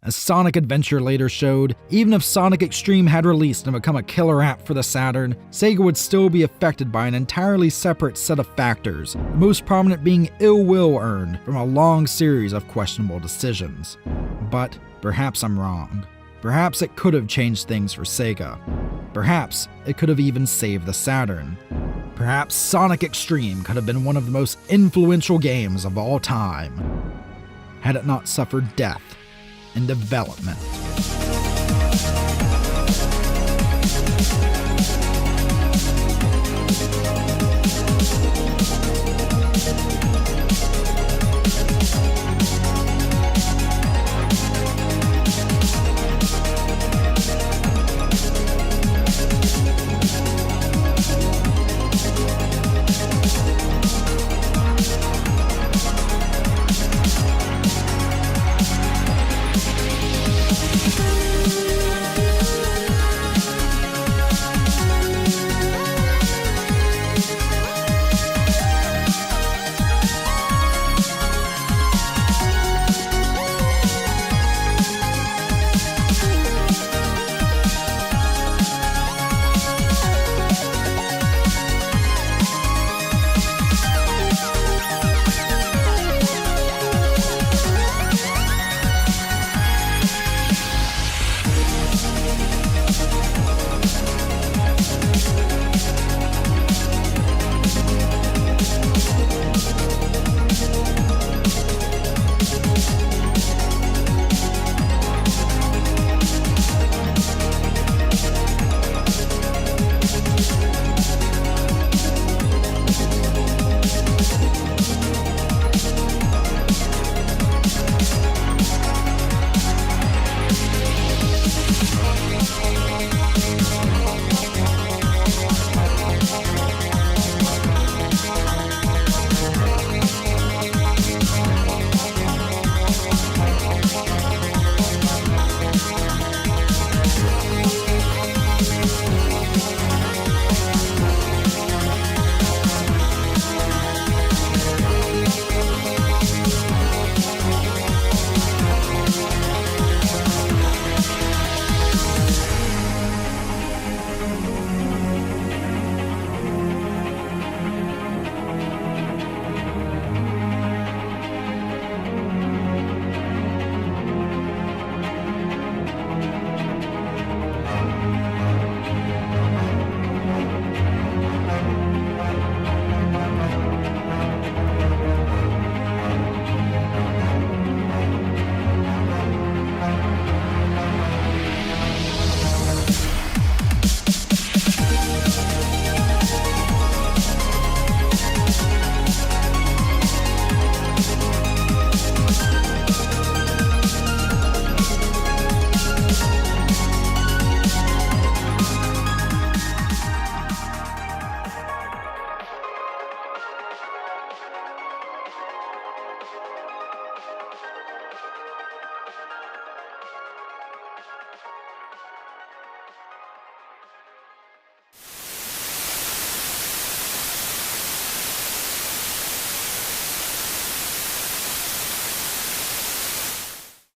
As Sonic Adventure later showed, even if Sonic X-Treme had released and become a killer app for the Saturn, Sega would still be affected by an entirely separate set of factors, the most prominent being ill will earned from a long series of questionable decisions. But perhaps I'm wrong. Perhaps it could have changed things for Sega. Perhaps it could have even saved the Saturn. Perhaps Sonic X-Treme could have been one of the most influential games of all time, had it not suffered death in development.